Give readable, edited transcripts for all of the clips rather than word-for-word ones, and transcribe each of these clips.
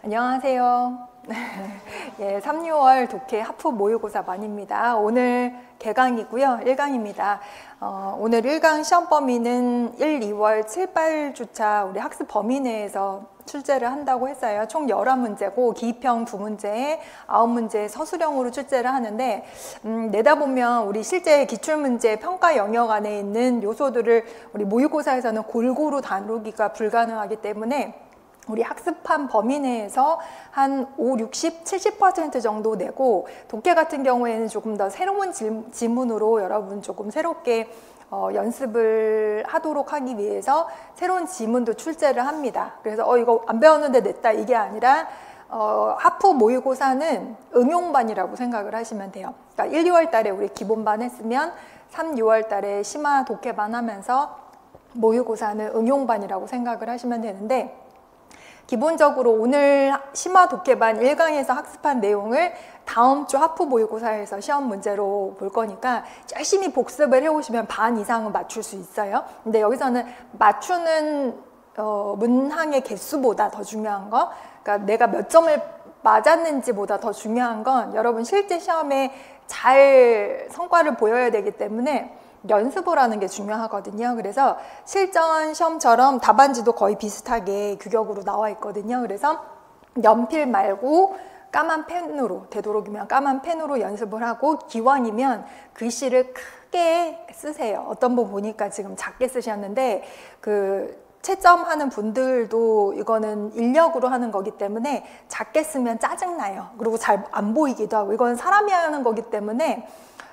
안녕하세요. 예, 3, 6월 독해 하프 모의고사 만입니다. 오늘 개강이고요. 1강입니다. 오늘 1강 시험 범위는 1, 2월 7, 8주차 우리 학습 범위 내에서 출제를 한다고 했어요. 총 11문제고 기입형 2문제에 9문제 서술형으로 출제를 하는데 내다보면 우리 실제 기출문제 평가 영역 안에 있는 요소들을 우리 모의고사에서는 골고루 다루기가 불가능하기 때문에 우리 학습한 범위 내에서 한 5, 60, 70% 정도 내고 독해 같은 경우에는 조금 더 새로운 지문으로 여러분 조금 새롭게 연습을 하도록 하기 위해서 새로운 지문도 출제를 합니다. 그래서 이거 안 배웠는데 냈다 이게 아니라 하프 모의고사는 응용반이라고 생각을 하시면 돼요. 그러니까 1, 2월 달에 우리 기본반 했으면 3, 6월 달에 심화 독해반 하면서 모의고사는 응용반이라고 생각을 하시면 되는데 기본적으로 오늘 심화 독해반 1강에서 학습한 내용을 다음 주 하프 모의고사에서 시험 문제로 볼 거니까 열심히 복습을 해오시면 반 이상은 맞출 수 있어요. 근데 여기서는 맞추는 문항의 개수보다 더 중요한 거, 그러니까 내가 몇 점을 맞았는지보다 더 중요한 건 여러분 실제 시험에 잘 성과를 보여야 되기 때문에 연습을 하는 게 중요하거든요. 그래서 실전 시험처럼 답안지도 거의 비슷하게 규격으로 나와 있거든요. 그래서 연필 말고 까만 펜으로, 되도록이면 까만 펜으로 연습을 하고 기왕이면 글씨를 크게 쓰세요. 어떤 분 보니까 지금 작게 쓰셨는데 채점하는 분들도 이거는 인력으로 하는 거기 때문에 작게 쓰면 짜증나요. 그리고 잘 안 보이기도 하고 이건 사람이 하는 거기 때문에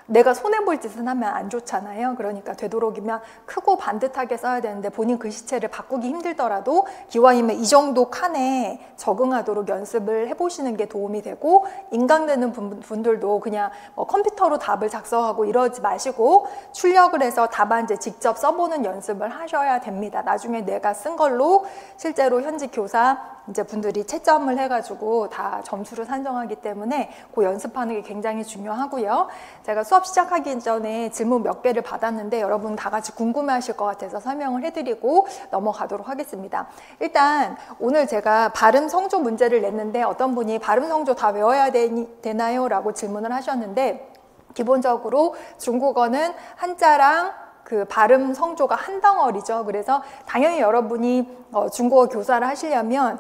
내가 손해볼 짓은 하면 안 좋잖아요. 그러니까 되도록이면 크고 반듯하게 써야 되는데 본인 글씨체를 바꾸기 힘들더라도 기왕이면 이 정도 칸에 적응하도록 연습을 해보시는 게 도움이 되고 인강되는 분들도 그냥 컴퓨터로 답을 작성하고 이러지 마시고 출력을 해서 답안지 직접 써보는 연습을 하셔야 됩니다. 나중에 내가 쓴 걸로 실제로 현직 교사 이제 분들이 채점을 해가지고 다 점수를 산정하기 때문에 그 연습하는 게 굉장히 중요하고요. 제가 수업 시작하기 전에 질문 몇 개를 받았는데 여러분 다 같이 궁금해하실 것 같아서 설명을 해드리고 넘어가도록 하겠습니다. 일단 오늘 제가 발음 성조 문제를 냈는데 어떤 분이 발음 성조 다 외워야 되나요? 라고 질문을 하셨는데 기본적으로 중국어는 한자랑 발음 성조가 한 덩어리죠. 그래서 당연히 여러분이 중국어 교사를 하시려면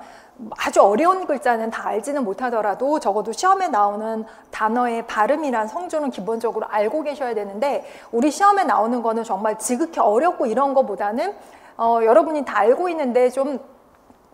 아주 어려운 글자는 다 알지는 못하더라도 적어도 시험에 나오는 단어의 발음이란 성조는 기본적으로 알고 계셔야 되는데 우리 시험에 나오는 거는 정말 지극히 어렵고 이런 거보다는 여러분이 다 알고 있는데 좀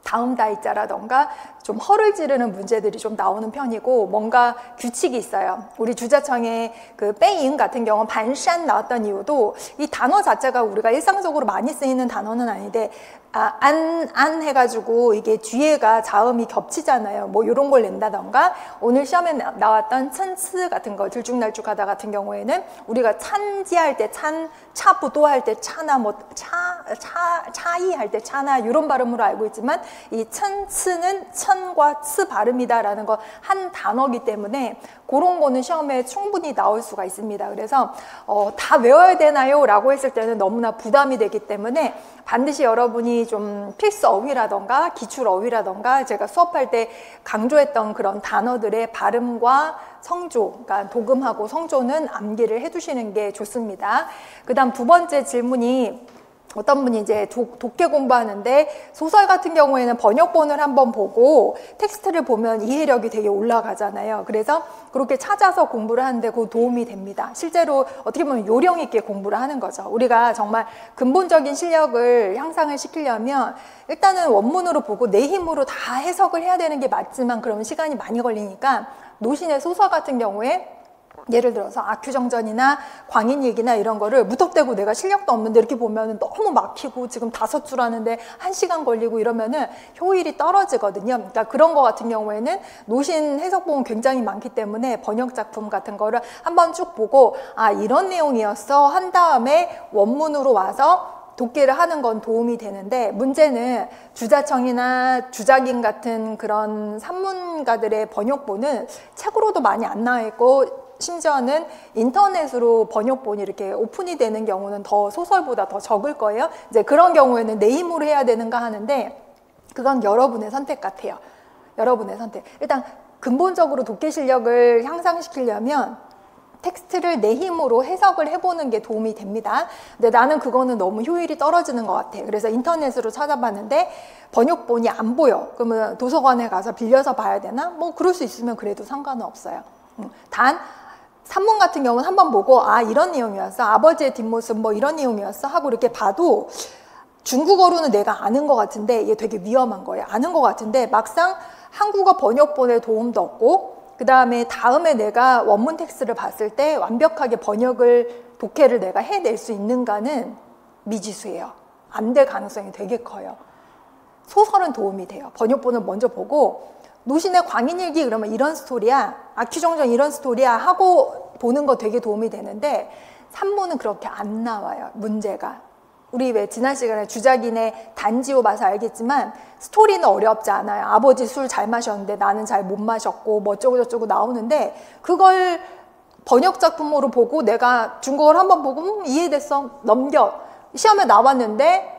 다음 다이자라던가 좀 허를 찌르는 문제들이 좀 나오는 편이고 뭔가 규칙이 있어요. 우리 주자청의 빼잉 같은 경우는 반샨 나왔던 이유도 이 단어 자체가 우리가 일상적으로 많이 쓰이는 단어는 아닌데 안 해가지고 이게 뒤에가 자음이 겹치잖아요. 뭐 이런 걸 낸다던가 오늘 시험에 나왔던 찬스 같은 거 들쭉날쭉하다 같은 경우에는 우리가 찬지 할 때 찬, 차부도 할 때 차나 뭐 차이 할 때 차나 이런 발음으로 알고 있지만 이 찬스는 천과 츠 발음이다라는 거 한 단어이기 때문에 그런 거는 시험에 충분히 나올 수가 있습니다. 그래서 다 외워야 되나요? 라고 했을 때는 너무나 부담이 되기 때문에 반드시 여러분이 좀 필수 어휘라던가 기출 어휘라던가 제가 수업할 때 강조했던 그런 단어들의 발음과 성조, 그러니까 독음하고 성조는 암기를 해두시는 게 좋습니다. 그 다음 두 번째 질문이 어떤 분이 이제 독해 공부하는데 소설 같은 경우에는 번역본을 한번 보고 텍스트를 보면 이해력이 되게 올라가잖아요. 그래서 그렇게 찾아서 공부를 하는데 그 도움이 됩니다. 실제로 어떻게 보면 요령 있게 공부를 하는 거죠. 우리가 정말 근본적인 실력을 향상을 시키려면 일단은 원문으로 보고 내 힘으로 다 해석을 해야 되는 게 맞지만 그러면 시간이 많이 걸리니까 노신의 소설 같은 경우에 예를 들어서 아큐정전이나 광인일기나 이런 거를 무턱대고 내가 실력도 없는데 이렇게 보면 너무 막히고 지금 5줄 하는데 1시간 걸리고 이러면은 효율이 떨어지거든요. 그러니까 그런 거 같은 경우에는 노신 해석본은 굉장히 많기 때문에 번역 작품 같은 거를 한번 쭉 보고 이런 내용이었어 한 다음에 원문으로 와서 독해를 하는 건 도움이 되는데 문제는 주자청이나 주작인 같은 그런 산문가들의 번역본은 책으로도 많이 안 나와 있고 심지어는 인터넷으로 번역본이 이렇게 오픈이 되는 경우는 더 소설보다 더 적을 거예요. 이제 그런 경우에는 내 힘으로 해야 되는가 하는데 그건 여러분의 선택 같아요. 여러분의 선택. 일단 근본적으로 독해 실력을 향상시키려면 텍스트를 내 힘으로 해석을 해보는 게 도움이 됩니다. 근데 나는 그거는 너무 효율이 떨어지는 것 같아. 그래서 인터넷으로 찾아봤는데 번역본이 안 보여. 그러면 도서관에 가서 빌려서 봐야 되나? 뭐 그럴 수 있으면 그래도 상관은 없어요. 단 산문 같은 경우는 한번 보고 아 이런 내용이었어. 아버지의 뒷모습 뭐 이런 내용이었어 하고 이렇게 봐도 중국어로는 내가 아는 것 같은데 이게 되게 위험한 거예요. 아는 것 같은데 막상 한국어 번역본의 도움도 없고 그 다음에 내가 원문 텍스트를 봤을 때 완벽하게 독해를 내가 해낼 수 있는가는 미지수예요. 안 될 가능성이 되게 커요. 소설은 도움이 돼요. 번역본을 먼저 보고 노신의 광인일기 그러면 이런 스토리야, 아큐정전 이런 스토리야 하고 보는 거 되게 도움이 되는데 산문은 그렇게 안 나와요. 문제가. 우리 왜 지난 시간에 주작인의 단지오 봐서 알겠지만 스토리는 어렵지 않아요. 아버지 술 잘 마셨는데 나는 잘 못 마셨고 뭐 어쩌고저쩌고 나오는데 그걸 번역 작품으로 보고 내가 중국어를 한번 보고 이해됐어 넘겨 시험에 나왔는데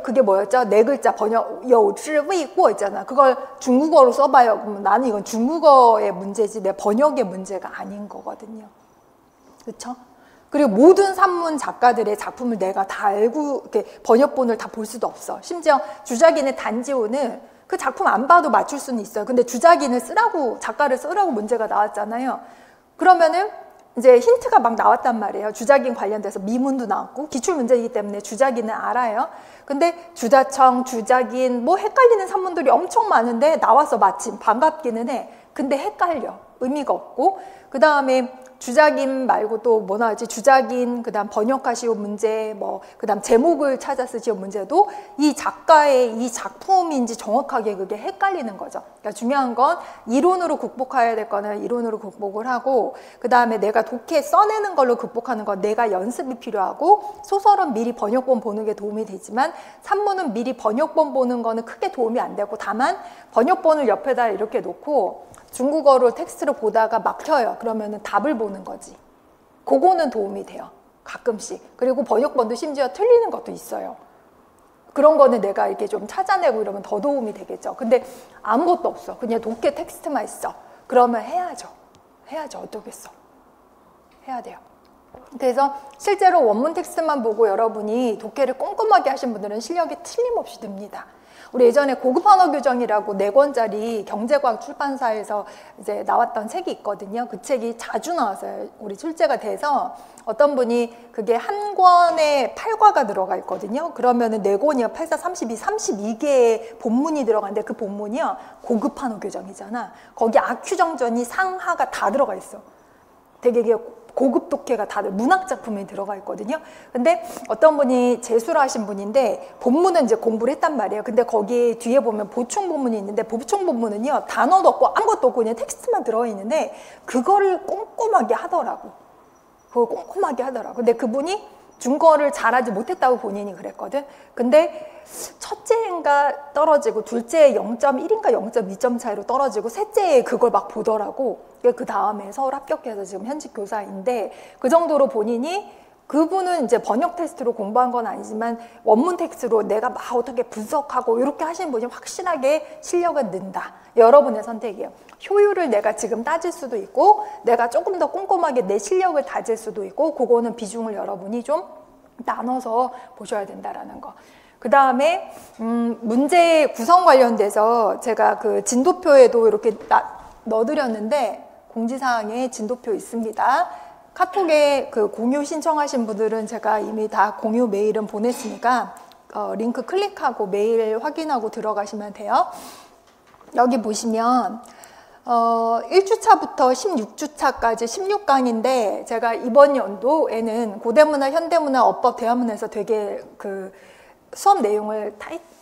그게 뭐였죠? 네 글자 번역 여우치위고 있잖아. 그걸 중국어로 써봐요. 그러면 나는 이건 중국어의 문제지 내 번역의 문제가 아닌 거거든요. 그렇죠? 그리고 모든 산문 작가들의 작품을 내가 다 알고 이렇게 번역본을 다 볼 수도 없어. 심지어 주작인의 단지오는 그 작품 안 봐도 맞출 수는 있어요. 근데 주작인을 작가를 쓰라고 문제가 나왔잖아요. 그러면은 이제 힌트가 막 나왔단 말이에요. 주작인 관련돼서 미문도 나왔고 기출문제이기 때문에 주작인은 알아요. 근데 주자청, 주작인 뭐 헷갈리는 산문들이 엄청 많은데 나와서 마침 반갑기는 해. 근데 헷갈려. 의미가 없고 그 다음에 주작인 말고 또 뭐 나왔지? 주작인, 그 다음 번역하시오 문제, 그 다음 제목을 찾아 쓰시오 문제도 이 작가의 이 작품인지 정확하게 그게 헷갈리는 거죠. 그러니까 중요한 건 이론으로 극복해야 될 거는 이론으로 극복을 하고 그 다음에 내가 독해 써내는 걸로 극복하는 건 내가 연습이 필요하고 소설은 미리 번역본 보는 게 도움이 되지만 산문은 미리 번역본 보는 거는 크게 도움이 안 되고 다만 번역본을 옆에다 이렇게 놓고 중국어로 텍스트를 보다가 막혀요. 그러면은 답을 보는 거지. 그거는 도움이 돼요. 가끔씩. 그리고 번역본도 심지어 틀리는 것도 있어요. 그런 거는 내가 이렇게 좀 찾아내고 이러면 더 도움이 되겠죠. 근데 아무것도 없어. 그냥 독해 텍스트만 있어. 그러면 해야죠. 해야죠. 어떻겠어. 해야 돼요. 그래서 실제로 원문 텍스트만 보고 여러분이 독해를 꼼꼼하게 하신 분들은 실력이 틀림없이 늡니다. 우리 예전에 고급 언어 교정이라고 4권짜리 경제과학 출판사에서 이제 나왔던 책이 있거든요. 그 책이 자주 나왔어요. 우리 출제가 돼서 어떤 분이 그게 한 권에 8과가 들어가 있거든요. 그러면은 4권이요. 8, 4, 32, 32개의 본문이 들어가는데 그 본문이요. 고급 언어 교정이잖아. 거기 아큐정전이 상하가 다 들어가 있어. 되게 고급 독해가 다들 문학 작품에 들어가 있거든요. 근데 어떤 분이 재수를 하신 분인데 본문은 이제 공부를 했단 말이에요. 근데 거기 뒤에 보면 보충 본문이 있는데 보충 본문은요 단어도 없고 아무것도 없고 그냥 텍스트만 들어가 있는데 그거를 꼼꼼하게 하더라고. 그걸 꼼꼼하게 하더라고. 근데 그분이 중국어를 잘하지 못했다고 본인이 그랬거든. 근데 첫째인가 떨어지고 둘째에 0.1인가 0.2점 차이로 떨어지고 셋째에 그걸 막 보더라고. 그 다음에 서울 합격해서 지금 현직 교사인데 그 정도로 본인이 그분은 이제 번역 테스트로 공부한 건 아니지만 원문 텍스트로 내가 막 어떻게 분석하고 이렇게 하시는 분이 확실하게 실력은 는다. 여러분의 선택이에요. 효율을 내가 지금 따질 수도 있고 내가 조금 더 꼼꼼하게 내 실력을 다질 수도 있고 그거는 비중을 여러분이 좀 나눠서 보셔야 된다라는 거. 그 다음에 문제 구성 관련돼서 제가 그 진도표에도 이렇게 넣어드렸는데 공지사항에 진도표 있습니다. 카톡에 그 공유 신청하신 분들은 제가 이미 다 공유 메일은 보냈으니까 링크 클릭하고 메일 확인하고 들어가시면 돼요. 여기 보시면 1주차부터 16주차까지 16강인데 제가 이번 연도에는 고대문화, 현대문화, 어법, 대화문화에서 되게 그 수업 내용을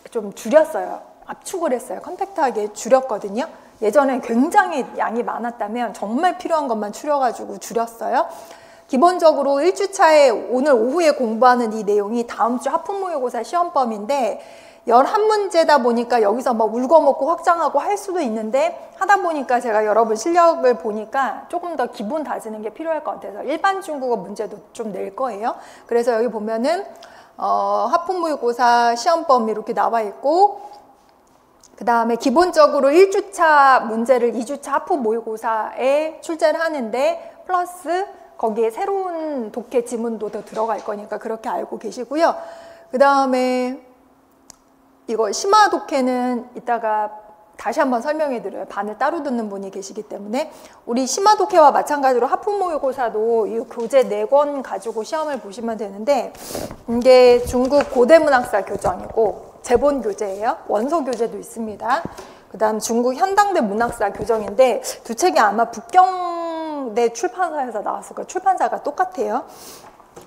좀 줄였어요. 압축을 했어요. 컴팩트하게 줄였거든요. 예전에 굉장히 양이 많았다면 정말 필요한 것만 추려가지고 줄였어요. 기본적으로 1주차에 오늘 오후에 공부하는 이 내용이 다음 주 하품모의고사 시험범인데 11문제다 보니까 여기서 막 울거먹고 확장하고 할 수도 있는데 하다 보니까 제가 여러분 실력을 보니까 조금 더 기본 다지는 게 필요할 것 같아서 일반 중국어 문제도 좀 낼 거예요. 그래서 여기 보면은 하품모의고사 시험범 이렇게 나와 있고 그 다음에 기본적으로 1주차 문제를 2주차 하프 모의고사에 출제를 하는데 플러스 거기에 새로운 독해 지문도 더 들어갈 거니까 그렇게 알고 계시고요. 그 다음에 이거 심화 독해는 이따가 다시 한번 설명해 드려요. 반을 따로 듣는 분이 계시기 때문에. 우리 심화 독해와 마찬가지로 하프 모의고사도 이 교재 4권 가지고 시험을 보시면 되는데, 이게 중국 고대문학사 교정이고 제본 교재예요. 원서 교재도 있습니다. 그 다음 중국 현당대 문학사 교정인데 두 책이 아마 북경대 출판사에서 나왔을 거예요. 출판사가 똑같아요.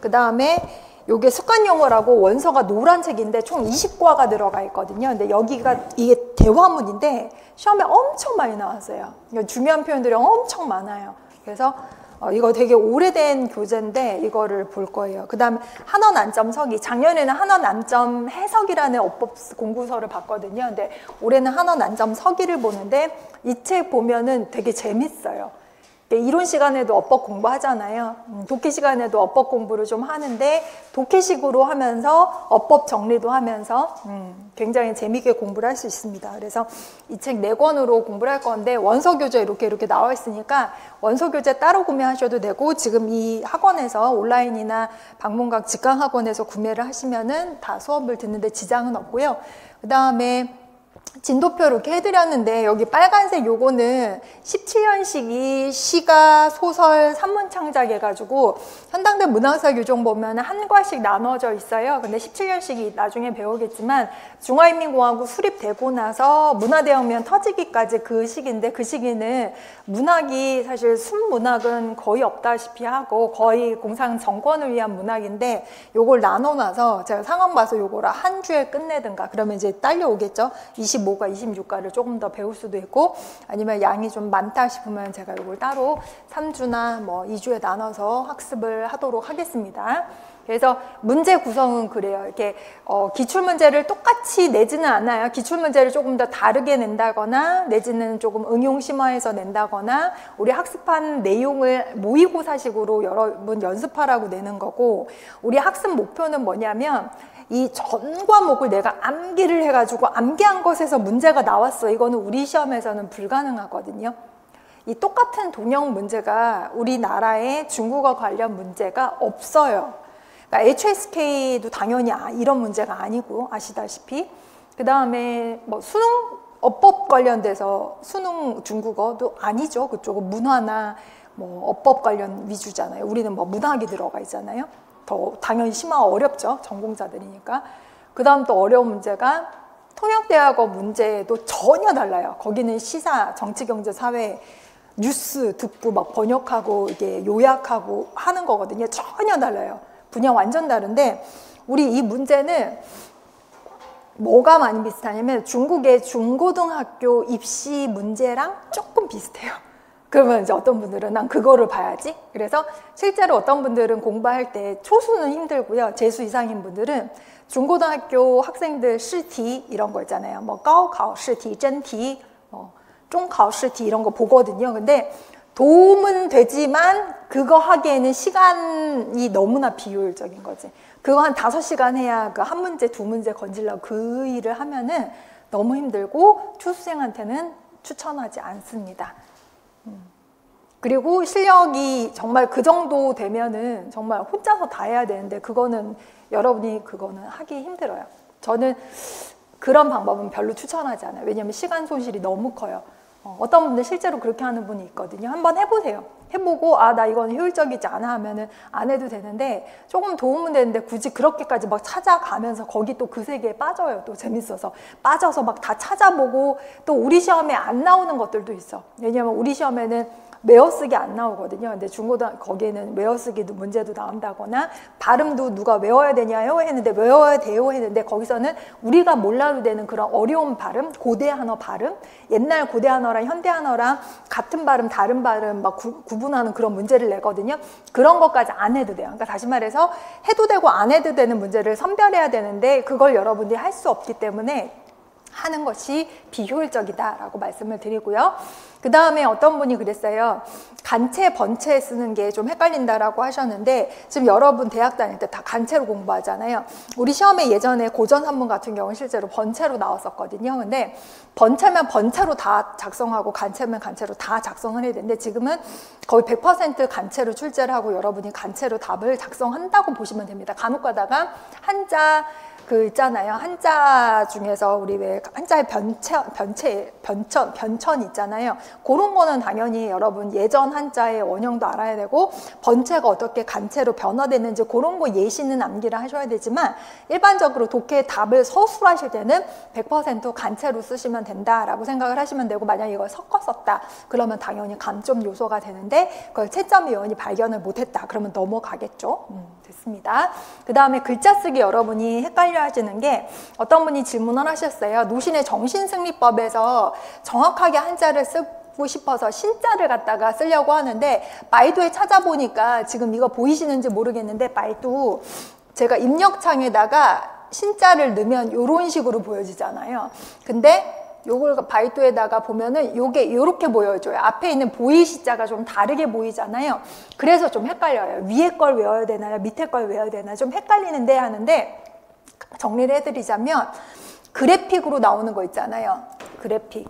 그 다음에 요게 습관영어라고 원서가 노란 책인데 총 20과가 들어가 있거든요. 근데 여기가 이게 대화문인데 시험에 엄청 많이 나왔어요. 중요한 표현들이 엄청 많아요. 그래서 이거 되게 오래된 교재인데 이거를 볼 거예요. 그 다음에 한원 안점 서기. 작년에는 한원 안점 해석이라는 어법 공부서를 봤거든요. 근데 올해는 한원 안점 서기를 보는데 이 책 보면은 되게 재밌어요. 이론 시간에도 어법 공부하잖아요. 독해 시간에도 어법 공부를 좀 하는데 독해식으로 하면서 어법 정리도 하면서 굉장히 재미있게 공부를 할 수 있습니다. 그래서 이 책 4권으로 공부를 할 건데 원서 교재 이렇게 나와 있으니까 원서 교재 따로 구매하셔도 되고 지금 이 학원에서 온라인이나 방문각 직강 학원에서 구매를 하시면은 다 수업을 듣는데 지장은 없고요. 그 다음에 진도표 이렇게 해드렸는데 여기 빨간색 요거는 17년식이 시가, 소설, 산문 창작 해가지고 현당대 문학사 교정 보면 한 과씩 나눠져 있어요. 근데 17년식이 나중에 배우겠지만 중화인민공화국 수립되고 나서 문화대혁명 터지기까지 그 시기인데 그 시기는 문학이 사실 순문학은 거의 없다시피 하고 거의 공산 정권을 위한 문학인데 요걸 나눠놔서 제가 상황 봐서 요거를 한 주에 끝내든가 그러면 이제 딸려오겠죠. 25과 26과를 조금 더 배울 수도 있고 아니면 양이 좀 많다 싶으면 제가 이걸 따로 3주나 뭐 2주에 나눠서 학습을 하도록 하겠습니다. 그래서 문제 구성은 그래요. 이렇게 기출문제를 똑같이 내지는 않아요. 기출문제를 조금 더 다르게 낸다거나 내지는 조금 응용심화해서 낸다거나 우리 학습한 내용을 모의고사식으로 여러분 연습하라고 내는 거고 우리 학습 목표는 뭐냐면 이 전 과목을 내가 암기를 해가지고 암기한 것에서 문제가 나왔어. 이거는 우리 시험에서는 불가능하거든요. 이 똑같은 동형 문제가 우리나라에 중국어 관련 문제가 없어요. 그러니까 HSK도 당연히 이런 문제가 아니고 아시다시피 그 다음에 뭐 수능 어법 관련돼서 수능 중국어도 아니죠. 그쪽은 문화나 뭐 어법 관련 위주잖아요. 우리는 뭐 문학이 들어가 있잖아요. 더 당연히 심화 어렵죠. 전공자들이니까. 그 다음 또 어려운 문제가 통역대학어 문제도 전혀 달라요. 거기는 시사, 정치, 경제, 사회, 뉴스 듣고 막 번역하고 이게 요약하고 하는 거거든요. 전혀 달라요. 분야 완전 다른데 우리 이 문제는 뭐가 많이 비슷하냐면 중국의 중고등학교 입시 문제랑 조금 비슷해요. 그러면 이제 어떤 분들은 난 그거를 봐야지. 그래서 실제로 어떤 분들은 공부할 때 초수는 힘들고요. 재수 이상인 분들은 중고등학교 학생들 시티 이런 거 있잖아요. 뭐 가오考试题, 真题, 뭐中考试题 이런 거 보거든요. 근데 도움은 되지만 그거 하기에는 시간이 너무나 비효율적인 거지. 그거 한 5시간 해야 그 한 문제, 2문제 건지려고 그 일을 하면은 너무 힘들고 초수생한테는 추천하지 않습니다. 그리고 실력이 정말 그 정도 되면은 정말 혼자서 다 해야 되는데 그거는 여러분이 그거는 하기 힘들어요. 저는 그런 방법은 별로 추천하지 않아요. 왜냐하면 시간 손실이 너무 커요. 어떤 분들 실제로 그렇게 하는 분이 있거든요. 한번 해보세요. 해보고 나 이건 효율적이지 않아 하면은 안 해도 되는데 조금 도움은 되는데 굳이 그렇게까지 막 찾아가면서 거기 또 그 세계에 빠져요. 또 재밌어서 빠져서 막 다 찾아보고 또 우리 시험에 안 나오는 것들도 있어. 왜냐면 우리 시험에는 외워쓰기 안 나오거든요. 근데 중고등 거기에는 외워쓰기도 문제도 나온다거나 발음도 누가 외워야 되냐요 했는데 외워야 돼요 했는데 거기서는 우리가 몰라도 되는 그런 어려운 발음, 고대 한어 발음, 옛날 고대 한어랑 현대 한어랑 같은 발음, 다른 발음 막 구분하는 그런 문제를 내거든요. 그런 것까지 안 해도 돼요. 그러니까 다시 말해서 해도 되고 안 해도 되는 문제를 선별해야 되는데 그걸 여러분들이 할 수 없기 때문에 하는 것이 비효율적이다라고 말씀을 드리고요. 그 다음에 어떤 분이 그랬어요. 간체, 번체 쓰는 게 좀 헷갈린다라고 하셨는데, 지금 여러분 대학 다닐 때 다 간체로 공부하잖아요. 우리 시험에 예전에 고전 한문 같은 경우는 실제로 번체로 나왔었거든요. 근데 번체면 번체로 다 작성하고 간체면 간체로 다 작성을 해야 되는데, 지금은 거의 100% 간체로 출제를 하고 여러분이 간체로 답을 작성한다고 보시면 됩니다. 간혹 가다가 한자 그 있잖아요. 한자 중에서 우리 왜 한자의 변천 있잖아요. 그런 거는 당연히 여러분 예전 한자의 원형도 알아야 되고, 번체가 어떻게 간체로 변화됐는지 그런 거 예시는 암기를 하셔야 되지만, 일반적으로 독해 답을 서술하실 때는 100% 간체로 쓰시면 된다라고 생각을 하시면 되고, 만약에 이걸 섞어 썼다 그러면 당연히 감점 요소가 되는데, 그걸 채점위원이 발견을 못했다 그러면 넘어가겠죠. 됐습니다. 그 다음에 글자 쓰기 여러분이 헷갈려 하시는 게, 어떤 분이 질문을 하셨어요. 노신의 정신승리법에서 정확하게 한자를 쓰고 싶어서 신자를 갖다가 쓰려고 하는데, 바이두에 찾아보니까, 지금 이거 보이시는지 모르겠는데 바이두 제가 입력창에다가 신자를 넣으면 이런 식으로 보여지잖아요. 근데 요걸 바이두에다가 보면은 요게 이렇게 보여줘요. 앞에 있는 보이시자가 좀 다르게 보이잖아요. 그래서 좀 헷갈려요. 위에 걸 외워야 되나요? 밑에 걸 외워야 되나요? 좀 헷갈리는데 하는데, 정리를 해드리자면 그래픽으로 나오는 거 있잖아요. 그래픽.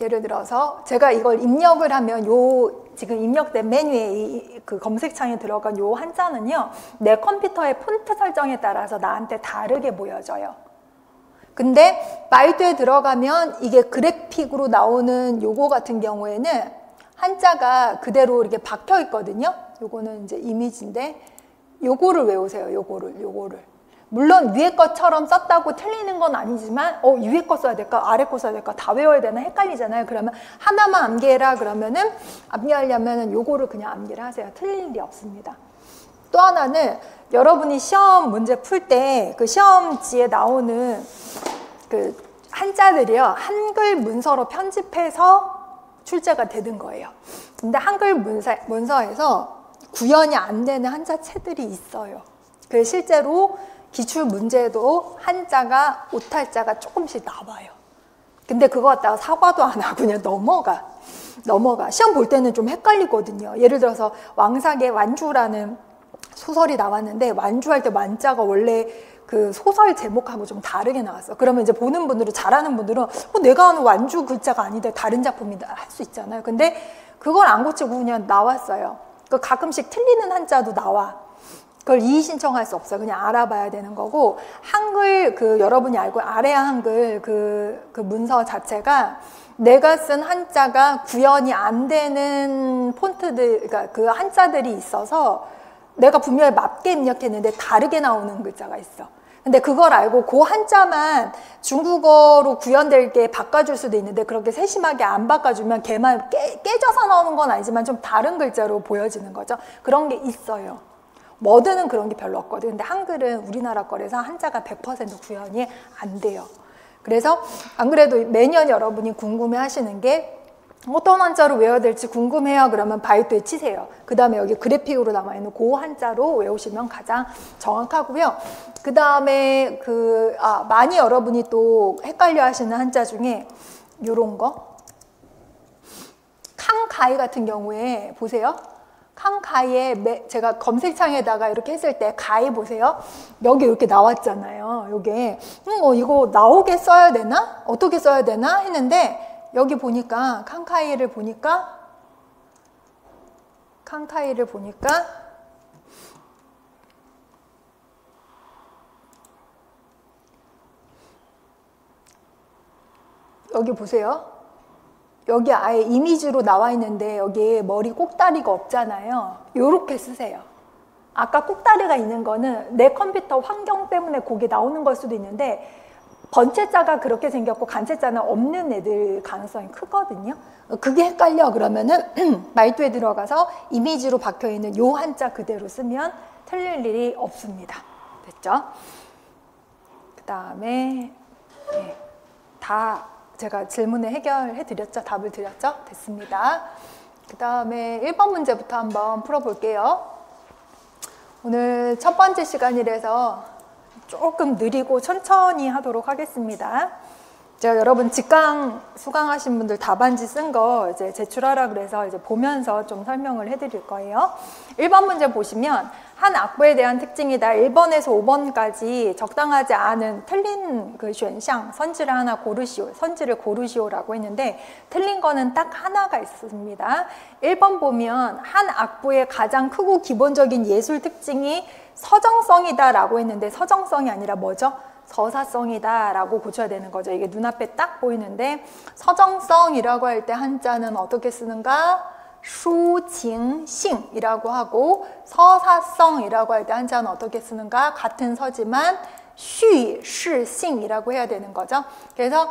예를 들어서 제가 이걸 입력을 하면 요 지금 입력된 메뉴에 그 검색창에 들어간 요 한자는요, 내 컴퓨터의 폰트 설정에 따라서 나한테 다르게 보여져요. 근데 바이두에 들어가면 이게 그래픽으로 나오는 요거 같은 경우에는 한자가 그대로 이렇게 박혀 있거든요. 요거는 이제 이미지인데, 요거를 외우세요. 요거를. 물론 위에 것처럼 썼다고 틀리는 건 아니지만, 위에 거 써야 될까? 아래 거 써야 될까? 다 외워야 되나? 헷갈리잖아요. 그러면 하나만 암기해라 그러면은, 암기하려면은 요거를 그냥 암기를 하세요. 틀릴 일이 없습니다. 또 하나는 여러분이 시험 문제 풀 때 그 시험지에 나오는 그 한자들이요, 한글 문서로 편집해서 출제가 되는 거예요. 근데 한글 문서에서 구현이 안 되는 한자체들이 있어요. 그래서 실제로 기출 문제도 한자가 오탈자가 조금씩 나와요. 근데 그거 갖다가 사과도 안 하고 그냥 넘어가. 시험 볼 때는 좀 헷갈리거든요. 예를 들어서 왕삭의 완주라는 소설이 나왔는데, 완주할 때 완자가 원래 그 소설 제목하고 좀 다르게 나왔어. 그러면 이제 보는 분들은, 잘하는 분들은 내가 아는 완주 글자가 아닌데 다른 작품이다 할 수 있잖아요. 근데 그걸 안 고치고 그냥 나왔어요. 가끔씩 틀리는 한자도 나와. 그걸 이의 신청할 수 없어요. 그냥 알아봐야 되는 거고, 한글 여러분이 알고 아래아 한글 그 문서 자체가 내가 쓴 한자가 구현이 안 되는 폰트들, 그러니까 그 한자들이 있어서 내가 분명히 맞게 입력했는데 다르게 나오는 글자가 있어. 근데 그걸 알고 그 한자만 중국어로 구현될 게 바꿔줄 수도 있는데, 그렇게 세심하게 안 바꿔주면 걔만 깨져서 나오는 건 아니지만 좀 다른 글자로 보여지는 거죠. 그런 게 있어요. 워드는 그런 게 별로 없거든. 근데 한글은 우리나라 거라서 한자가 100% 구현이 안 돼요. 그래서 안 그래도 매년 여러분이 궁금해 하시는 게, 어떤 한자로 외워야 될지 궁금해요. 그러면 바이두에 치세요. 그 다음에 여기 그래픽으로 남아있는 그 한자로 외우시면 가장 정확하고요. 그 다음에 많이 여러분이 또 헷갈려 하시는 한자 중에 요런 거, 캉가이 같은 경우에 보세요. 캉가이에 제가 검색창에다가 이렇게 했을 때 가이 보세요. 여기 이렇게 나왔잖아요. 요게 이거 나오게 써야 되나? 어떻게 써야 되나? 했는데, 여기 보니까 캉카이를 보니까 여기 보세요. 여기 아예 이미지로 나와 있는데 여기에 머리 꼭다리가 없잖아요. 요렇게 쓰세요. 아까 꼭다리가 있는 거는 내 컴퓨터 환경 때문에 그게 나오는 걸 수도 있는데, 번체자가 그렇게 생겼고 간체자는 없는 애들 가능성이 크거든요. 그게 헷갈려 그러면은 바이두에 들어가서 이미지로 박혀있는 요 한자 그대로 쓰면 틀릴 일이 없습니다. 됐죠? 그 다음에 다 제가 질문을 해결해 드렸죠? 답을 드렸죠? 됐습니다. 그 다음에 1번 문제부터 한번 풀어볼게요. 오늘 첫 번째 시간이라서 조금 느리고 천천히 하도록 하겠습니다. 제가 여러분 직강 수강하신 분들 답안지 쓴 거 이제 제출하라 그래서 이제 보면서 좀 설명을 해드릴 거예요. 1번 문제 보시면 한 악보에 대한 특징이다. 1번에서 5번까지 적당하지 않은 틀린 그选项 선지를 하나 고르시오. 선지를 고르시오라고 했는데 틀린 거는 딱 하나가 있습니다. 1번 보면 한 악보의 가장 크고 기본적인 예술 특징이 서정성이다라고 했는데 서정성이 아니라 뭐죠? 서사성이다 라고 고쳐야 되는 거죠. 이게 눈앞에 딱 보이는데 서정성이라고 할 때 한자는 어떻게 쓰는가? 슈칭싱이라고 하고 서사성이라고 할 때 한자는 어떻게 쓰는가? 같은 서지만 쉬시싱이라고 해야 되는 거죠. 그래서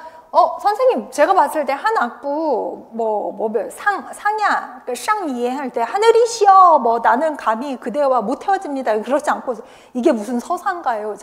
선생님 제가 봤을 때 한 악부 상야 쌍이해 할 때 하늘이시여 나는 감히 그대와 못 헤어집니다. 그렇지 않고 이게 무슨 서사인가요?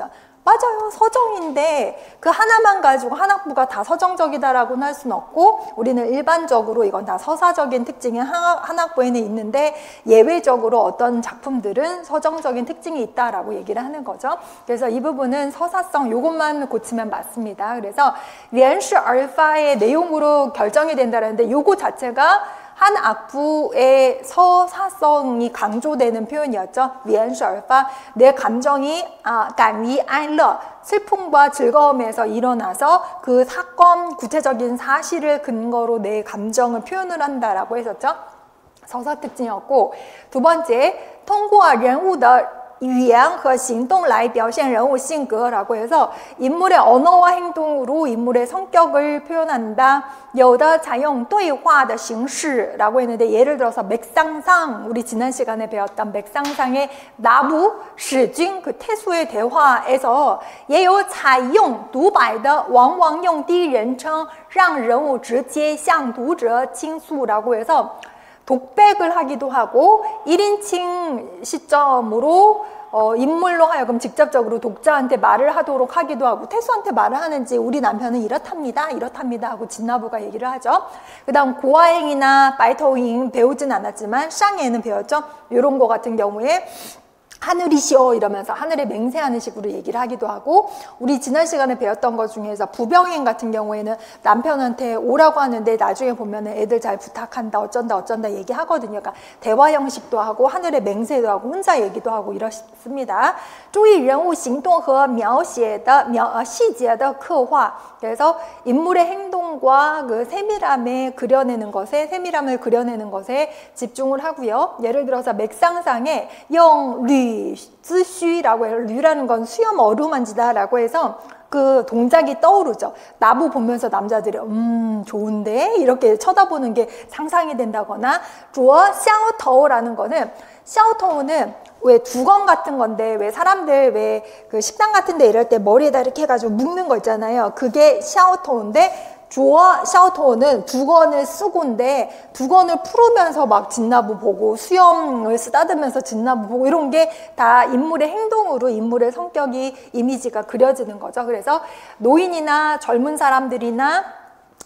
맞아요. 서정인데 그 하나만 가지고 한 악부가 다 서정적이다라고는 할 수는 없고 우리는 일반적으로 이건 다 서사적인 특징이 한 악보에는 있는데 예외적으로 어떤 작품들은 서정적인 특징이 있다라고 얘기를 하는 거죠. 그래서 이 부분은 서사성 요것만 고치면 맞습니다. 그래서 위엔시 얼파의 내용으로 결정이 된다는데 요거 자체가 한 악부의 서사성이 강조되는 표현이었죠. 위엔설파 내 감정이 감위 안러 슬픔과 즐거움에서 일어나서 그 사건 구체적인 사실을 근거로 내 감정을 표현을 한다라고 했었죠. 서사 특징이었고 두 번째 통과人物的语言和行动来表现人物性格라고 해서 인물의 언어와 행동으로 인물의 성격을 표현한다. 有的采用对话的形式라고 했는데 예를 들어서 맥상상 우리 지난 시간에 배웠던 맥상상의 나부, 시준 그 태수의 대화에서 也有采用独白的往往用第一人称让人物直接向读者倾诉라고 해서 독백을 하기도 하고 1인칭 시점으로 인물로 하여금 직접적으로 독자한테 말을 하도록 하기도 하고 태수한테 말을 하는지 우리 남편은 이렇답니다 하고 진나부가 얘기를 하죠. 그 다음 고아행이나 바이터잉 배우진 않았지만 쌍예는 배웠죠. 이런 거 같은 경우에 하늘이시오 이러면서 하늘에 맹세하는 식으로 얘기를 하기도 하고 우리 지난 시간에 배웠던 것 중에서 부병행 같은 경우에는 남편한테 오라고 하는데 나중에 보면은 애들 잘 부탁한다 어쩐다 얘기하거든요. 그러니까 대화 형식도 하고 하늘에 맹세도 하고 혼자 얘기도 하고 이렇습니다. 注意人物行动和描写的细节的刻画 그래서 인물의 행동과 그 세밀함을 그려내는 것에 집중을 하고요. 예를 들어서 맥상상에 류즈슈라고 해요. 류라는 건 수염 어루만지다라고 해서 그 동작이 떠오르죠. 나부 보면서 남자들이 좋은데 이렇게 쳐다보는 게 상상이 된다거나 주어 샤오터우라는 거는 샤오터우는 왜 두건 같은 건데 왜 사람들 왜 그 식당 같은 데 이럴 때 머리에다 이렇게 해가지고 묶는 거 있잖아요. 그게 샤오터우인데 주어 샤오토는 두건을 쓰고인데 두건을 풀으면서 막 진나부 보고 수염을 쓰다듬으면서 진나부 보고 이런 게 다 인물의 행동으로 인물의 성격이 이미지가 그려지는 거죠. 그래서 노인이나 젊은 사람들이나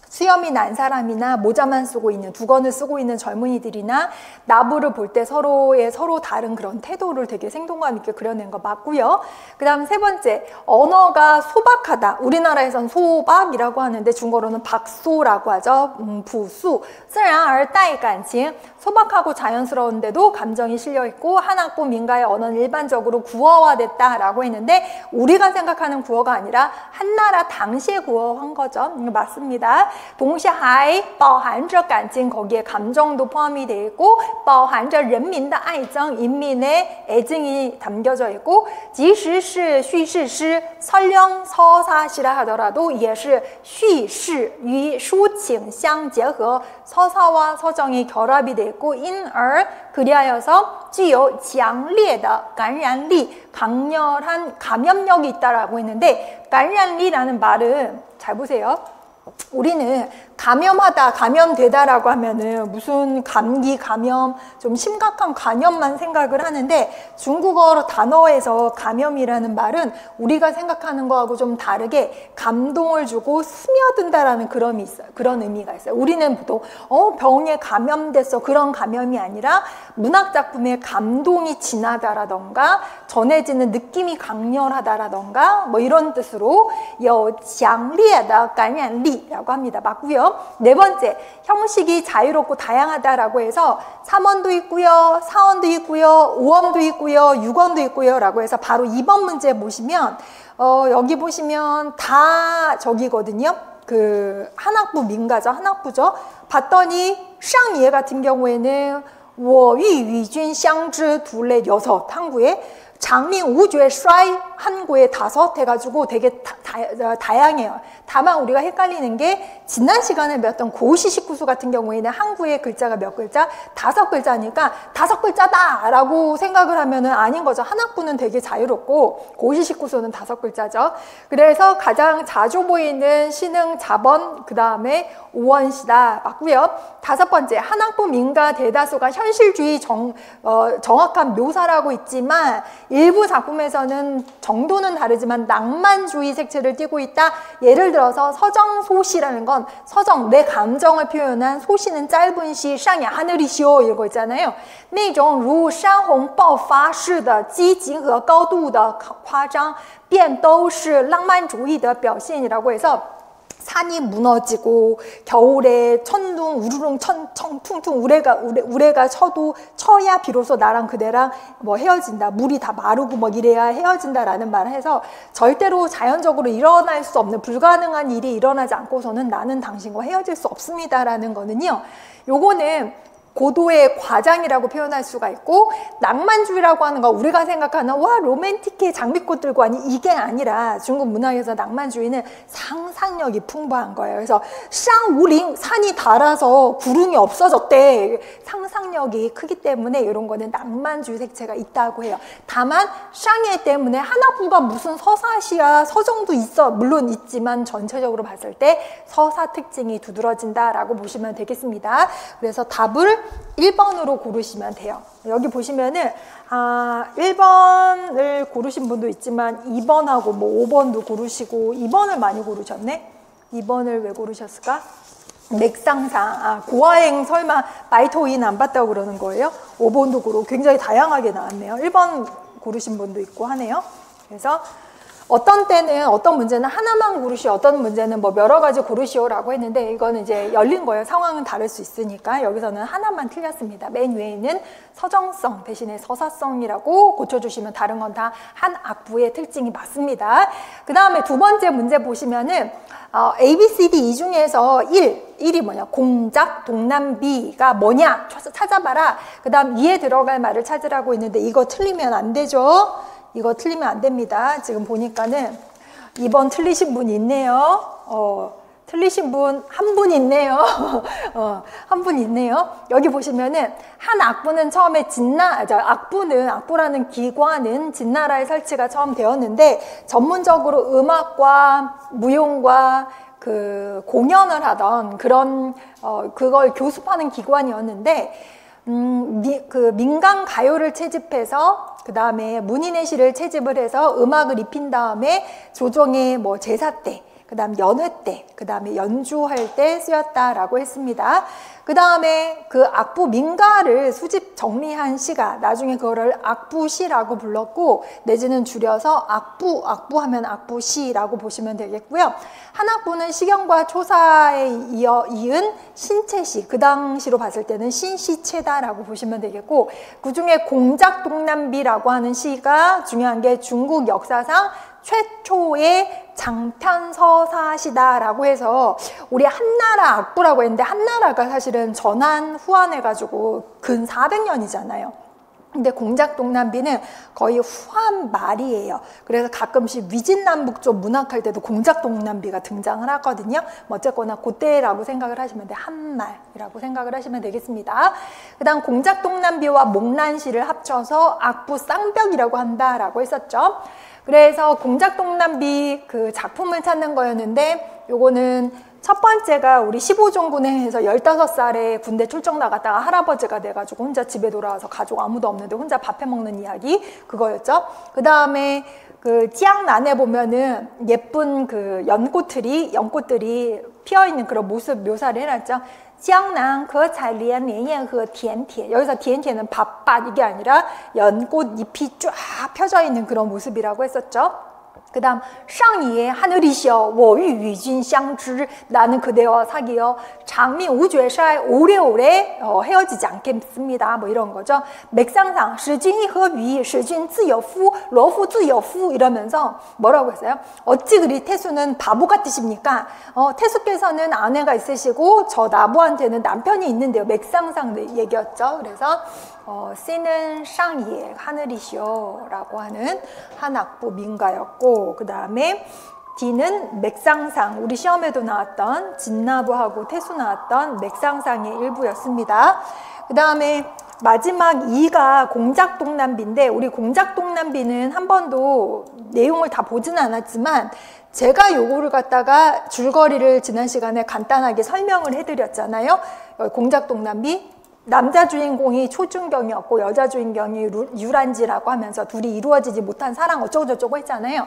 수염이 난 사람이나 모자만 쓰고 있는 두건을 쓰고 있는 젊은이들이나 나부를 볼 때 서로 다른 그런 태도를 되게 생동감 있게 그려낸 거 맞고요. 그 다음 세 번째 언어가 소박하다. 우리나라에선 소박이라고 하는데 중국어로는 박소라고 하죠. 부수 自然而带感情 소박하고 자연스러운데도 감정이 실려있고 한 악보 민가의 언어는 일반적으로 구어화됐다라고 했는데 우리가 생각하는 구어가 아니라 한나라 당시의 구어한 거죠. 맞습니다. 동시에 包含着感情 거기에 감정도 포함이 되어 있고 包含着人民的爱憎 인민의 애증이 담겨져 있고 即使是叙事诗 설령 서사시라 하더라도 也是叙事与抒情相结合 서사와 서정이 결합이 되어 있고 因而 그리하여서 具有强烈的感染力 강렬한 감염력이 있다라고 했는데 感染力라는 말은 잘 보세요. 우리는 감염하다, 감염되다라고 하면은 무슨 감기 감염, 좀 심각한 감염만 생각을 하는데 중국어 단어에서 감염이라는 말은 우리가 생각하는 거하고 좀 다르게 감동을 주고 스며든다라는 그런 의미가 있어요. 우리는 보통 병에 감염됐어, 그런 감염이 아니라 문학 작품에 감동이 진하다라던가 전해지는 느낌이 강렬하다라던가 뭐 이런 뜻으로强烈的感染力라고 합니다. 맞고요. 네 번째, 형식이 자유롭고 다양하다라고 해서 3원도 있고요, 4원도 있고요, 5원도 있고요, 6원도 있고요 라고 해서 바로 2번 문제 보시면 여기 보시면 다 저기거든요. 그 한학부 민가죠. 한학부죠. 봤더니 쌍예 같은 경우에는 我与与君相知 둘레 6 한구에 장민 우주의 슈아이 한구에 5 해가지고 되게 다양해요. 다만 우리가 헷갈리는 게 지난 시간에 배웠던 고시 식구수 같은 경우에는 한구의 글자가 몇 글자? 5글자니까 5글자다 라고 생각을 하면은 아닌 거죠. 한학부는 되게 자유롭고 고시 식구수는 5글자죠. 그래서 가장 자주 보이는 신흥 자번 그 다음에 5원시다 맞고요. 5번째, 한학부 민가 대다수가 현실주의 정확한 묘사라고 있지만 일부 작품에서는 정도는 다르지만 낭만주의 색채를 띠고 있다. 예를 들어서 서정소시라는 건 서정, 내 감정을 표현한 소시는 짧은 시, 쌍야 하늘이 시오 이거 있잖아요. 那种如山洪爆发式的激情和高度的夸张便都是浪漫主义的表现이라고 해서 산이 무너지고 겨울에 천둥 우르릉 퉁퉁 우레가 쳐야 비로소 나랑 그대랑 뭐 헤어진다, 물이 다 마르고 뭐 이래야 헤어진다라는 말을 해서 절대로 자연적으로 일어날 수 없는 불가능한 일이 일어나지 않고서는 나는 당신과 헤어질 수 없습니다라는 거는요. 요거는 고도의 과장이라고 표현할 수가 있고 낭만주의라고 하는 거 우리가 생각하는 와 로맨틱해 장미꽃 들고 아니 이게 아니라 중국 문학에서 낭만주의는 상상력이 풍부한 거예요. 그래서 쌍우링 산이 닳아서 구름이 없어졌대. 상상력이 크기 때문에 이런 거는 낭만주의 색채가 있다고 해요. 다만 쌍예 때문에 한학부가 무슨 서사시야 서정도 있어 물론 있지만 전체적으로 봤을 때 서사 특징이 두드러진다라고 보시면 되겠습니다. 그래서 답을 1번으로 고르시면 돼요. 여기 보시면은 1번을 고르신 분도 있지만 2번하고 뭐 5번도 고르시고 2번을 많이 고르셨네. 2번을 왜 고르셨을까? 맥상상 고아행 설마 마이토인 안 봤다고 그러는 거예요? 5번도 고르고 굉장히 다양하게 나왔네요. 1번 고르신 분도 있고 하네요. 그래서 어떤 때는 어떤 문제는 하나만 고르시오, 어떤 문제는 뭐 여러 가지 고르시오라고 했는데 이거는 이제 열린 거예요. 상황은 다를 수 있으니까 여기서는 하나만 틀렸습니다. 맨 위에는 서정성 대신에 서사성이라고 고쳐주시면 다른 건 다 한 악부의 특징이 맞습니다. 그 다음에 두 번째 문제 보시면은 A, B, C, D 이 중에서 1이 뭐냐? 공작, 동남비가 뭐냐? 찾아봐라. 그 다음 2에 들어갈 말을 찾으라고 있는데 이거 틀리면 안 되죠. 이거 틀리면 안 됩니다. 지금 보니까는 2번 틀리신 분 있네요. 틀리신 분 한 분 있네요. 한 분 있네요. 여기 보시면은 한 악부는 처음에 악부라는 기관은 진나라에 설치가 처음 되었는데 전문적으로 음악과 무용과 그 공연을 하던 그런 그걸 교습하는 기관이었는데 그 민간 가요를 채집해서 그 다음에 문인의 시를 채집을 해서 음악을 입힌 다음에 조정의 뭐 제사 때, 그 다음 연회 때, 그 다음에 연주할 때 쓰였다라고 했습니다. 그 다음에 그 악부 민가를 수집 정리한 시가 나중에 그거를 악부시라고 불렀고 내지는 줄여서 악부 하면 악부시라고 보시면 되겠고요. 한악부는 시경과 초사에 이은 신체시, 그 당시로 봤을 때는 신시체다라고 보시면 되겠고 그 중에 공작동남비라고 하는 시가 중요한 게 중국 역사상 최초의 장편서사시다라고 해서 우리 한나라 악부라고 했는데 한나라가 사실은 전한 후한해가지고 근 400년이잖아요. 근데 공작동남비는 거의 후한 말이에요. 그래서 가끔씩 위진남북조 문학할 때도 공작동남비가 등장을 하거든요. 뭐 어쨌거나 그때라고 생각을 하시면 돼. 한말이라고 생각을 하시면 되겠습니다. 그 다음 공작동남비와 목란시를 합쳐서 악부 쌍벽이라고 한다라고 했었죠. 그래서 공작동남비 그 작품을 찾는 거였는데 요거는 첫 번째가 우리 15종군에서 15살에 군대 출정 나갔다가 할아버지가 돼가지고 혼자 집에 돌아와서 가족 아무도 없는데 혼자 밥 해먹는 이야기, 그거였죠. 그 다음에 그 찌양난에 보면은 예쁜 그 연꽃들이 피어있는 그런 모습 묘사를 해놨죠. 찌양난 그 자리엔 내년그 티엔티에, 여기서 티엔티에는 밭밭 이게 아니라 연꽃 잎이 쫙 펴져 있는 그런 모습이라고 했었죠. 그 다음 상이에 하늘이시여 워유유진相知, 나는 그대와 사귀어 장미 우죄사이 오래오래 헤어지지 않겠습니다. 뭐 이런 거죠. 맥상상 시진이 허위 시진 自由夫 러후 自由夫 이러면서 뭐라고 했어요? 어찌 그리 태수는 바보 같으십니까? 태수께서는 아내가 있으시고 저 나부한테는 남편이 있는데요. 맥상상 얘기였죠. 그래서 씨는 상이에 하늘이시오 라고 하는 한악부 민가였고, 그 다음에 D는 맥상상, 우리 시험에도 나왔던 진나부하고 태수 나왔던 맥상상의 일부였습니다. 그 다음에 마지막 2가 공작동남비인데, 우리 공작동남비는 한 번도 내용을 다 보지는 않았지만 제가 요거를 갖다가 줄거리를 지난 시간에 간단하게 설명을 해드렸잖아요. 공작동남비, 남자 주인공이 초준경이었고 여자 주인공이 유란지라고 하면서 둘이 이루어지지 못한 사랑 어쩌고저쩌고 했잖아요.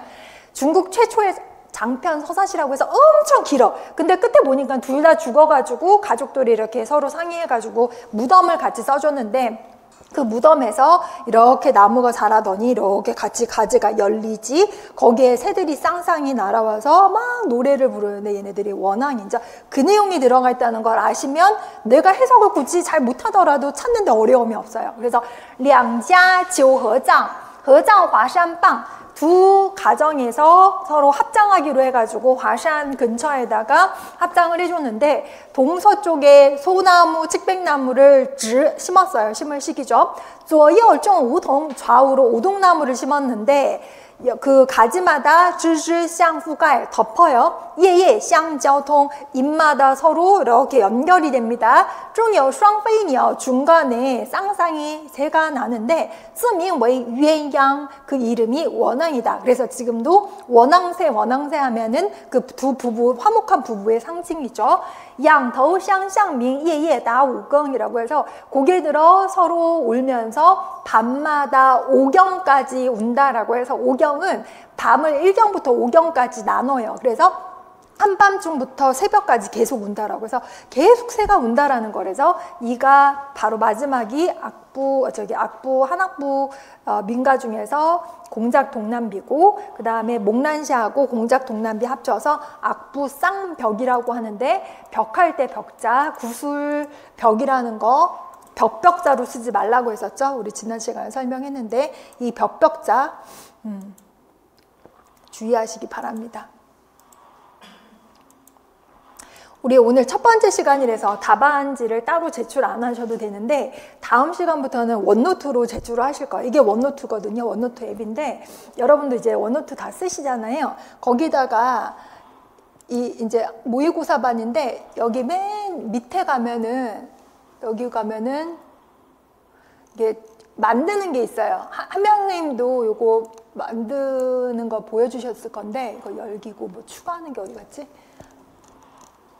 중국 최초의 장편 서사시라고 해서 엄청 길어. 근데 끝에 보니까 둘 다 죽어가지고 가족들이 이렇게 서로 상의해가지고 무덤을 같이 써줬는데, 그 무덤에서 이렇게 나무가 자라더니 이렇게 같이 가지가 열리지, 거기에 새들이 쌍쌍이 날아와서 막 노래를 부르는데 얘네들이 원앙인자, 그 내용이 들어가 있다는 걸 아시면 내가 해석을 굳이 잘 못하더라도 찾는데 어려움이 없어요. 그래서 两家九合葬 合葬 华山榜, 두 가정에서 서로 합장하기로 해가지고 화산 근처에다가 합장을 해줬는데, 동서쪽에 소나무, 측백나무를 심었어요. 심을 시기죠. 左右种梧桐, 좌우로 오동나무를 심었는데 그 가지마다 枝枝相覆盖, 덮어요. 叶叶相交通, 잎마다 서로 이렇게 연결이 됩니다. 中有双飞鸟, 중간에 쌍쌍이 새가 나는데 自名为鸳鸯, 그 이름이 원앙이다. 그래서 지금도 원앙새 하면은 그 두 부부, 화목한 부부의 상징이죠. 仰头相向明, 夜夜达五更이라고 해서 고개 들어 서로 울면서 밤마다 오경까지 운다라고 해서, 오경은 밤을 1경부터 5경까지 나눠요. 그래서 한밤중부터 새벽까지 계속 운다라고 해서 계속 새가 운다라는 거라서, 이가 바로 마지막이 악부 한악부 민가 중에서 공작동남비고, 그 다음에 목란시하고 공작동남비 합쳐서 악부 쌍벽이라고 하는데, 벽할 때 벽자, 구술 벽이라는 거 벽벽자로 쓰지 말라고 했었죠. 우리 지난 시간에 설명했는데 이 벽벽자 주의하시기 바랍니다. 우리 오늘 첫 번째 시간이라서 답안지를 따로 제출 안 하셔도 되는데, 다음 시간부터는 원노트로 제출을 하실 거예요. 이게 원노트거든요. 원노트 앱인데 여러분도 이제 원노트 다 쓰시잖아요. 거기다가 이제 모의고사반인데 여기 맨 밑에 가면은, 여기 가면은 이게 만드는 게 있어요. 한명 선생님도 요거 만드는 거 보여주셨을 건데, 이거 열기고 뭐 추가하는 게 어디 갔지?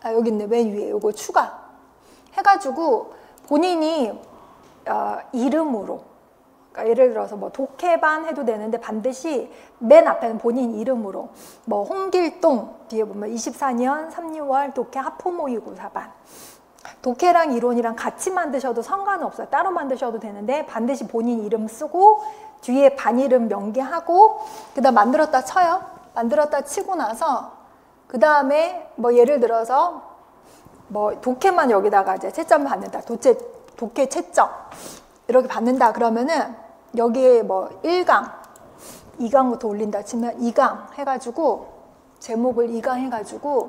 여기 있네. 맨 위에 요거 추가 해가지고 본인이 이름으로, 그러니까 예를 들어서 뭐 독해반 해도 되는데 반드시 맨 앞에는 본인 이름으로, 뭐 홍길동 뒤에 보면 24년 3, 6월 독해 하프모의고사반, 독해랑 이론이랑 같이 만드셔도 상관없어요. 따로 만드셔도 되는데 반드시 본인 이름 쓰고 뒤에 반 이름 명기하고, 그 다음 만들었다 쳐요. 만들었다 치고 나서 그 다음에 뭐 예를 들어서 뭐 독해만 여기다가 이제 채점 받는다. 독해 채점 이렇게 받는다. 그러면은 여기에 뭐 1강, 2강부터 올린다 치면 2강 해가지고 제목을 2강 해가지고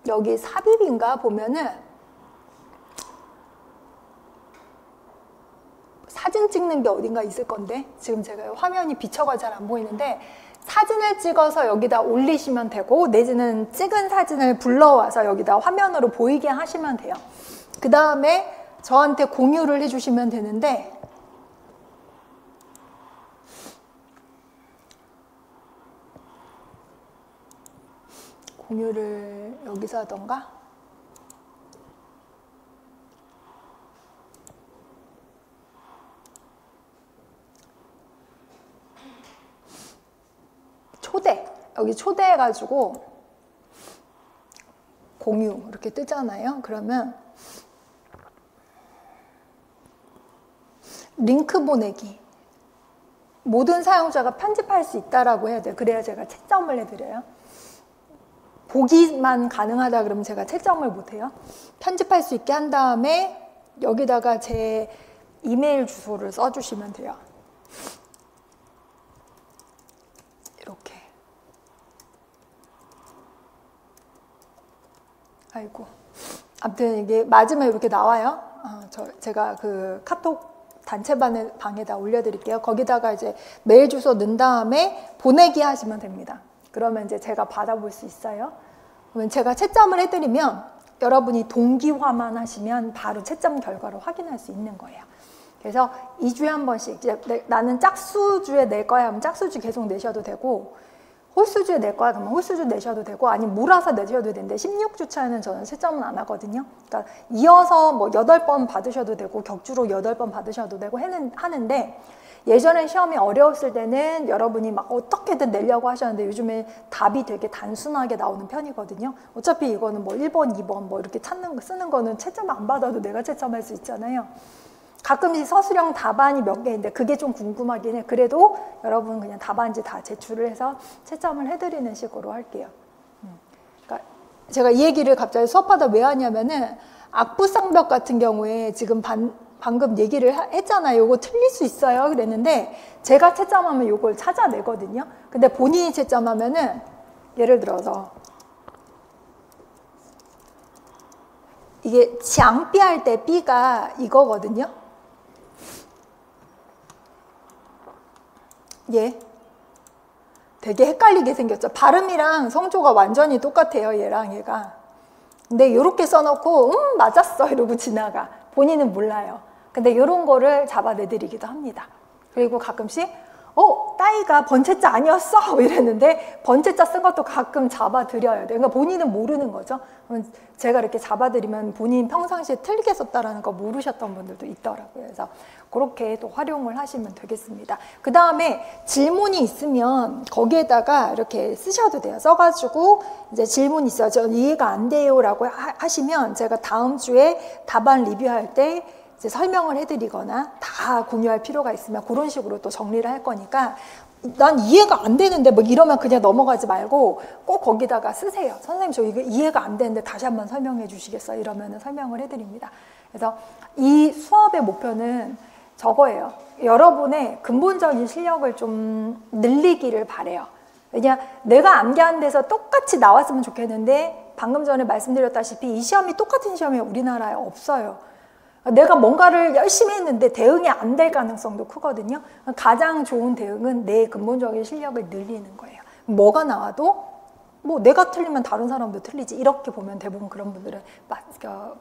여기 삽입인가 보면은 사진 찍는 게 어딘가 있을 건데, 지금 제가 화면이 비쳐가 잘 안 보이는데 사진을 찍어서 여기다 올리시면 되고, 내지는 찍은 사진을 불러와서 여기다 화면으로 보이게 하시면 돼요. 그 다음에 저한테 공유를 해주시면 되는데, 공유를 여기서 하던가? 초대, 여기 초대해가지고 공유 이렇게 뜨잖아요. 그러면 링크 보내기, 모든 사용자가 편집할 수 있다라고 해야 돼요. 그래야 제가 채점을 해드려요. 보기만 가능하다 그러면 제가 채점을 못해요. 편집할 수 있게 한 다음에 여기다가 제 이메일 주소를 써주시면 돼요. 이렇게. 아이고. 아무튼 이게 맞으면 이렇게 나와요. 제가 그 카톡 단체방에다 올려드릴게요. 거기다가 이제 메일 주소 넣은 다음에 보내기 하시면 됩니다. 그러면 이제 제가 받아볼 수 있어요. 그러면 제가 채점을 해드리면 여러분이 동기화만 하시면 바로 채점 결과를 확인할 수 있는 거예요. 그래서 2주에 한 번씩 이제 나는 짝수주에 낼 거야 하면 짝수주 계속 내셔도 되고, 홀수주에 낼 거야 그러면 홀수주 내셔도 되고, 아니면 몰아서 내셔도 되는데 16주 차에는 저는 채점은 안 하거든요. 그러니까 이어서 뭐 8번 받으셔도 되고 격주로 8번 받으셔도 되고 하는데, 예전에 시험이 어려웠을 때는 여러분이 막 어떻게든 내려고 하셨는데 요즘에 답이 되게 단순하게 나오는 편이거든요. 어차피 이거는 뭐 1번, 2번 뭐 이렇게 쓰는 거는 채점 안 받아도 내가 채점할 수 있잖아요. 가끔씩 서술형 답안이 몇 개인데 그게 좀 궁금하긴 해. 그래도 여러분 그냥 답안지 다 제출을 해서 채점을 해드리는 식으로 할게요. 그러니까 제가 이 얘기를 갑자기 수업하다 왜 하냐면은 악부쌍벽 같은 경우에 지금 방금 얘기를 했잖아요. 요거 틀릴 수 있어요. 그랬는데 제가 채점하면 요걸 찾아내거든요. 근데 본인이 채점하면은 예를 들어서 이게 장삐 할 때 삐가 이거거든요. 예. 되게 헷갈리게 생겼죠. 발음이랑 성조가 완전히 똑같아요. 얘랑 얘가. 근데 이렇게 써놓고 맞았어 이러고 지나가. 본인은 몰라요. 근데 이런 거를 잡아내드리기도 합니다. 그리고 가끔씩 따이가 번체자 아니었어 이랬는데 번체자 쓴 것도 가끔 잡아드려야 돼요. 그러니까 본인은 모르는 거죠. 제가 이렇게 잡아드리면 본인 평상시에 틀리게 썼다라는 거 모르셨던 분들도 있더라고요. 그래서 그렇게 또 활용을 하시면 되겠습니다. 그 다음에 질문이 있으면 거기에다가 이렇게 쓰셔도 돼요. 써가지고 이제 질문 있어요. 저 이해가 안 돼요라고 하시면 제가 다음 주에 답안 리뷰할 때 이제 설명을 해드리거나 다 공유할 필요가 있으면 그런 식으로 또 정리를 할 거니까, 난 이해가 안 되는데 뭐 이러면 그냥 넘어가지 말고 꼭 거기다가 쓰세요. 선생님 저 이거 이해가 안 되는데 다시 한번 설명해 주시겠어요? 이러면 설명을 해드립니다. 그래서 이 수업의 목표는 저거예요. 여러분의 근본적인 실력을 좀 늘리기를 바래요. 왜냐, 내가 암기하는 데서 똑같이 나왔으면 좋겠는데 방금 전에 말씀드렸다시피 이 시험이 똑같은 시험이 우리나라에 없어요. 내가 뭔가를 열심히 했는데 대응이 안 될 가능성도 크거든요. 가장 좋은 대응은 내 근본적인 실력을 늘리는 거예요. 뭐가 나와도 뭐 내가 틀리면 다른 사람도 틀리지, 이렇게 보면 대부분 그런 분들은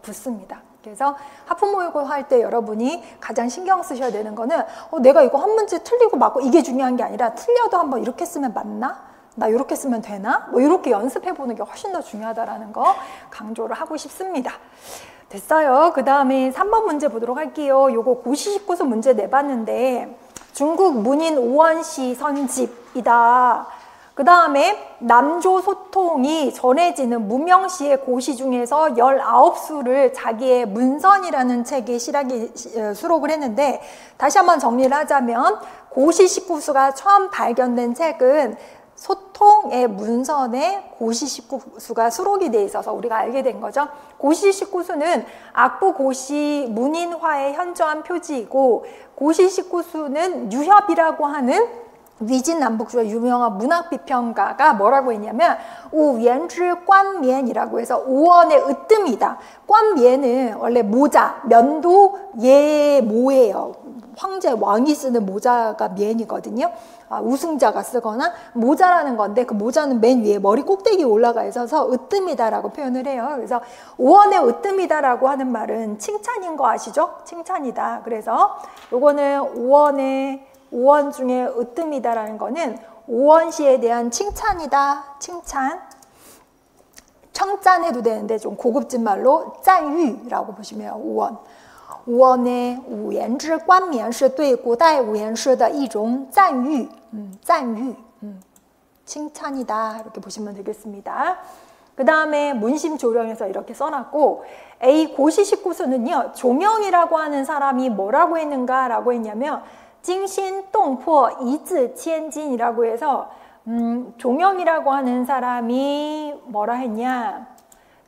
붙습니다. 그래서 하품 모의고 할 때 여러분이 가장 신경 쓰셔야 되는 거는 내가 이거 한 문제 틀리고 맞고 이게 중요한 게 아니라, 틀려도 한번 이렇게 쓰면 맞나? 나 이렇게 쓰면 되나? 뭐 이렇게 연습해 보는 게 훨씬 더 중요하다라는 거 강조를 하고 싶습니다. 됐어요. 그 다음에 3번 문제 보도록 할게요. 요거 고시식구수 문제 내봤는데 중국 문인 오원시 선집이다. 그 다음에 남조 소통이 전해지는 무명시의 고시 중에서 19수를 자기의 문선이라는 책에 실하게 수록을 했는데, 다시 한번 정리를 하자면 고시식구수가 처음 발견된 책은 소통의 문선에 고시식구수가 수록이 돼 있어서 우리가 알게 된 거죠. 고시식구수는 악부 고시 문인화의 현저한 표지이고, 고시식구수는 유협이라고 하는 위진남북주의 유명한 문학비평가가 뭐라고 했냐면 우연지 관면이라고 해서 오원의 으뜸이다. 관면은 원래 모자, 면도 예모예요. 황제, 왕이 쓰는 모자가 면이거든요. 우승자가 쓰거나 모자라는 건데, 그 모자는 맨 위에 머리 꼭대기에 올라가 있어서 으뜸이다라고 표현을 해요. 그래서 오원의 으뜸이다라고 하는 말은 칭찬인 거 아시죠? 칭찬이다. 그래서 요거는 오원 중에 으뜸이다라는 거는 오원시에 대한 칭찬이다. 칭찬. 称赞해도 되는데 좀 고급진 말로 赞誉라고 보시면 五文。五文呢，五言之冠冕是对古代五言诗的一种赞誉，赞誉， 칭찬이다 이렇게 보시면 되겠습니다. 그 다음에 문심조령에서 이렇게 써놨고 A 고시식구수는요 종영이라고 하는 사람이 뭐라고 했는가라고 했냐면 징신동포 이즈천진이라고 해서 종영이라고 하는 사람이 뭐라 했냐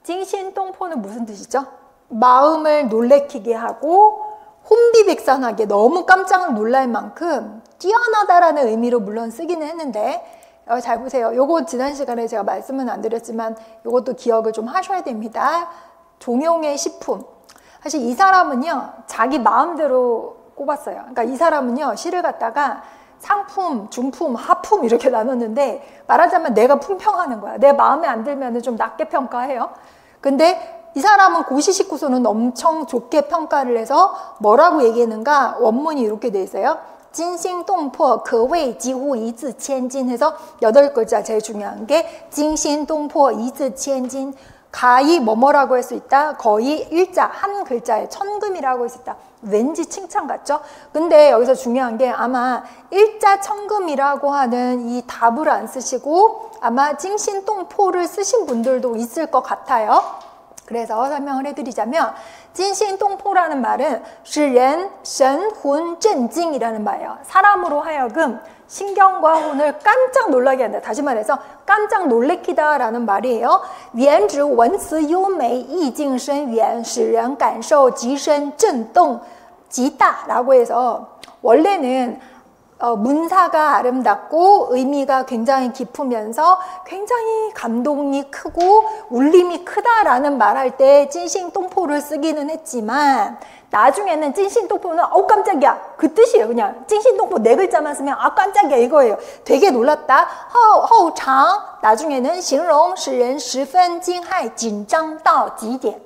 징신동포는 무슨 뜻이죠? 마음을 놀래키게 하고 혼비백산하게 너무 깜짝 놀랄 만큼 뛰어나다라는 의미로 물론 쓰기는 했는데 잘 보세요. 요거 지난 시간에 제가 말씀은 안 드렸지만 요것도 기억을 좀 하셔야 됩니다. 종용의 시품. 사실 이 사람은요 자기 마음대로 꼽았어요. 그러니까 이 사람은요 시를 갖다가 상품, 중품, 하품 이렇게 나눴는데 말하자면 내가 품평하는 거야. 내 마음에 안 들면 좀 낮게 평가해요. 근데 이 사람은 고시식구수는 엄청 좋게 평가를 해서 뭐라고 얘기했는가? 원문이 이렇게 돼 있어요. 징신동포 거의 지후 이즈천진 해서 8글자 제일 중요한 게 징신동포 이즈천진 가히 뭐뭐라고 할 수 있다. 거의 일자 한 글자에 천금이라고 할 수 있다. 왠지 칭찬 같죠? 근데 여기서 중요한 게 아마 일자 천금이라고 하는 이 답을 안 쓰시고 아마 징신동포를 쓰신 분들도 있을 것 같아요. 그래서 설명을 해드리자면 징신동포라는 말은 使人神魂震惊이라는 말이에요. 사람으로 하여금 신경과 혼을 깜짝 놀라게 한다. 다시 말해서 깜짝 놀래키다 라는 말이에요. 原指文词优美意境深远使人感受极深震动极大라고 해서 원래는 문사가 아름답고 의미가 굉장히 깊으면서 굉장히 감동이 크고 울림이 크다라는 말할 때 찐싱동포를 쓰기는 했지만 나중에는 찐싱동포는 깜짝이야 그 뜻이에요. 그냥 찐싱동포 4글자만 쓰면 깜짝이야 이거예요. 되게 놀랐다. 허우장 나중에는 形容使人十分惊骇紧张到极点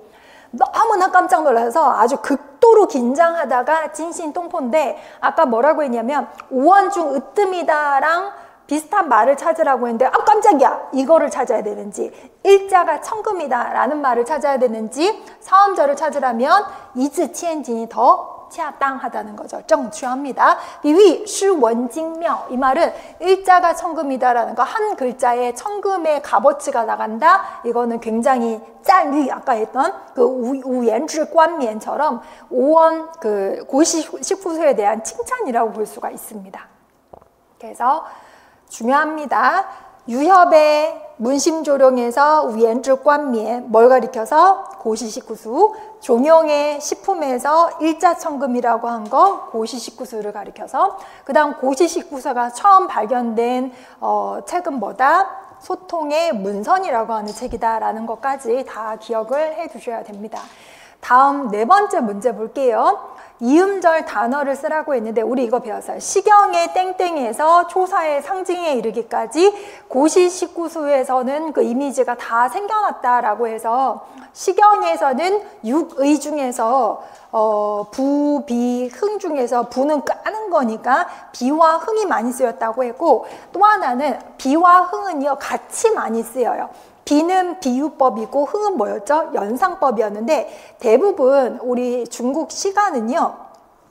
너무나 깜짝 놀라서 아주 극도로 긴장하다가 찐신동포인데 아까 뭐라고 했냐면 우원 중 으뜸이다랑 비슷한 말을 찾으라고 했는데 깜짝이야 이거를 찾아야 되는지 일자가 천금이다 라는 말을 찾아야 되는지 사음절을 찾으라면 이즈치엔진이 더恰当하다는 거죠. 정취합니다. 비위 시원精妙 이 말은 일자가 천금이다라는 거 한 글자에 천금의 값어치가 나간다. 이거는 굉장히 짠위 아까 했던 그 우연지관면처럼 오원 그 고시식구수에 대한 칭찬이라고 볼 수가 있습니다. 그래서 중요합니다. 유협의 문심조령에서 우연지관면 뭘 가리켜서 고시식구수 종용의 시품에서 일자천금이라고 한 거 고시식구수를 가리켜서 그 다음 고시식구수가 처음 발견된 책은 뭐다? 소통의 문선이라고 하는 책이다 라는 것까지 다 기억을 해 두셔야 됩니다. 다음 4번째 문제 볼게요. 이음절 단어를 쓰라고 했는데 우리 이거 배웠어요. 시경의 땡땡에서 초사의 상징에 이르기까지 고시식구수에서는 그 이미지가 다 생겨났다라고 해서 시경에서는 6의 중에서 부, 비, 흥 중에서 부는 까는 거니까 비와 흥이 많이 쓰였다고 했고 또 하나는 비와 흥은요 같이 많이 쓰여요. 비는 비유법이고 흥은 뭐였죠? 연상법이었는데 대부분 우리 중국 시가는요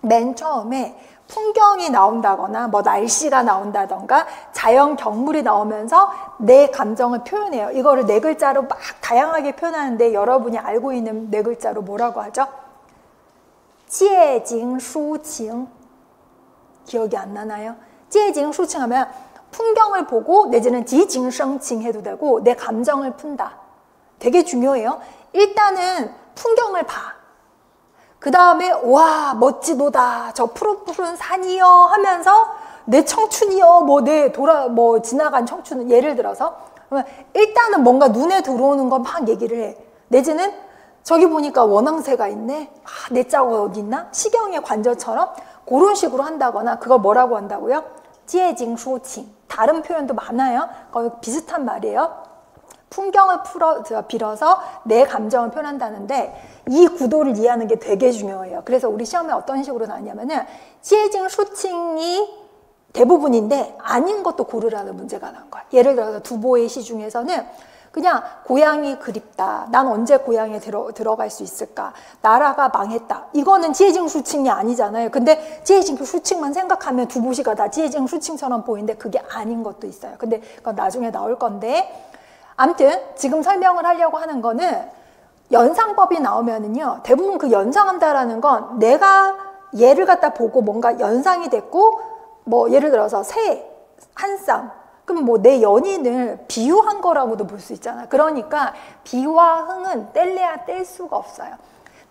맨 처음에 풍경이 나온다거나 뭐 날씨가 나온다던가 자연 경물이 나오면서 내 감정을 표현해요. 이거를 4글자로 막 다양하게 표현하는데 여러분이 알고 있는 4글자로 뭐라고 하죠? 借景抒情 기억이 안 나나요? 借景抒情 하면 풍경을 보고 내지는 지징성칭 해도 되고 내 감정을 푼다. 되게 중요해요. 일단은 풍경을 봐. 그 다음에 와 멋지도다. 저 푸른푸른 산이요 하면서 내 청춘이요. 뭐 지나간 청춘은 예를 들어서 일단은 뭔가 눈에 들어오는 거 막 얘기를 해. 내지는 저기 보니까 원앙새가 있네. 내 자가 어디 있나? 시경의 관절처럼 그런 식으로 한다거나 그걸 뭐라고 한다고요? 借景抒情 다른 표현도 많아요. 거의 비슷한 말이에요. 풍경을 빌어서 내 감정을 표현한다는데 이 구도를 이해하는 게 되게 중요해요. 그래서 우리 시험에 어떤 식으로 나왔냐면은 借景抒情이 대부분인데 아닌 것도 고르라는 문제가 나온 거야. 예를 들어서 두보의 시 중에서는 그냥 고향이 그립다. 난 언제 고향에 들어갈 수 있을까? 나라가 망했다. 이거는 지혜징 수칭이 아니잖아요. 근데 지혜징 수칭만 생각하면 두부시가 다 지혜징 수칭처럼 보이는데 그게 아닌 것도 있어요. 근데 그건 나중에 나올 건데 아무튼 지금 설명을 하려고 하는 거는 연상법이 나오면은요 대부분 그 연상한다라는 건 내가 얘를 갖다 보고 뭔가 연상이 됐고 뭐 예를 들어서 새, 한 쌍 그럼 뭐 내 연인을 비유한 거라고도 볼 수 있잖아. 그러니까 비와 흥은 뗄래야 뗄 수가 없어요.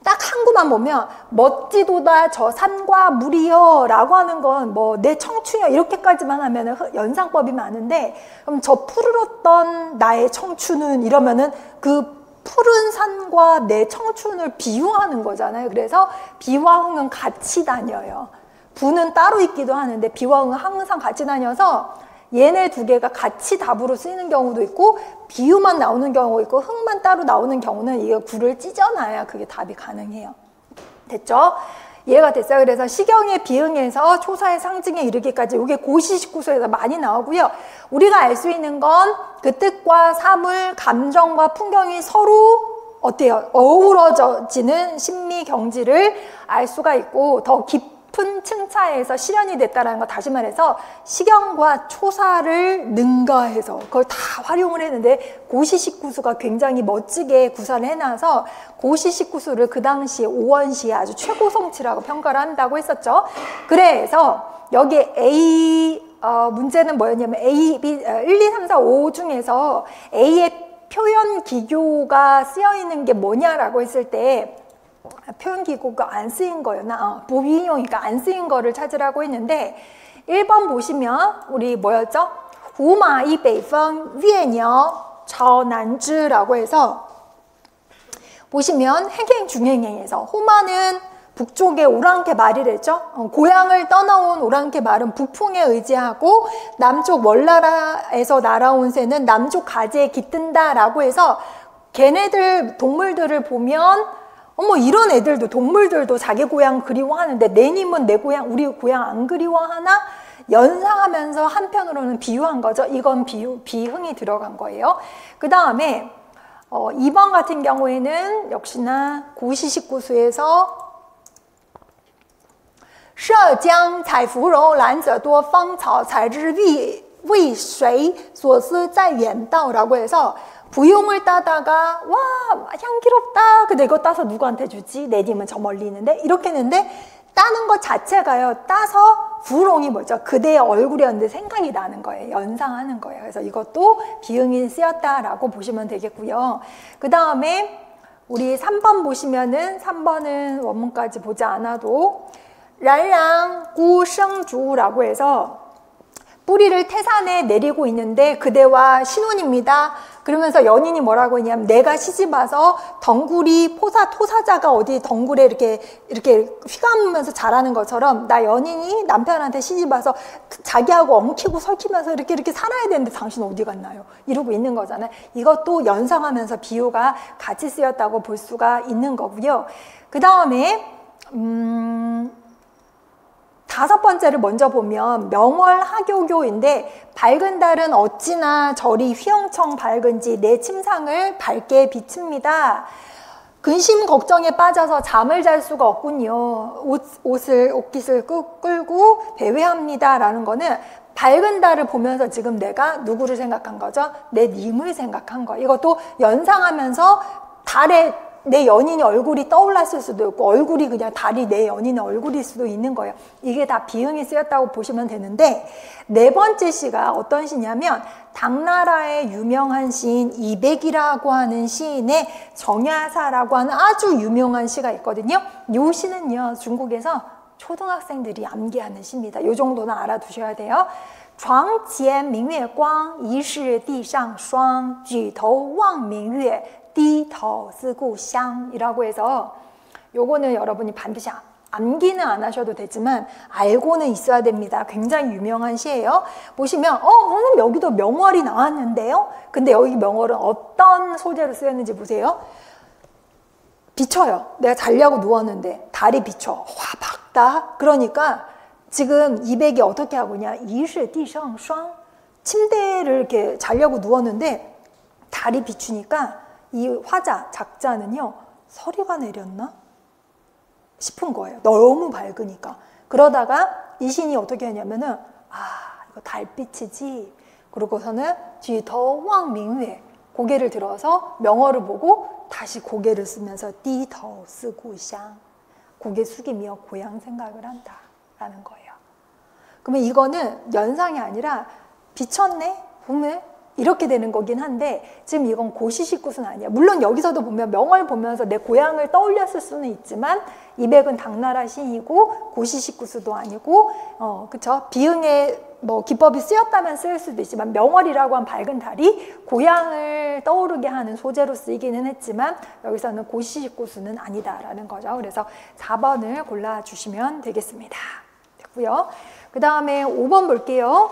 딱 한 구만 보면 멋지도다 저 산과 물이여 라고 하는 건 뭐 내 청춘이여 이렇게까지만 하면은 연상법이 많은데 그럼 저 푸르렀던 나의 청춘은 이러면은 그 푸른 산과 내 청춘을 비유하는 거잖아요. 그래서 비와 흥은 같이 다녀요. 부는 따로 있기도 하는데 비와 흥은 항상 같이 다녀서 얘네 두 개가 같이 답으로 쓰이는 경우도 있고 비유만 나오는 경우가 있고 흥만 따로 나오는 경우는 이거 구를 찢어놔야 그게 답이 가능해요. 됐죠? 이해가 됐어요. 그래서 시경의 비흥에서 초사의 상징에 이르기까지 이게 고시식구소에서 많이 나오고요. 우리가 알 수 있는 건 그 뜻과 사물, 감정과 풍경이 서로 어때요? 어우러지는 심미 경지를 알 수가 있고 더 깊은 층차에서 실현이 됐다는 거 다시 말해서 시경과 초사를 능가해서 그걸 다 활용을 했는데 고시식구수가 굉장히 멋지게 구사를 해놔서 고시식구수를 그 당시 오원시에 아주 최고 성취라고 평가를 한다고 했었죠. 그래서 여기 A 문제는 뭐였냐면 A, B, 1, 2, 3, 4, 5 중에서 A의 표현 기교가 쓰여 있는 게 뭐냐라고 했을 때 표현 기구가 안 쓰인 거였나? 보비용이니까 안 쓰인 거를 찾으라고 했는데 1번 보시면 우리 뭐였죠? 후마이 베이펑 위에녀 저난즈라고 해서 보시면 행행 중행행에서 호마는 북쪽의 오랑캐 말이랬죠. 고향을 떠나온 오랑캐 말은 북풍에 의지하고 남쪽 월나라에서 날아온 새는 남쪽 가지에 깃든다라고 해서 걔네들 동물들을 보면 어머 이런 애들도 동물들도 자기 고향 그리워하는데 내 님은 내 고향 우리 고향 안 그리워하나? 연상하면서 한편으로는 비유한 거죠. 이건 비흥이 들어간 거예요. 그 다음에 2번 같은 경우에는 역시나 고시식구수에서 涉江采芙蓉兰者多芳草采之为谁所思在远道라고 해서 부용을 따다가 와 향기롭다 근데 이거 따서 누구한테 주지? 내 님은 저 멀리 있는데 이렇게 했는데 따는 것 자체가요 따서 부롱이 뭐죠? 그대의 얼굴이었는데 생각이 나는 거예요. 연상하는 거예요. 그래서 이것도 비응이 쓰였다라고 보시면 되겠고요. 그 다음에 우리 3번 보시면은 3번은 원문까지 보지 않아도 랄랑 구성주라고 해서 뿌리를 태산에 내리고 있는데 그대와 신혼입니다. 그러면서 연인이 뭐라고 했냐면 내가 시집와서 덩굴이 토사자가 어디 덩굴에 이렇게 휘감으면서 자라는 것처럼 나 연인이 남편한테 시집와서 자기하고 엉키고 설키면서 이렇게 살아야 되는데 당신 어디 갔나요? 이러고 있는 거잖아요. 이것도 연상하면서 비유가 같이 쓰였다고 볼 수가 있는 거고요. 그 다음에 5번째를 먼저 보면 명월하교교인데 밝은 달은 어찌나 저리 휘영청 밝은지 내 침상을 밝게 비춥니다. 근심 걱정에 빠져서 잠을 잘 수가 없군요. 옷깃을 끌고 배회합니다 라는 거는 밝은 달을 보면서 지금 내가 누구를 생각한 거죠? 내 님을 생각한 거. 이것도 연상하면서 달에 내 연인의 얼굴이 떠올랐을 수도 있고 얼굴이 그냥 달이 내 연인의 얼굴일 수도 있는 거예요. 이게 다 비응이 쓰였다고 보시면 되는데 4번째 시가 어떤 시냐면 당나라의 유명한 시인 이백이라고 하는 시인의 정야사라고 하는 아주 유명한 시가 있거든요. 이 시는요 중국에서 초등학생들이 암기하는 시입니다. 이 정도는 알아두셔야 돼요. 床前明月光，疑是地上霜。举头望明月，低头思故乡이라고 해서 요거는 여러분이 반드시 암기는 안 하셔도 되지만 알고는 있어야 됩니다. 굉장히 유명한 시예요. 보시면 선생님 여기도 명월이 나왔는데요. 근데 여기 명월은 어떤 소재로 쓰였는지 보세요. 비쳐요. 내가 자려고 누웠는데 달이 비쳐. 화 밝다. 그러니까 지금 이백이 어떻게 하고 있냐. 이시地上霜. 침대를 이렇게 자려고 누웠는데 달이 비추니까 이 화자, 작자는요, 서리가 내렸나 싶은 거예요. 너무 밝으니까. 그러다가 이 신이 어떻게 하냐면은, 이거 달빛이지. 그러고서는 뒤더 왕민회, 고개를 들어서 명어를 보고 다시 고개를 쓰면서 띠더 쓰고 샹, 고개 숙이며 고향 생각을 한다라는 거예요. 그러면 이거는 연상이 아니라 비쳤네? 봄에? 이렇게 되는 거긴 한데 지금 이건 고시식굿은 아니야. 물론 여기서도 보면 명어를 보면서 내 고향을 떠올렸을 수는 있지만 이백은 당나라 시이고 고시식굿도 아니고 그쵸? 비응의 뭐 기법이 쓰였다면 쓰일 수도 있지만 명월이라고 한 밝은 달이 고향을 떠오르게 하는 소재로 쓰이기는 했지만 여기서는 고시식굿은 아니다라는 거죠. 그래서 4번을 골라주시면 되겠습니다. 됐고요. 그 다음에 5번 볼게요.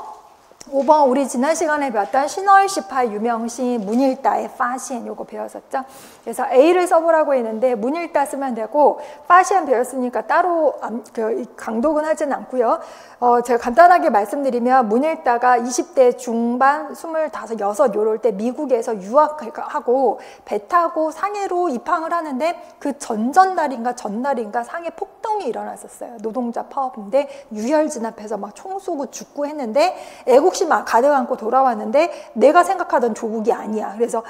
5번 우리 지난 시간에 배웠던 신월 18 유명시 문일다의 파시엔 요거 배웠었죠. 그래서 A를 써보라고 했는데 문일다 쓰면 되고 파시엔 배웠으니까 따로 강독은 하진 않고요. 제가 간단하게 말씀드리면 문일다가 20대 중반 25, 6 요럴 때 미국에서 유학하고 배 타고 상해로 입항을 하는데 그 전날인가 상해 폭동이 일어났었어요. 노동자 파업인데 유혈 진압해서 막 총 쏘고 죽고 했는데 애국심 가득 안고 돌아왔는데 내가 생각하던 조국이 아니야. 그래서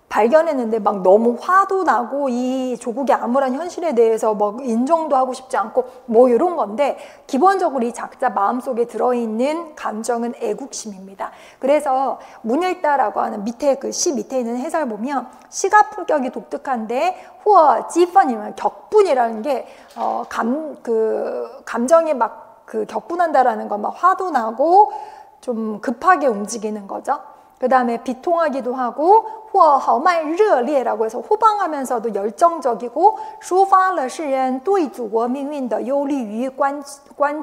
발견했는데 막 너무 화도 나고 이 조국의 암울한 현실에 대해서 막 인정도 하고 싶지 않고 뭐 이런 건데 기본적으로 이 작자 마음속에 들어있는 감정은 애국심입니다. 그래서 문일다라고 하는 밑에 그 시 밑에 있는 해설 보면 시가 품격이 독특한데 후어 지펀이면 격분이라는 게 감정이 막 그 격분한다라는 건 막 화도 나고 좀 급하게 움직이는 거죠. 그 다음에 비통하기도 하고 或豪迈热烈라고 해서 호방하면서도 열정적이고 抒发了世人对祖国命运的忧虑与关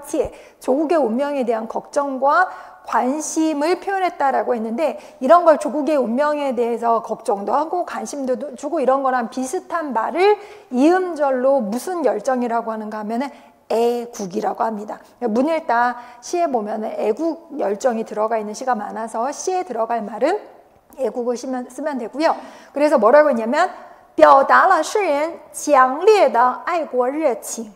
切 조국의 운명에 대한 걱정과 관심을 표현했다라고 했는데 이런 걸 조국의 운명에 대해서 걱정도 하고 관심도 주고 이런 거랑 비슷한 말을 이음절로 무슨 열정이라고 하는가 하면은 애국이라고 합니다. 문일다 시에 보면 애국 열정이 들어가 있는 시가 많아서 시에 들어갈 말은 애국을 쓰면 되고요. 그래서 뭐라고 했냐면 表达了世人强烈的爱国热情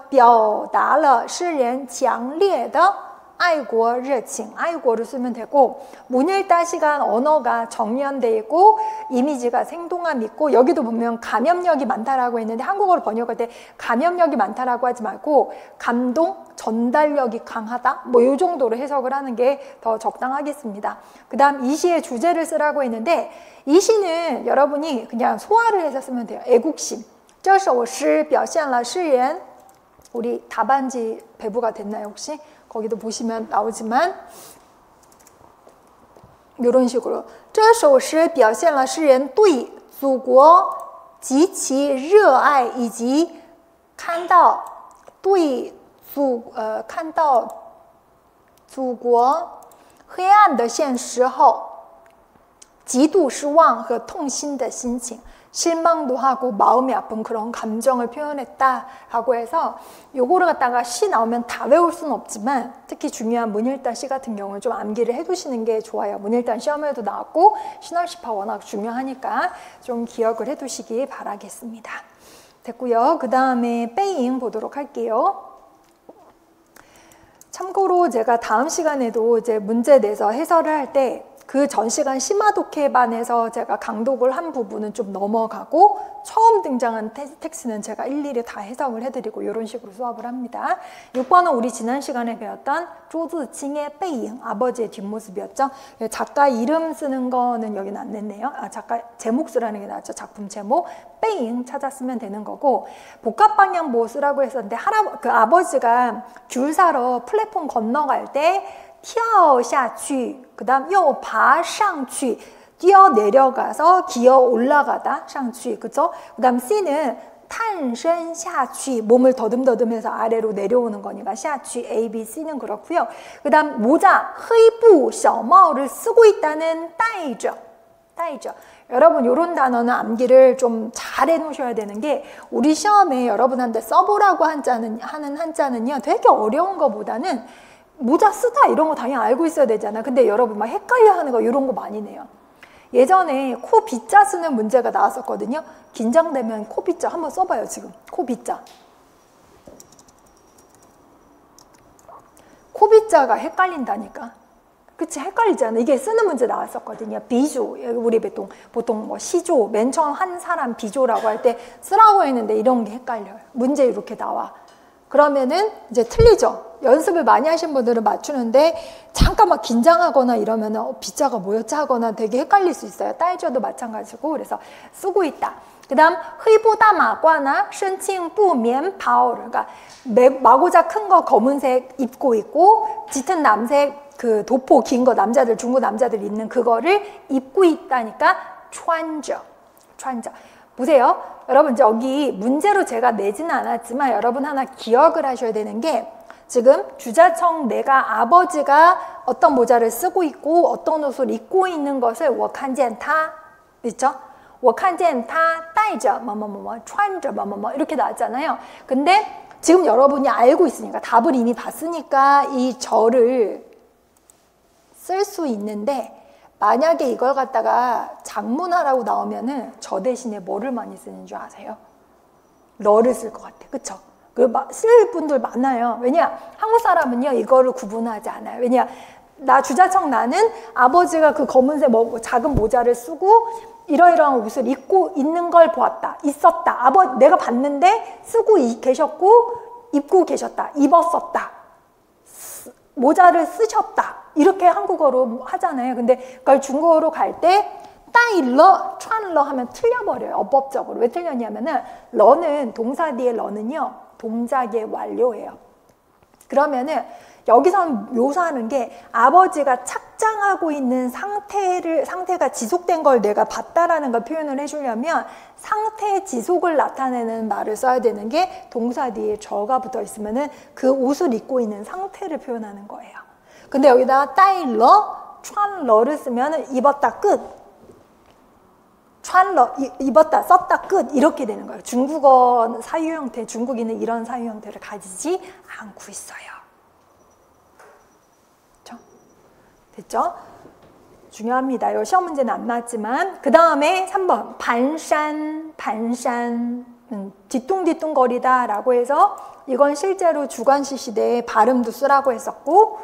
表达了世人强烈的爱国热情 爱国를 쓰면 되고 문일다 시간 언어가 정연돼 있고 이미지가 생동감 있고 여기도 보면 감염력이 많다라고 했는데 한국어로 번역할 때 감염력이 많다라고 하지 말고 감동, 전달력이 강하다 뭐 이 정도로 해석을 하는 게 더 적당하겠습니다. 그 다음 이 시의 주제를 쓰라고 했는데 이 시는 여러분이 그냥 소화를 해서 쓰면 돼요. 애국심 这首诗表现了诗人 우리 답안지 배부가 됐나요 혹시? 거기도 보시면 나오지만 이런 식으로 这首诗表现了诗人对祖国极其热爱以及看到祖国黑暗的现实后极度失望和痛心的心情 실망도 하고 마음이 아픈 그런 감정을 표현했다라고 해서 요거를 갖다가 시 나오면 다 외울 수는 없지만 특히 중요한 문일다 시 같은 경우는 좀 암기를 해두시는 게 좋아요. 문일다 시험에도 나왔고 신월시파 워낙 중요하니까 좀 기억을 해두시기 바라겠습니다. 됐고요. 그 다음에 빼잉 보도록 할게요. 참고로 제가 다음 시간에도 이제 문제 내서 해설을 할 때 그 전 시간 심화독해반에서 제가 강독을 한 부분은 좀 넘어가고 처음 등장한 텍스트는 제가 일일이 다 해석을 해드리고 이런 식으로 수업을 합니다. 6번은 우리 지난 시간에 배웠던 조즈칭의 빼잉, 아버지의 뒷모습이었죠. 작가 이름 쓰는 거는 여기는 안 냈네요. 작가 제목 쓰라는 게 나왔죠. 작품 제목 빼잉 찾았으면 되는 거고 복합방향 뭐 쓰라고 했었는데 그 아버지가 귤 사러 플랫폼 건너갈 때 跳下去 그 다음 又爬上去 뛰어 내려가서 기어 올라가다 上去 그죠? 그 다음 C는 探身下去 몸을 더듬더듬해서 아래로 내려오는 거니까 下去 A, B, C는 그렇고요. 그 다음 모자 黑布小帽를 쓰고 있다는 戴着 여러분 이런 단어는 암기를 좀 잘 해놓으셔야 되는 게 우리 시험에 여러분한테 써보라고 하는 한자는요 되게 어려운 거보다는 모자 쓰다 이런 거 당연히 알고 있어야 되잖아. 근데 여러분 막 헷갈려 하는 거 이런 거 많이 내요. 예전에 코 빗자 쓰는 문제가 나왔었거든요. 긴장되면 코 빗자 한번 써봐요. 지금 코 빗자. 코 빗자가 헷갈린다니까. 그치, 헷갈리잖아. 이게 쓰는 문제 나왔었거든요. 비조, 우리 보통 뭐 시조, 맨 처음 한 사람 비조라고 할 때 쓰라고 했는데 이런 게 헷갈려요. 문제 이렇게 나와. 그러면은 이제 틀리죠. 연습을 많이 하신 분들은 맞추는데 잠깐 막 긴장하거나 이러면은 빗자가 뭐였지 하거나 되게 헷갈릴 수 있어요. 딸저도 마찬가지고. 그래서 쓰고 있다. 그 다음, 흐이보다 마과나 신칭부 면파오. 그러니까 마고자 큰 거 검은색 입고 있고 짙은 남색 그 도포 긴 거 남자들, 중국 남자들 입는 그거를 입고 있다니까穿着. 보세요. 여러분 여기 문제로 제가 내지는 않았지만 여러분 하나 기억을 하셔야 되는 게 지금 주자청 내가 아버지가 어떤 모자를 쓰고 있고 어떤 옷을 입고 있는 것을 我看见他 있죠? 我看见他带着뭐뭐뭐뭐穿着뭐뭐뭐 이렇게 나왔잖아요. 근데 지금 여러분이 알고 있으니까 답을 이미 봤으니까 이 저를 쓸 수 있는데 만약에 이걸 갖다가 작문하라고 나오면은 저 대신에 뭐를 많이 쓰는 줄 아세요? 러를 쓸 것 같아. 그쵸? 쓸 분들 많아요. 왜냐? 한국 사람은요, 이거를 구분하지 않아요. 왜냐? 주자청 나는 아버지가 그 검은색 작은 모자를 쓰고 이러이러한 옷을 입고 있는 걸 보았다. 있었다. 내가 봤는데 쓰고 계셨고 입고 계셨다. 입었었다. 모자를 쓰셨다. 이렇게 한국어로 하잖아요. 근데 그걸 중국어로 갈 때 따일러, 촨러 하면 틀려버려요. 어법적으로. 왜 틀렸냐면은 러는 동사 뒤에 러는요. 동작의 완료예요. 그러면은 여기서 묘사하는 게 아버지가 착장하고 있는 상태가 지속된 걸 내가 봤다라는 걸 표현을 해주려면 상태 지속을 나타내는 말을 써야 되는 게 동사 뒤에 저가 붙어 있으면은 그 옷을 입고 있는 상태를 표현하는 거예요. 근데 여기다가 따일러, 촨러를 쓰면 입었다 끝. 촨러, 입었다, 썼다 끝. 이렇게 되는 거예요. 중국어 사유 형태, 중국인은 이런 사유 형태를 가지지 않고 있어요. 그렇죠? 됐죠? 중요합니다. 이 시험 문제는 안 나왔지만 그 다음에 3번 반산 뒤뚱뒤뚱거리다 라고 해서 이건 실제로 주관시 시대에 발음도 쓰라고 했었고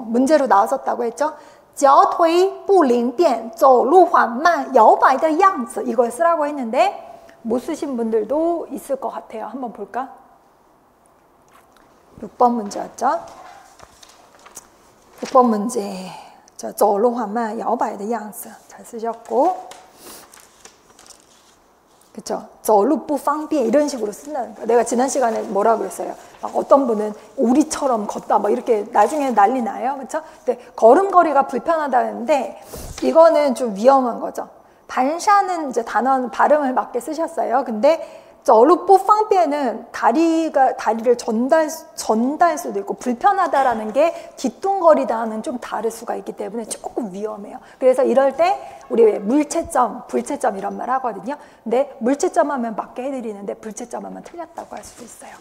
문제로 나왔었다고 했죠. 脚腿不灵便走路缓慢摇摆的样子 이걸 쓰라고 했는데 못 쓰신 분들도 있을 것 같아요. 한번 볼까? 6번 문제였죠. 6번 문제 走路缓慢摇摆的样子 잘 쓰셨고 그쵸? 走路不方便 이런 식으로 쓴다는 거야. 내가 지난 시간에 뭐라 그랬어요? 막 어떤 분은 오리처럼 걷다 막 이렇게 나중에 난리 나요. 그쵸? 근데 걸음걸이가 불편하다는데 이거는 좀 위험한 거죠. 반샤는 이제 단어 발음을 맞게 쓰셨어요. 근데 走路不方便는 다리를 전달 수도 있고 불편하다라는 게 뒤뚱거리다는 좀 다를 수가 있기 때문에 조금 위험해요. 그래서 이럴 때 우리 왜 물체점, 불체점 이런 말 하거든요. 근데 물체점 하면 맞게 해드리는데 불체점 하면 틀렸다고 할 수도 있어요.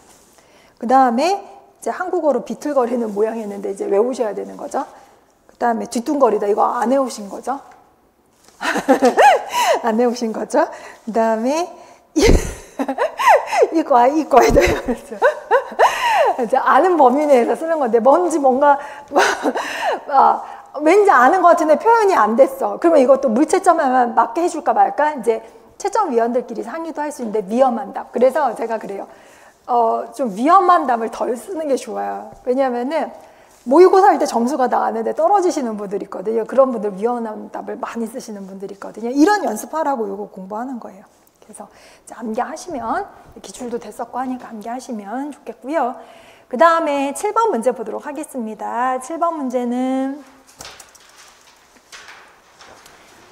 그 다음에 이제 한국어로 비틀거리는 모양이었는데 이제 외우셔야 되는 거죠. 그 다음에 뒤뚱거리다 이거 안 외우신 거죠? 안 외우신 거죠? 그 다음에 이거에도 이제 아는 범위 내에서 쓰는 건데 뭔가 왠지 아는 것 같은데 표현이 안 됐어. 그러면 이것도 물채점에만 맞게 해줄까 말까 이제 채점위원들끼리 상의도 할 수 있는데 위험한 답. 그래서 제가 그래요. 좀 위험한 답을 덜 쓰는 게 좋아요. 왜냐면은 모의고사 할 때 점수가 나왔는데 떨어지시는 분들이 있거든요. 그런 분들 위험한 답을 많이 쓰시는 분들이 있거든요. 이런 연습하라고 이거 공부하는 거예요. 그래서 암기하시면 기출도 됐었고 하니까 암기하시면 좋겠고요. 그 다음에 7번 문제 보도록 하겠습니다. 7번 문제는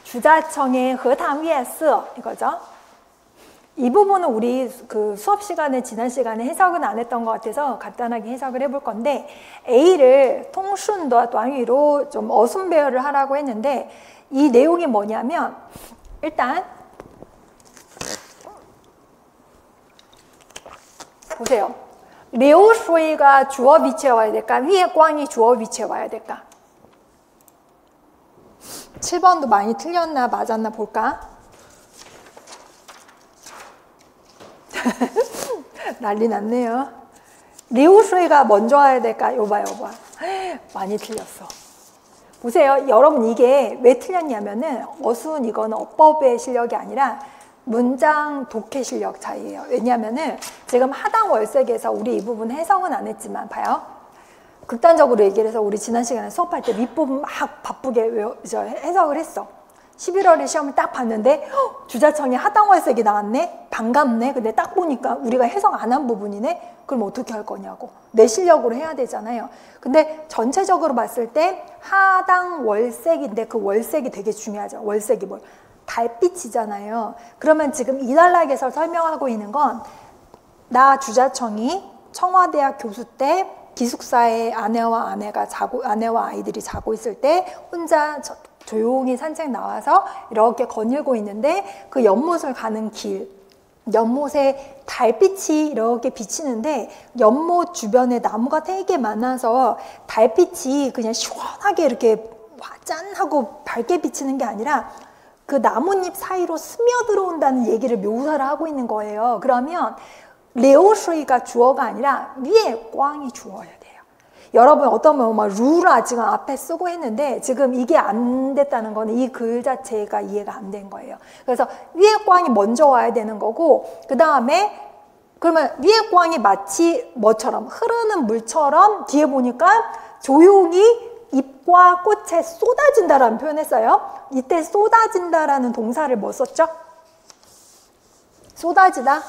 주자청의 허탕위에서 이거죠. 이 부분은 우리 그 수업 시간에 지난 시간에 해석은 안 했던 것 같아서 간단하게 해석을 해볼 건데 A를 통순도短위로 좀 어순배열을 하라고 했는데 이 내용이 뭐냐면 일단 보세요. 류수이가 주어 위치에 와야 될까? 위에 꽝이 주어 위치에 와야 될까? 7번도 많이 틀렸나 맞았나 볼까? 난리 났네요. 리우슈이가 먼저 와야 될까? 요봐. 많이 틀렸어. 보세요. 여러분 이게 왜 틀렸냐면은 어순 이거는 어법의 실력이 아니라 문장 독해 실력 차이예요. 왜냐하면은 지금 하당 월색에서 우리 이 부분 해석은 안 했지만 봐요. 극단적으로 얘기를 해서 우리 지난 시간에 수업할 때 밑부분 막 바쁘게 해석을 했어. 11월에 시험을 딱 봤는데 주자청에 하당 월색이 나왔네? 반갑네? 근데 딱 보니까 우리가 해석 안 한 부분이네? 그럼 어떻게 할 거냐고. 내 실력으로 해야 되잖아요. 근데 전체적으로 봤을 때 하당 월색인데 그 월색이 되게 중요하죠. 월색이 뭘? 달빛이잖아요. 그러면 지금 이 단락에서 설명하고 있는 건 나 주자청이 청와대학 교수 때 기숙사에 아내와 아이들이 자고 있을 때 혼자 조용히 산책 나와서 이렇게 거닐고 있는데 그 연못을 가는 길, 연못에 달빛이 이렇게 비치는데 연못 주변에 나무가 되게 많아서 달빛이 그냥 시원하게 이렇게 짠하고 밝게 비치는 게 아니라 그 나뭇잎 사이로 스며들어온다는 얘기를 묘사를 하고 있는 거예요. 그러면 레오슈이가 주어가 아니라 위에 꽝이 주어야 돼요. 여러분 어떤 분 막 루라 지금 앞에 쓰고 했는데 지금 이게 안 됐다는 거는 이 글 자체가 이해가 안 된 거예요. 그래서 위에 꽝이 먼저 와야 되는 거고 그 다음에 그러면 위에 꽝이 마치 뭐처럼 흐르는 물처럼 뒤에 보니까 조용히 잎과 꽃에 쏟아진다라는 표현했어요. 이때 쏟아진다라는 동사를 뭐 썼죠? 쏟아지다.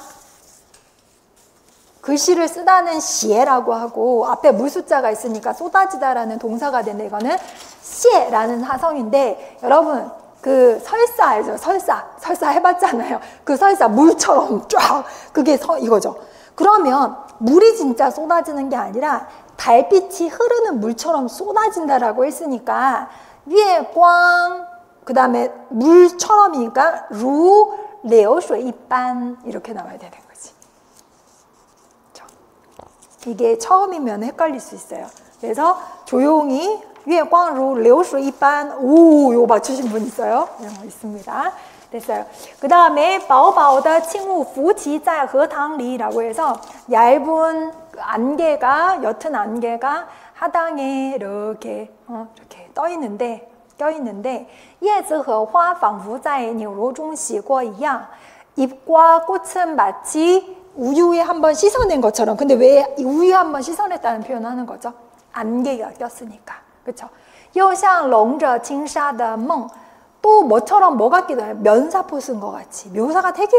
글씨를 쓰다는 시에라고 하고 앞에 물숫자가 있으니까 쏟아지다라는 동사가 되는데 이거는 시에라는 하성인데 여러분 그 설사 알죠? 설사 해봤잖아요. 그 설사 물처럼 쫙 그게 이거죠. 그러면 물이 진짜 쏟아지는 게 아니라 달빛이 흐르는 물처럼 쏟아진다라고 했으니까 위에 꽝 그 다음에 물처럼이니까 루 레오슈이 이반 이렇게 나와야 되는 거지. 이게 처음이면 헷갈릴 수 있어요. 그래서 조용히 위에 꽝루 레오슈 이반 요 맞추신 분 있어요? 있습니다. 됐어요. 그 다음에 바오바오의 칭우 부치在荷塘里라고 해서 얇은 안개가 옅은 안개가 하당에 이렇게 떠 있는데 껴있는데 叶子和花仿佛在扭揉中洗过一样 잎과 꽃은 마치 우유에 한번 씻어낸 것처럼. 근데 왜 우유에 한번 씻어냈다는 표현을 하는 거죠? 안개가 꼈으니까. 그렇죠? 又像笼着轻纱的梦 또 뭐처럼 뭐 같기도 해요. 면사포 쓴 것 같이. 묘사가 되게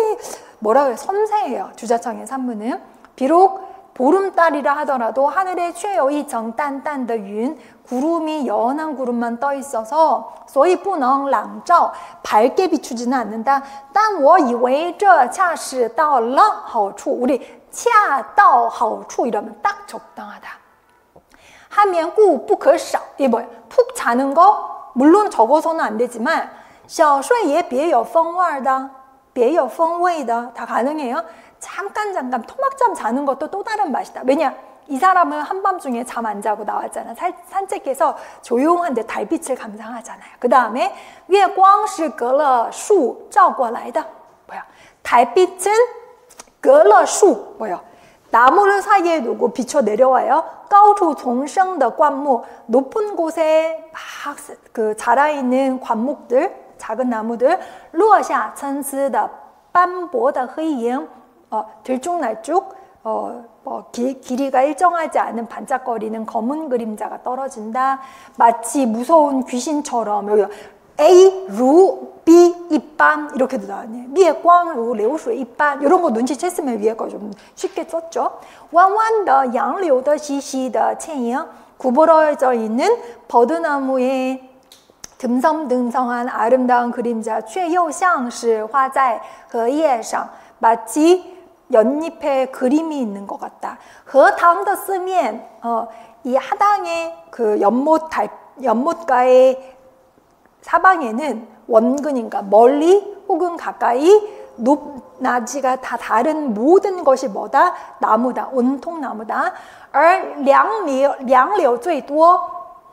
뭐라 그래요? 섬세해요. 주자청의 산문은. 비록 보름달이라 하더라도 하늘에 却有一层淡淡的云 구름이 연한 구름만 떠 있어서 所以不能朗照 밝게 비추지는 않는다. 但我以为这恰是到了好处 우리 恰到好处 이러면 딱 적당하다. 酣眠故不可少 이게 뭐예요? 푹 자는 거 물론 적어서는 안 되지만 小睡也别有风味的别有风味的 다 가능해요. 잠깐 토막잠 자는 것도 또 다른 맛이다. 왜냐? 이 사람은 한밤중에 잠 안 자고 나왔잖아. 산책해서 조용한데 달빛을 감상하잖아요. 그 다음에 위에 光是隔了树照过来的 뭐야? 달빛은 隔了树 뭐야? 나무를 사이에 두고 비춰 내려와요. 高处丛生的灌木 높은 곳에 막 그 자라있는 관목들 작은 나무들 落下参差的斑驳的黑影 들쭉날쭉 길이가 일정하지 않은 반짝거리는 검은 그림자가 떨어진다. 마치 무서운 귀신처럼 여기 A, 루, B, 이반 이렇게도 나왔네요. 위에 꽝, 루, 레오슈, 이반 이런 거 눈치챘으면 위에 거 좀 쉽게 썼죠. 弯弯的杨柳的细细的倩影 구부러져 있는 버드나무의 듬성듬성한 아름다운 그림자 却又像是画在荷叶上 마치 연잎에 그림이 있는 것 같다. 荷塘的四面 이 하당의 그 연못가의 사방에는 원근인가 멀리 혹은 가까이 높낮이가 다 다른 모든 것이 뭐다? 나무다. 온통 나무다. 而 梁柳最多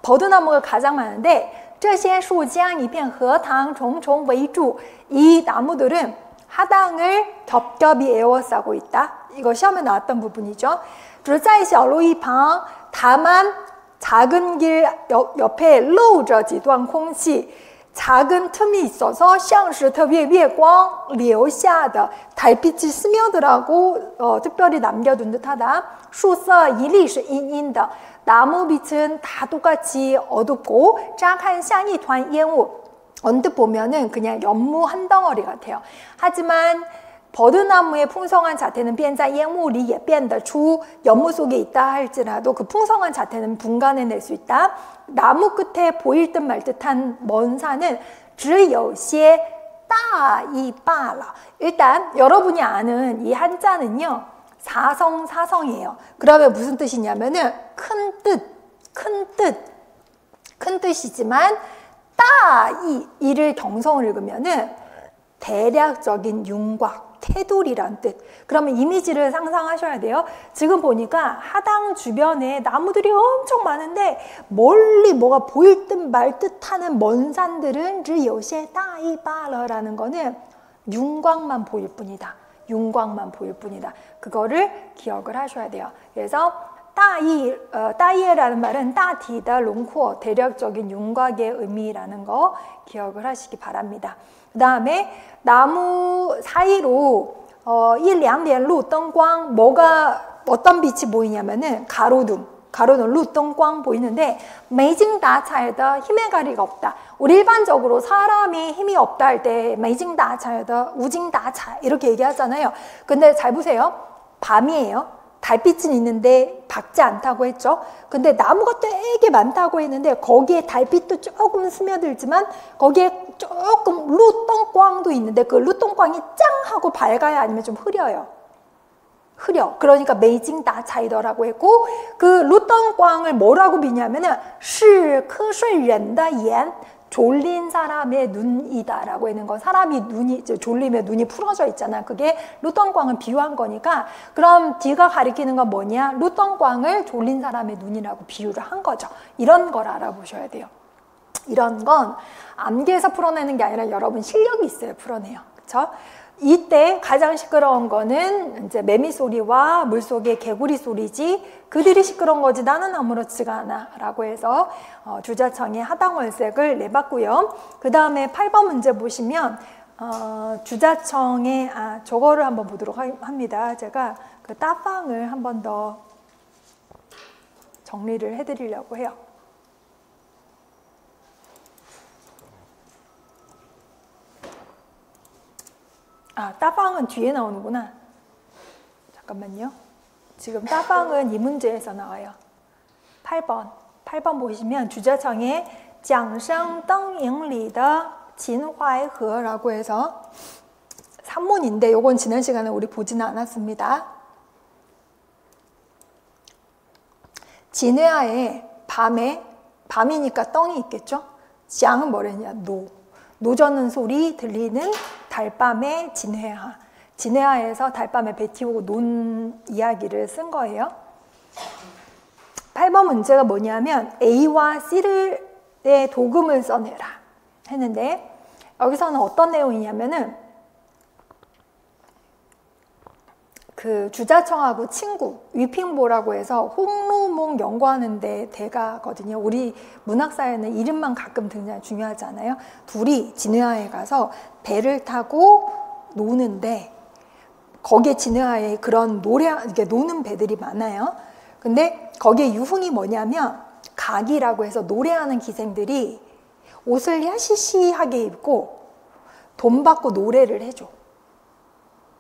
버드나무가 가장 많은데 这些树将一片荷塘重重围住. 이 나무들은 하당을 겹겹이 에워싸고 있다. 이거 시험에 나왔던 부분이죠. 只在小路一旁 다만 작은 길 옆에 露着几段空气 작은 틈이 있어서 像是特别月光留下的 달빛이 스며들라고 특별히 남겨둔 듯하다. 树色一律是阴阴的 나무 빛은 다 똑같이 어둡고 乍看像一团烟雾 언뜻 보면은 그냥 연무 한 덩어리 같아요. 하지만 버드나무의 풍성한 자태는 变在烟雾里也变得出 연무 속에 있다 할지라도 그 풍성한 자태는 분간해낼 수 있다. 나무 끝에 보일 듯 말 듯한 먼 산은 只有些大一罢了. 일단 여러분이 아는 이 한자는요. 사성이에요. 그러면 무슨 뜻이냐면은 큰 뜻이지만 이를 경성을 읽으면은 대략적인 윤곽, 테두리란 뜻. 그러면 이미지를 상상하셔야 돼요. 지금 보니까 하당 주변에 나무들이 엄청 많은데 멀리 뭐가 보일 듯 말 듯하는 먼 산들은 只有些大一罢了라는 거는 윤곽만 보일 뿐이다. 윤곽만 보일 뿐이다. 그거를 기억을 하셔야 돼요. 그래서 따이에라는 말은 따티다 롱코어 대략적인 윤곽의 의미라는 거 기억을 하시기 바랍니다. 그 다음에 나무 사이로 1~2点路 灯光 어떤 빛이 보이냐면은 가로등 루灯光 보이는데 没精打采的 힘의 가리가 없다. 우리 일반적으로 사람이 힘이 없다 할 때 没精打采的 无精打采 이렇게 얘기하잖아요. 근데 잘 보세요. 밤이에요. 달빛은 있는데 밝지 않다고 했죠. 근데 나무가 되게 많다고 했는데 거기에 달빛도 조금 스며들지만 거기에 조금 루똥광도 있는데 그 루똥광이 짱 하고 밝아야 아니면 좀 흐려. 그러니까 메이징 다차이더라고 했고 그 루똥광을 뭐라고 비냐면은 是瞌睡人的眼 졸린 사람의 눈이다라고 하는 거. 사람이 졸리면 눈이 풀어져 있잖아. 그게 루똥광을 비유한 거니까 그럼 D가 가리키는 건 뭐냐? 루똥광을 졸린 사람의 눈이라고 비유를 한 거죠. 이런 걸 알아보셔야 돼요. 이런 건 암기해서 풀어내는 게 아니라 여러분 실력이 있어야 풀어내요. 그렇죠? 이때 가장 시끄러운 거는 이제 매미 소리와 물속의 개구리 소리지 그들이 시끄러운 거지 나는 아무렇지가 않아 라고 해서 주자청의 하당월색을 내봤고요. 그 다음에 8번 문제 보시면 주자청의 저거를 한번 보도록 합니다. 제가 그 따방을 한 번 더 정리를 해드리려고 해요. 따방은 뒤에 나오는구나. 잠깐만요. 지금 따방은 이 문제에서 나와요. 8번 보시면 주자청에 桨声灯影里的秦淮河라고 해서 산문인데 요건 지난 시간에 우리 보지는 않았습니다. 진해아에 밤이니까 떵이 있겠죠? 짱은 뭐랬냐? 노 젓는 소리 들리는 달밤의 진해아. 진해아에서 달밤에 배 태우고 논 이야기를 쓴 거예요. 8번 문제가 뭐냐면 A와 C의 도금을 써내라 했는데 여기서는 어떤 내용이냐면은 그 주자청하고 친구 위핑보라고 해서 홍루몽 연구하는데 대가거든요. 우리 문학사에는 이름만 가끔 중요하지 않아요? 둘이 진해아에 가서 배를 타고 노는데 거기에 진해아에 그런 이렇게 노는 배들이 많아요. 근데 거기에 유흥이 뭐냐면 각이라고 해서 노래하는 기생들이 옷을 야시시하게 입고 돈 받고 노래를 해줘.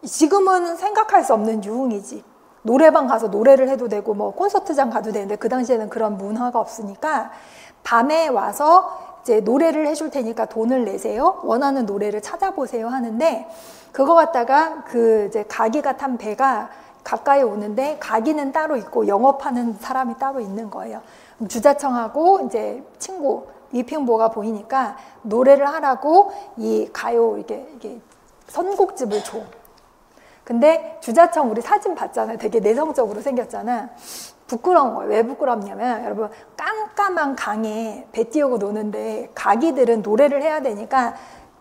지금은 생각할 수 없는 유흥이지. 노래방 가서 노래를 해도 되고 뭐 콘서트장 가도 되는데 그 당시에는 그런 문화가 없으니까 밤에 와서 이제 노래를 해줄 테니까 돈을 내세요. 원하는 노래를 찾아보세요 하는데 그거 갖다가 그 이제 가기가 탄 배가 가까이 오는데 가기는 따로 있고 영업하는 사람이 따로 있는 거예요. 주자청하고 이제 친구 위핑보가 보이니까 노래를 하라고 이 가요 이게 선곡집을 줘. 근데 주자청 우리 사진 봤잖아요. 되게 내성적으로 생겼잖아. 부끄러운 거예요. 왜 부끄럽냐면 여러분 깜깜한 강에 배 띄우고 노는데 가기들은 노래를 해야 되니까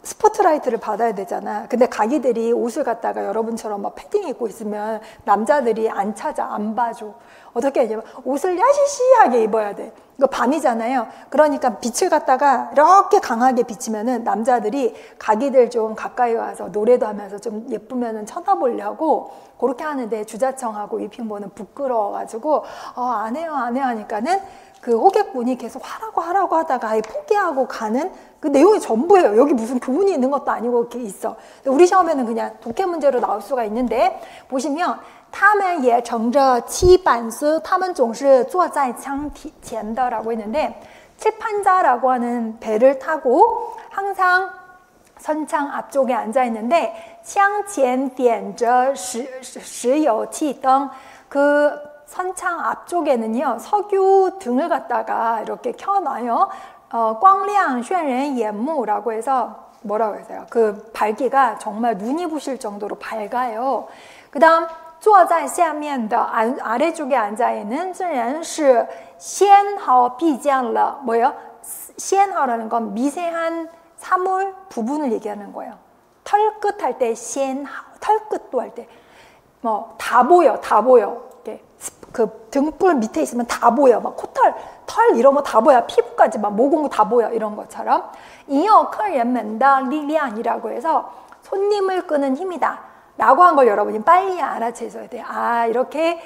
스포트라이트를 받아야 되잖아. 근데 가기들이 옷을 갖다가 여러분처럼 막 패딩 입고 있으면 남자들이 안 찾아, 안 봐줘. 어떻게 하냐면 옷을 야시시하게 입어야 돼. 이거 밤이잖아요. 그러니까 빛을 갖다가 이렇게 강하게 비치면은 남자들이 가기들 좀 가까이 와서 노래도 하면서 좀 예쁘면은 쳐다보려고 그렇게 하는데 주자청하고 위핑보는 부끄러워가지고 안 해요 하니까는 그 호객분이 계속 하라고 하다가 아예 포기하고 가는 그 내용이 전부예요. 여기 무슨 교훈이 있는 것도 아니고 이렇게 있어. 우리 시험에는 그냥 독해 문제로 나올 수가 있는데 보시면 他们也乘着七板丝他们总是坐在枪前的라고 했는데 칠판자라고 하는 배를 타고 항상 선창 앞쪽에 앉아 있는데 枪前点着石油气灯 그 선창 앞쪽에는요 석유 등을 갖다가 이렇게 켜놔요. 光亮渲人眼目라고 해서 뭐라고 했어요? 그 밝기가 정말 눈이 부실 정도로 밝아요. 그 다음 坐在下面的 아래쪽에 앉아있는 这人是纤毫毕将了 뭐예요? 纤毫라는 건 미세한 사물 부분을 얘기하는 거예요. 털끝 할 때 纤毫 털끝도 할 때 뭐 다 보여 이렇게 그 등불 밑에 있으면 다 보여. 막 코털, 털 이런 거 다 보여. 피부까지 막 모공 다 보여. 이런 것처럼 引诱客人们的力量이라고 해서 손님을 끄는 힘이다. 라고 한 걸 여러분이 빨리 알아채셔야 돼요. 아, 이렇게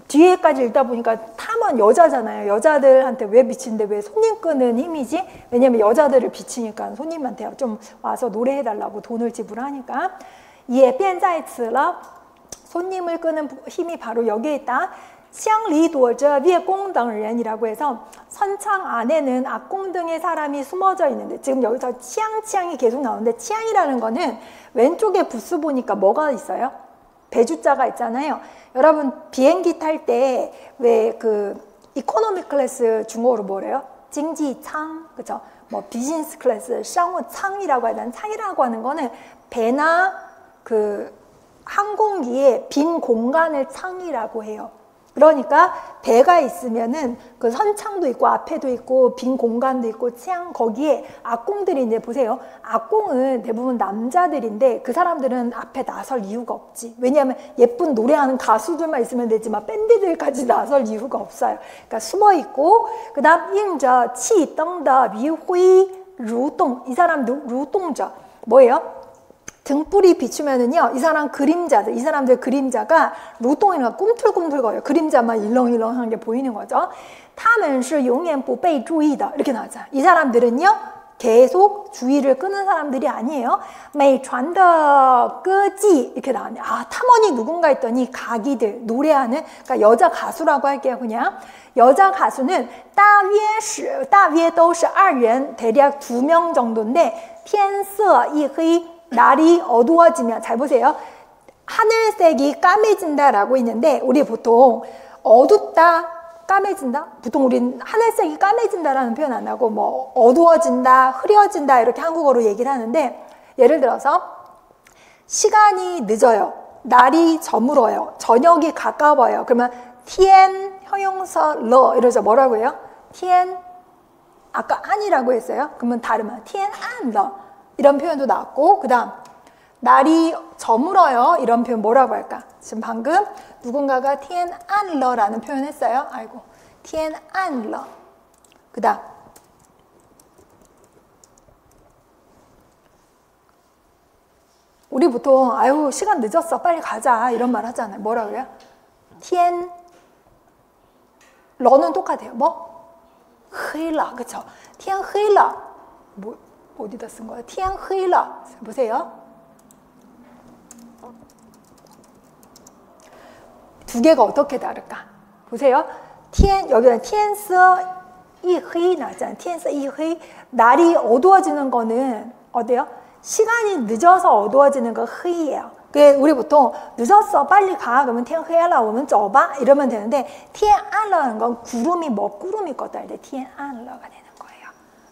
뒤에까지 읽다 보니까 탐은 여자잖아요. 여자들한테 왜 비치는데 왜 손님 끄는 힘이지? 왜냐면 여자들을 비치니까 손님한테 좀 와서 노래해달라고 돈을 지불하니까. 也便在此了 손님을 끄는 힘이 바로 여기에 있다. 乡里躲着月宫等人이라고 해서 선창 안에는 악공등의 사람이 숨어져 있는데 지금 여기서 치앙이 계속 나오는데 치앙이라는 거는 왼쪽에 부스 보니까 뭐가 있어요? 배주자가 있잖아요. 여러분 비행기 탈 때 왜 그 이코노미 클래스 중국어로 뭐래요? 징지창 그죠? 뭐 비즈니스 클래스 상우창이라고 하는 창이라고 하는 거는 배나 그 항공기에 빈 공간을 창이라고 해요. 그러니까 배가 있으면은 그 선창도 있고 앞에도 있고 빈 공간도 있고 치앙 거기에 악공들이 이제 보세요. 악공은 대부분 남자들인데 그 사람들은 앞에 나설 이유가 없지. 왜냐하면 예쁜 노래하는 가수들만 있으면 되지만 밴드들까지 나설 이유가 없어요. 그러니까 숨어 있고 그다음 映着气灯的余晖如动 이 사람 루동자 뭐예요? 등불이 비추면은요, 이 사람들 그림자가 루동이가 꿈틀꿈틀거려요. 그림자만 일렁일렁한 게 보이는 거죠. 他们是永远不被注意的 이렇게 나오잖아요. 이 사람들은요, 계속 주의를 끄는 사람들이 아니에요. 美传的歌妓 이렇게 나왔네요. 아, 탐험이 누군가 했더니 가기들, 노래하는, 그러니까 여자 가수라고 할게요, 그냥. 여자 가수는 大约都是2人, 대략 2명 정도인데 天色一黑 날이 어두워지면 잘 보세요. 하늘색이 까매진다라고 있는데 우리 보통 어둡다, 까매진다? 보통 우린 하늘색이 까매진다라는 표현 안 하고 뭐 어두워진다, 흐려진다 이렇게 한국어로 얘기를 하는데 예를 들어서 시간이 늦어요. 날이 저물어요. 저녁이 가까워요. 그러면 天 형용사 러 이러죠. 뭐라고 해요? 天 아까 안이라고 했어요. 그러면 다르면 天安了 이런 표현도 나왔고 그 다음 날이 저물어요 이런 표현 뭐라고 할까? 지금 방금 누군가가 天暗了라는 표현 했어요. 아이고 天暗了 그 다음 우리 보통 아유 시간 늦었어 빨리 가자 이런 말 하잖아요. 뭐라고 해요? 天 러는 똑같아요. 뭐? 黑了 그쵸? 天黑了 뭐 어디다 쓴 거야? 天黑了 보세요. 두 개가 어떻게 다를까? 보세요. 天 여기는 天色一黑 나왔잖아요. 天色一黑 날이 어두워지는 거는 어때요? 시간이 늦어서 어두워지는 거黑예요. 우리 보통 늦었어 빨리 가 그러면 天黑了我们走吧 이러면 되는데 天暗了는 건 구름이 먹구름이 껐다 할 때 天暗了가 되는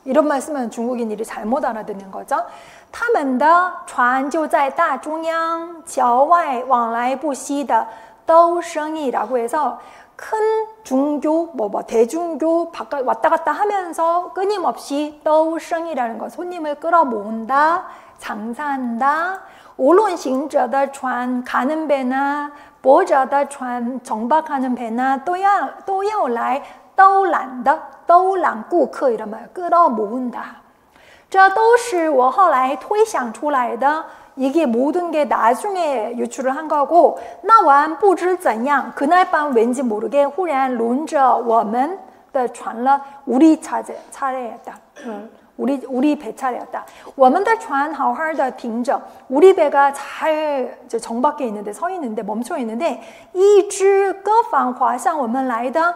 이런 말 쓰면 중국인들이 잘못 알아듣는 거죠. 他们的船就在大中央桥外往来不息的都生意라고 해서 큰 중교, 대중교 왔다 갔다 하면서 끊임없이兜生이라는 거, 손님을 끌어모은다, 장사한다. 无论行者的船 가는 배나 泊者的船 정박하는 배나 都要来兜揽的兜揽顾客 이런 말 끌어모은다. 这都是我后来推想出来的 이게 모든 게 나중에 유출을 한 거고 那晚不知怎样 그날 밤 왠지 모르게 忽然轮着我们的船了 우리 차례였다. 우리 배 차례였다. 我们的船好好的停着 우리 배가 잘 정박해 있는데 서 있는데 멈춰 있는데 一只歌坊滑向我们来的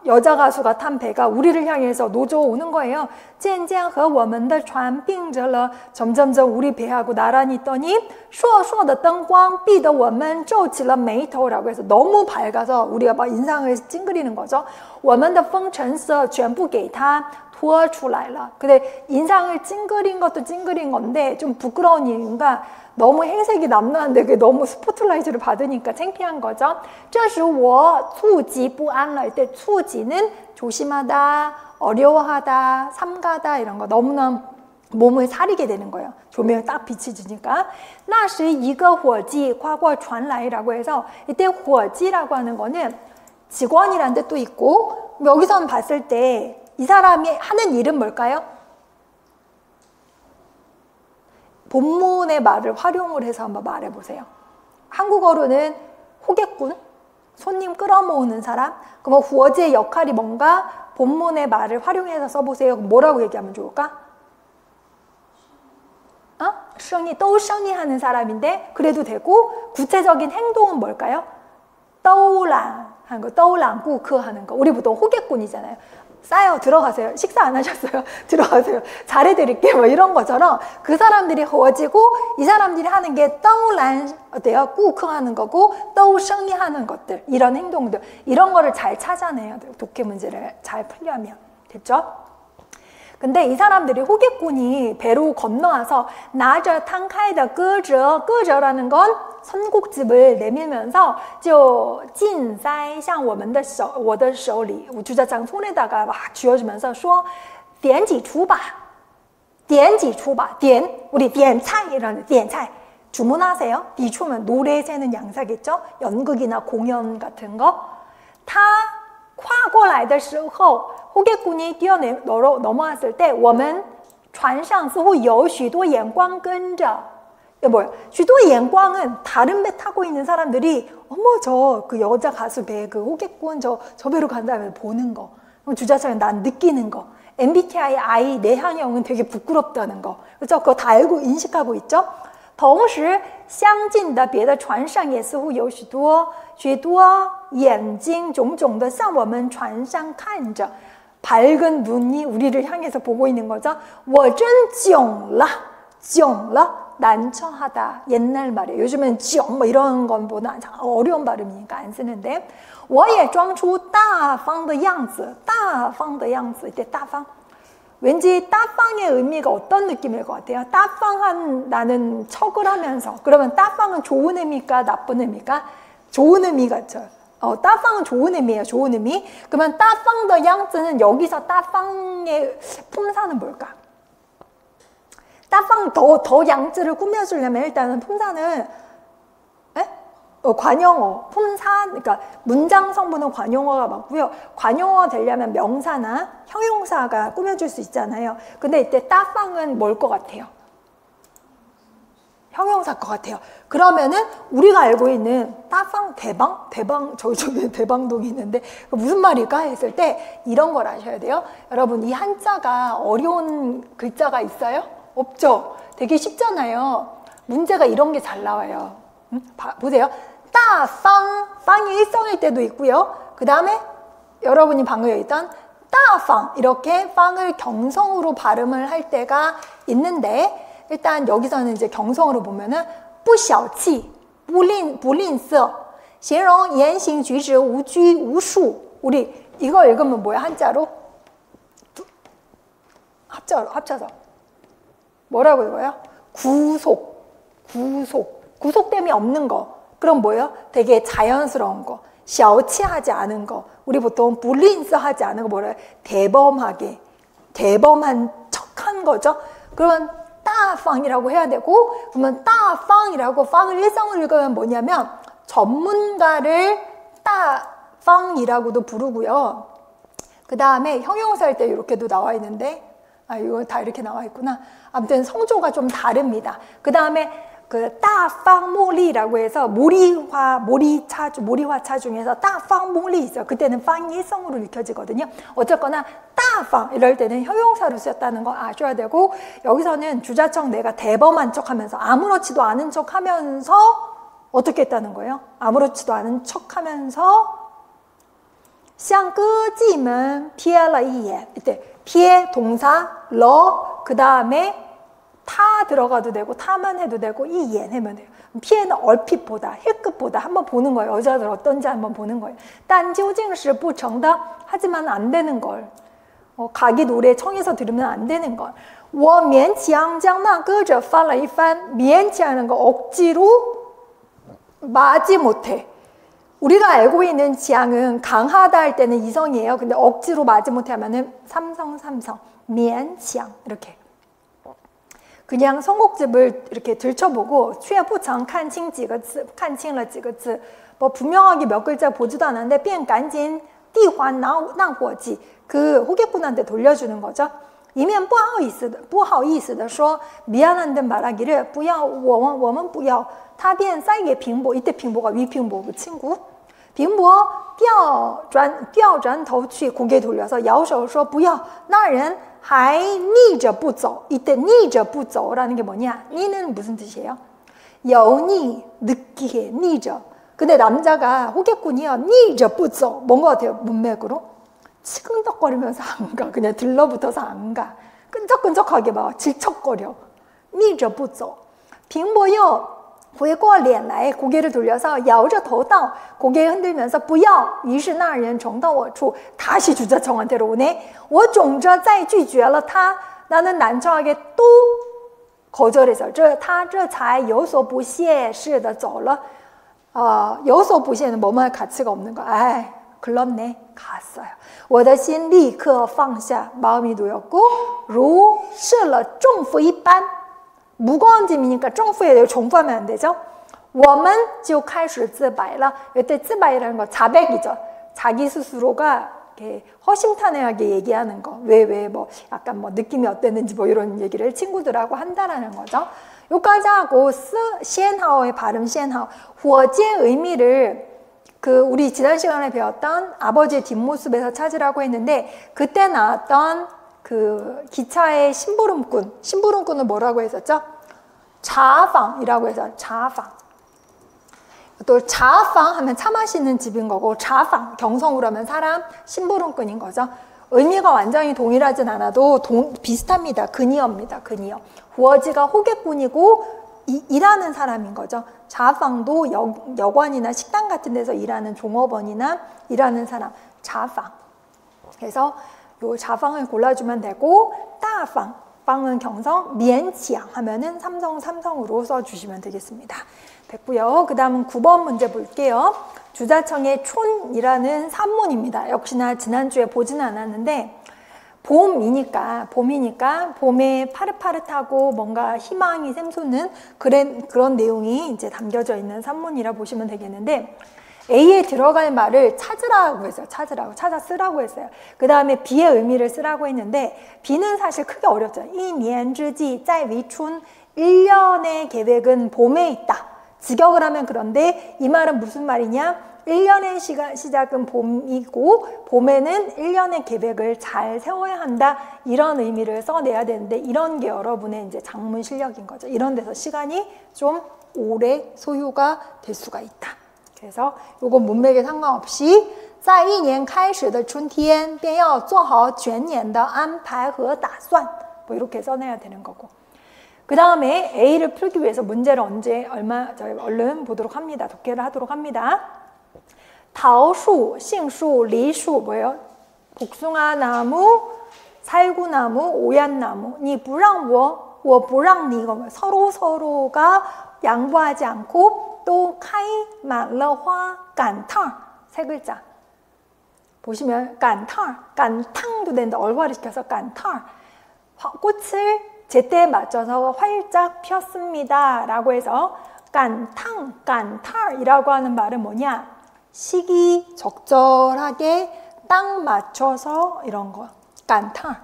여자 가수가 탄 배가 우리를 향해서 노져오는 거예요. 渐渐和我们的船并着了 점점점 우리 배하고 나란히 있더니 烁烁的灯光逼得我们皱起了眉头 라고 해서 너무 밝아서 우리가 막 인상을 찡그리는 거죠. 我们的风尘色全部给他拖出来了. 근데 인상을 찡그린 것도 찡그린 건데 좀 부끄러운 이유가 너무 행색이 남루한데 그게 너무 스포트라이트를 받으니까 창피한 거죠. 这时我触及不安了. 이때触지는 조심하다, 어려워하다, 삼가다 이런 거 너무나 몸을 사리게 되는 거예요. 조명이 딱 빛이 지니까. 那时一个伙计跨过船来라고 해서 이때 伙计라고 하는 거는 직원이라는 뜻도 있고 여기서 봤을 때 이 사람이 하는 일은 뭘까요? 본문의 말을 활용을 해서 한번 말해보세요. 한국어로는 호객꾼, 손님 끌어모으는 사람. 그럼 후어지의 역할이 뭔가 본문의 말을 활용해서 써보세요. 뭐라고 얘기하면 좋을까? 또生意 하는 사람인데 그래도 되고 구체적인 행동은 뭘까요? 兜揽 하는 거, 兜揽顾客 하는 거. 우리 보통 호객꾼이잖아요. 싸요. 들어가세요. 식사 안 하셨어요? 들어가세요. 잘해드릴게요. 뭐 이런 것처럼 그 사람들이 허워지고 이 사람들이 하는 게 兜揽 어때요? 顾客 하는 거고 兜生意 하는 것들. 이런 행동들. 이런 거를 잘 찾아내야 돼요. 독해 문제를 잘 풀려면. 됐죠? 근데 이 사람들이 호객꾼이 배로 건너와서 拿着摊开的歌者,歌者라는 건 선곡집을 내밀면서 就近在像我的手里 주자장 손에다가 막 쥐어주면서 说点几出吧点几出吧 우리 点菜이라는 点菜 주문하세요. 点出면 노래 세는 양사겠죠. 연극이나 공연 같은 거. 他跨过来的时候 호객꾼이 넘어왔을 때 我们船上似乎有许多眼光跟着 뭐야? 许多眼光은 다른 배 타고 있는 사람들이 어머 저 그 여자 가수 배 그 호객꾼 저 배로 간다면 보는 거. 주자처럼 난 느끼는 거. MBTI I 내향형은 되게 부끄럽다는 거. 그렇죠? 그거 다 알고 인식하고 있죠? 同时相近的别的船上也似乎有许多眼睛种种的向我们船上看着 밝은 눈이 우리를 향해서 보고 있는 거죠. 我真囧了 난처하다. 옛날 말이에요. 요즘엔 정 뭐 이런 건보다 어려운 발음이니까 안 쓰는데 我也装出大方的样子 이때 大方 왠지 따팡의 의미가 어떤 느낌일 것 같아요? 따팡한 나는 척을 하면서 그러면 따팡은 좋은 의미일까 나쁜 의미일까? 좋은 의미 같죠. 따팡은 좋은 의미예요. 좋은 의미. 그러면 따팡더 양즈는 여기서 따팡의 품사는 뭘까? 따팡 더 양즈를 꾸며주려면 일단은 품사는 관용어, 품사, 그러니까 문장 성분은 관용어가 맞고요. 관용어 되려면 명사나 형용사가 꾸며줄 수 있잖아요. 근데 이때 따팡은 뭘 것 같아요? 형용사일 것 같아요. 그러면은 우리가 알고 있는 따팡 대방 저기 대방동이 있는데 무슨 말일까 했을 때 이런 걸 아셔야 돼요. 여러분 이 한자가 어려운 글자가 있어요? 없죠? 되게 쉽잖아요. 문제가 이런 게 잘 나와요. 보세요. 따팡, 빵이 일성일 때도 있고요. 그 다음에 여러분이 방금 얘기했던 따팡 이렇게 빵을 경성으로 발음을 할 때가 있는데 일단 여기서는 이제 경성으로 보면은 不小气,不吝啬,形容言行举止无拘无束. 우리 이거 읽으면 뭐야? 한자로? 합쳐서 뭐라고 읽어요? 구속됨이 없는 거. 그럼 뭐예요? 되게 자연스러운 거. 샤오치하지 않은 거, 우리 보통 불린스하지 않은 거 뭐래? 대범하게, 대범한 척한 거죠. 그런 따팡이라고 해야 되고, 그러면 따팡이라고 팡을 일성을 읽으면 뭐냐면 전문가를 따팡이라고도 부르고요. 그 다음에 형용사일 때 이렇게도 나와 있는데, 이거 다 이렇게 나와 있구나. 아무튼 성조가 좀 다릅니다. 그 다음에 그 따팡모리라고 해서 모리화차 중에서 따팡모리 있어요. 그때는 팡이 일성으로 읽혀지거든요. 어쨌거나 따팡 이럴 때는 형용사로 쓰였다는 거 아셔야 되고, 여기서는 주자청 내가 대범한 척하면서 아무렇지도 않은 척하면서 어떻게 했다는 거예요? 아무렇지도 않은 척하면서 向歌妓们瞥了一眼. 이때 피해 동사 러 그 다음에 타 들어가도 되고 타만 해도 되고 이엔 하면 돼요. 피해는 얼핏 보다, 힐끗 보다 한번 보는 거예요. 여자들 어떤지 한번 보는 거예요. 但究竟是不成的, 하지만 안 되는 걸. 가기 노래 청해서 들으면 안 되는 걸. 我勉强将那歌者翻了一番.勉强하는 거 억지로 마지 못해. 우리가 알고 있는 지향은 강하다 할 때는 이성이에요. 근데 억지로 마지 못해 하면은 삼성,勉强이렇게. 그냥 선곡집을 이렇게 들춰보고 却不曾看清几个字, 看清了几个字, 뭐 분명하게 몇 글자 보지도 않았는데 便赶紧递还那伙计, 그 호객분한테 돌려주는 거죠. 以免不好意思的说 미안한 듯 말하기를 不要我们不要, 他便塞给平伯, 이때平伯가 위平伯그 친구. 平伯调转头去 고개 돌려서 摇手说不要, 那人还逆着不走. 이때 逆着不走라는 게 뭐냐? 니는 무슨 뜻이에요? 여니, 느끼게, 逆着. 근데 남자가 호객꾼이요. 逆着不走. 뭔 것 같아요? 문맥으로? 치근덕거리면서 안 가. 그냥 들러붙어서 안 가. 끈적끈적하게 막 질척거려. 逆着不走. 平伯又回过脸来 고개를 돌려서 摇着头道 고개 흔들면서 不要 于是那人重到我处 다시 주자청한테로 오네. 我总着再拒绝了他 나는 난처하게 또 거절해서 他这才有所不屑似的走了. 有所不屑는 뭐뭐 할 가치가 없는 거. 글렀네. 갔어요. 我的心立刻放下 마음이 놓였고 如释了重负一般. 무거운 짐이니까 정부에 정부하면 안 되죠. 我们就开始自白了. 이때 自白라는 거 자백이죠. 자기 스스로가 이렇게 허심탄회하게 얘기하는 거. 왜 뭐 약간 뭐 느낌이 어땠는지 뭐 이런 얘기를 친구들하고 한다라는 거죠. 여기까지 하고 시엔하오의 발음 시엔하오. 火箭 의미를 그 우리 지난 시간에 배웠던 아버지의 뒷모습에서 찾으라고 했는데 그때 나왔던 그 기차의 심부름꾼을 뭐라고 했었죠? 자방이라고 해서 자방. 또 자방 하면 차 마시는 집인 거고 자방 경성으로 하면 사람 심부름꾼인 거죠. 의미가 완전히 동일하진 않아도 비슷합니다. 근이어입니다. 근이어. 후어지가 호객꾼이고 일하는 사람인 거죠. 자방도 여관이나 식당 같은 데서 일하는 종업원이나 일하는 사람. 자방. 그래서 요 자방을 골라주면 되고 따방, 방은 경성, 미엔치양 하면은 삼성으로 써주시면 되겠습니다. 됐고요. 그 다음은 9번 문제 볼게요. 주자청의 촌이라는 산문입니다. 역시나 지난주에 보지는 않았는데 봄이니까 봄에 파릇파릇하고 뭔가 희망이 샘솟는 그런 내용이 이제 담겨져 있는 산문이라 보시면 되겠는데 A에 들어갈 말을 찾으라고 했어요. 찾아 쓰라고 했어요. 그 다음에 B의 의미를 쓰라고 했는데 B는 사실 크게 어렵잖아요. 一年之计在于春. 1년의 계획은 봄에 있다. 직역을 하면 그런데 이 말은 무슨 말이냐? 1년의 시작은 봄이고 봄에는 1년의 계획을 잘 세워야 한다. 이런 의미를 써내야 되는데 이런 게 여러분의 이제 작문 실력인 거죠. 이런 데서 시간이 좀 오래 소요가 될 수가 있다. 그래서 요거 문맥에 상관없이 在一年开始的春天便要做好全年的安排和打算. 뭐 이렇게 써내야 되는 거고. 그 다음에 A를 풀기 위해서 문제를 얼른 보도록 합니다. 독해를 하도록 합니다. 桃树,杏树, 리수 뭐예요? 복숭아 나무, 살구나무, 오얏나무. 你不让我, 我不让你. 서로가 양보하지 않고 또 开满了花赶趟. 세 글자. 보시면 깐탕도 되는데 얼화를 시켜서 깐탕. 꽃을 제때에 맞춰서 활짝 폈습니다 라고 해서 깐탕이라고 하는 말은 뭐냐? 시기 적절하게 딱 맞춰서 이런 거. 깐탕.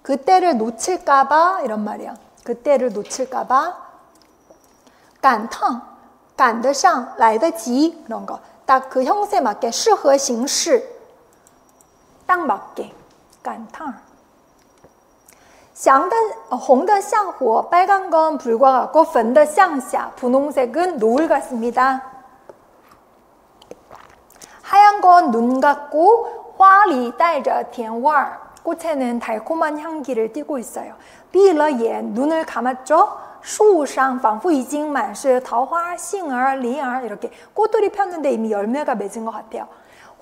그때를 놓칠까봐 이런 말이야. 그때를 놓칠까봐 깐탕, 赶得上,来得及 그런 거. 딱 그 형세에 맞게 适合形式 딱 맞게. 깐탕. 香的, 红的像火, 빨간 건 불과 같고 粉的像霞, 분홍색은 노을 같습니다. 하얀 건 눈 같고 花里带着甜味儿, 꽃에는 달콤한 향기를 띠고 있어요. 闭了眼, 눈을 감았죠? 树上仿佛已经满是桃花、杏儿、梨儿 이렇게 꽃들이 폈는데 이미 열매가 맺은 것 같아요.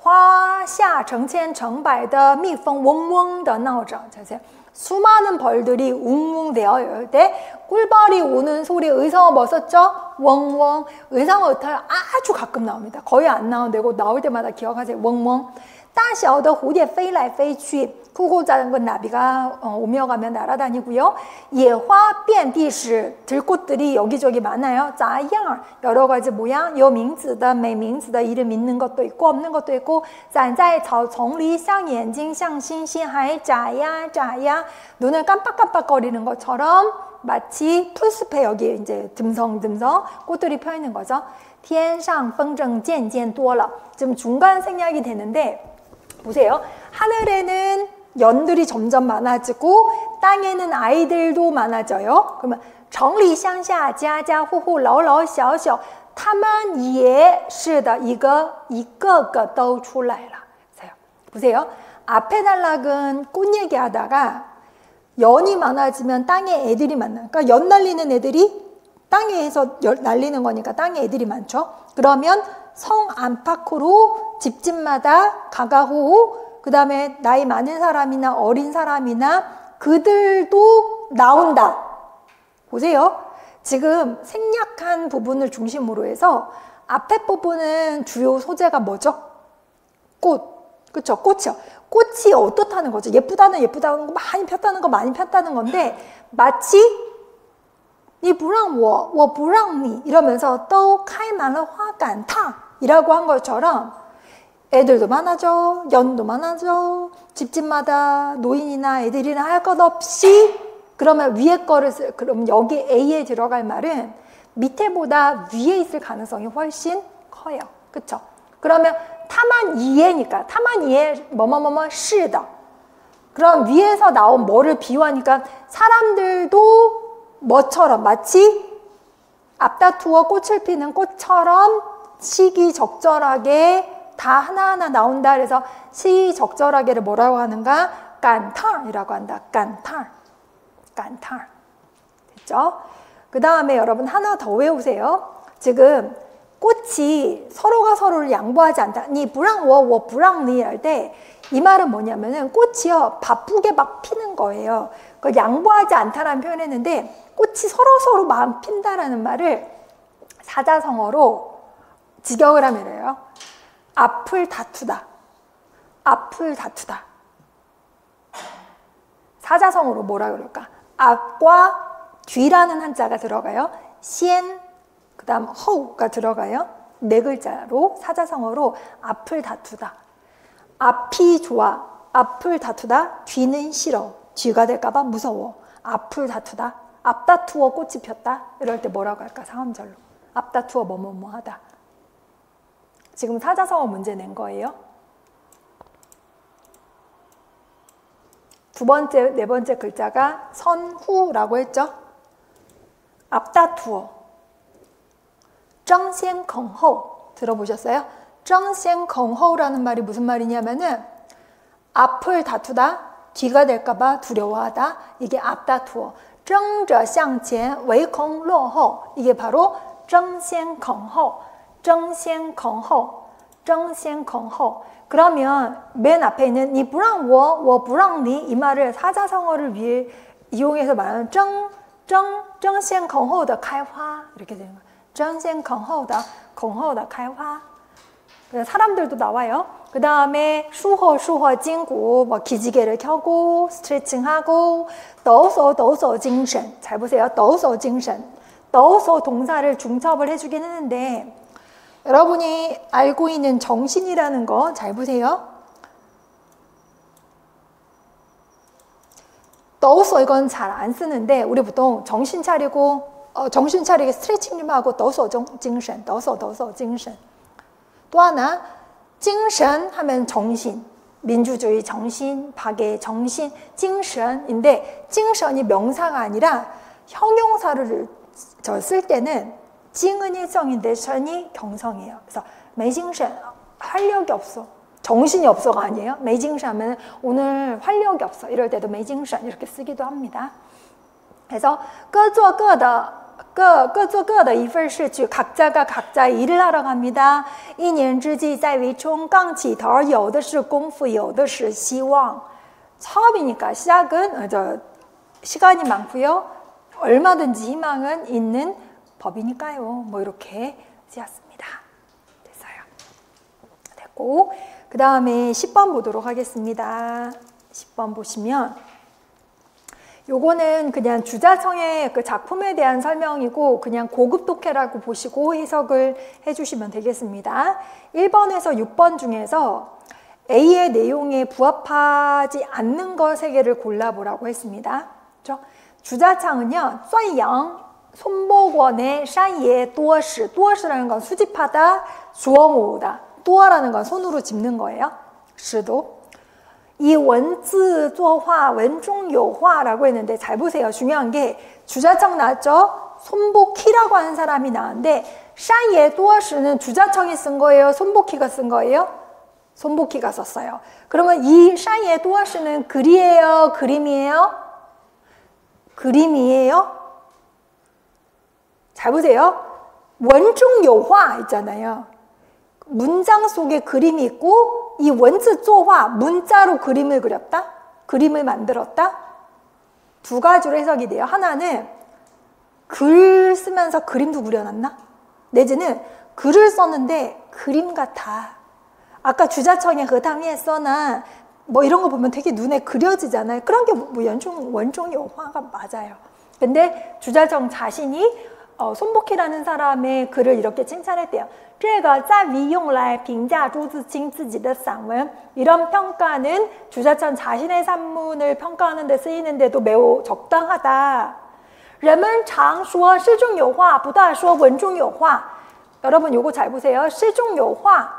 花下成千成百的蜜蜂嗡嗡的闹着. 자세요. 수많은 벌들이 웅웅 되어 열 때 꿀벌이 우는 소리 의성어 뭐 썼죠? 웡웡. 의성어 의탈 아주 가끔 나옵니다. 거의 안 나오는데 나올 때마다 기억하세요. 웡웡. 大小的蝴蝶飞来飞去. 크고 작은 나비가 오며 가며 날아다니고요. 野花遍地是. 들꽃들이 여기저기 많아요. 杂样 여러 가지 모양. 有名字的没名字的 이름 있는 것도 있고 없는 것도 있고. 展在草丛里像眼睛像星星还眨呀眨呀. 눈을 깜빡깜빡거리는 것처럼 마치 풀숲에 여기 이제 듬성듬성 꽃들이 펴 있는 거죠. 天上风筝渐渐多了. 지금 중간 생략이 되는데 보세요. 하늘에는 연들이 점점 많아지고 땅에는 아이들도 많아져요. 그러면 城里乡下家家户户老老小小他们也是的一个个都出来了. 보세요. 앞에 단락은 꽃 얘기하다가 연이 많아지면 땅에 애들이 많나. 그러니까 연 날리는 애들이 땅에서 날리는 거니까 땅에 애들이 많죠. 그러면 성 안팎으로 집집마다 가가호 그 다음에 나이 많은 사람이나 어린 사람이나 그들도 나온다. 보세요. 지금 생략한 부분을 중심으로 해서 앞에 부분은 주요 소재가 뭐죠? 꽃. 그쵸? 꽃이요. 꽃이 어떻다는 거죠? 예쁘다는 거, 많이 폈다는 건데 마치 你不让我,我不让你 이러면서 또 开满了花赶踏 이라고 한 것처럼 애들도 많아져, 연도 많아져, 집집마다 노인이나 애들이나 할 것 없이 그러면 위에 거를 그럼 여기 A에 들어갈 말은 밑에보다 위에 있을 가능성이 훨씬 커요. 그쵸? 그러면 타만 이해니까 타만 이해 뭐뭐뭐뭐 시다. 그럼 위에서 나온 뭐를 비유하니까 사람들도 뭐처럼 마치 앞다투어 꽃을 피는 꽃처럼 시기적절하게 다 하나하나 나온다. 그래서 시기적절하게를 뭐라고 하는가? 깐탕이라고 한다. 깐탕. 됐죠? 그 다음에 여러분 하나 더 외우세요. 지금 꽃이 서로가 서로를 양보하지 않다. 니 부랑워, 워 부랑니 할 때 이 말은 뭐냐면은 꽃이요 바쁘게 막 피는 거예요. 그 양보하지 않다라는 표현했는데 꽃이 서로 마음 핀다라는 말을 사자성어로 직역을 하면 이래요. 앞을 다투다. 사자성어로 뭐라 그럴까? 앞과 뒤라는 한자가 들어가요. 시엔 그 다음 허우가 들어가요. 네 글자로 사자성어로 앞을 다투다. 앞이 좋아. 앞을 다투다. 뒤는 싫어. 뒤가 될까봐 무서워. 앞을 다투다. 앞다투어 꽃이 폈다. 이럴 때 뭐라고 할까? 상음절로. 앞다투어 뭐뭐뭐 하다. 지금 사자성어 문제 낸 거예요. 두 번째, 네 번째 글자가 선후라고 했죠. 앞다투어. 争先恐后 들어보셨어요? 争先恐后라는 말이 무슨 말이냐면은 앞을 다투다, 뒤가 될까봐 두려워하다. 이게 앞다투어. 争着向前唯恐落后 이게 바로 争先恐后. 争先恐后. 그러면 맨 앞에 있는 你不让我,我不让你 이 말을 사자성어를 위해 이용해서 말하는 争先恐后的开花 이렇게 되는 거예요. 争先恐后的开花 사람들도 나와요. 그 다음에 슈허 찡구, 뭐 기지개를 켜고 스트레칭하고 더서 징신. 잘 보세요. 더서 징신. 더서 동사를 중첩을 해주긴 했는데 여러분이 알고 있는 정신이라는 거 잘 보세요. 더서 이건 잘 안 쓰는데 우리 보통 정신 차리게 스트레칭 좀 하고 더서 징신. 또 하나 징신 하면 정신, 민주주의 정신, 박의 정신, 징신인데 징신이 명사가 아니라 형용사를 쓸 때는 징은이 성인데 선이 경성이에요. 그래서 매징신, 활력이 없어. 정신이 없어가 아니에요. 매징신 하면 오늘 활력이 없어. 이럴 때도 매징신 이렇게 쓰기도 합니다. 그래서 各做各的一份事去 각자가 각자의 일을 하러 갑니다. 一年之计在于冲，刚起头有的是功夫有的是希望. 처음이니까 시작은 시간이 많고요. 얼마든지 희망은 있는 법이니까요. 뭐 이렇게 쓰였습니다. 됐어요. 됐고 그 다음에 10번 보도록 하겠습니다. 10번 보시면 요거는 그냥 주자청의 그 작품에 대한 설명이고 그냥 고급 독해라고 보시고 해석을 해주시면 되겠습니다. 1번에서 6번 중에서 A의 내용에 부합하지 않는 것 3개를 골라보라고 했습니다. 그렇죠? 주자창은요, 钻羊 손목원의 샤이의 또시, 또시라는 건 수집하다, 주워 모으다, 또라는 건 손으로 짚는 거예요. 시도. 이 원즈 조화, 원중 요화라고 했는데 잘 보세요. 중요한 게 주자청 나왔죠? 손복희라고 하는 사람이 나왔는데 샤이의 또시는 주자청이 쓴 거예요? 손복희가 쓴 거예요? 손복희가 썼어요. 그러면 이 샤이의 또시는 글이에요? 그림이에요? 그림이에요? 잘 보세요. 원중 요화 있잖아요. 문장 속에 그림이 있고 이 원즈 조화, 문자로 그림을 그렸다? 그림을 만들었다? 두 가지로 해석이 돼요. 하나는 글 쓰면서 그림도 그려놨나? 내지는 글을 썼는데 그림 같아. 아까 주자청에 그 당위에 써나 뭐 이런 거 보면 되게 눈에 그려지잖아요. 그런 게 뭐 원중 요화가 맞아요. 근데 주자청 자신이 손복희라는 사람의 글을 이렇게 칭찬했대요. 这个在于用来评价朱自清自己的散文. 이런 평가는 주자청 자신의 산문을 평가하는 데 쓰이는데도 매우 적당하다. 人们常说诗中有画，不大说文中有画. 여러분 요거 잘 보세요. 诗中有画.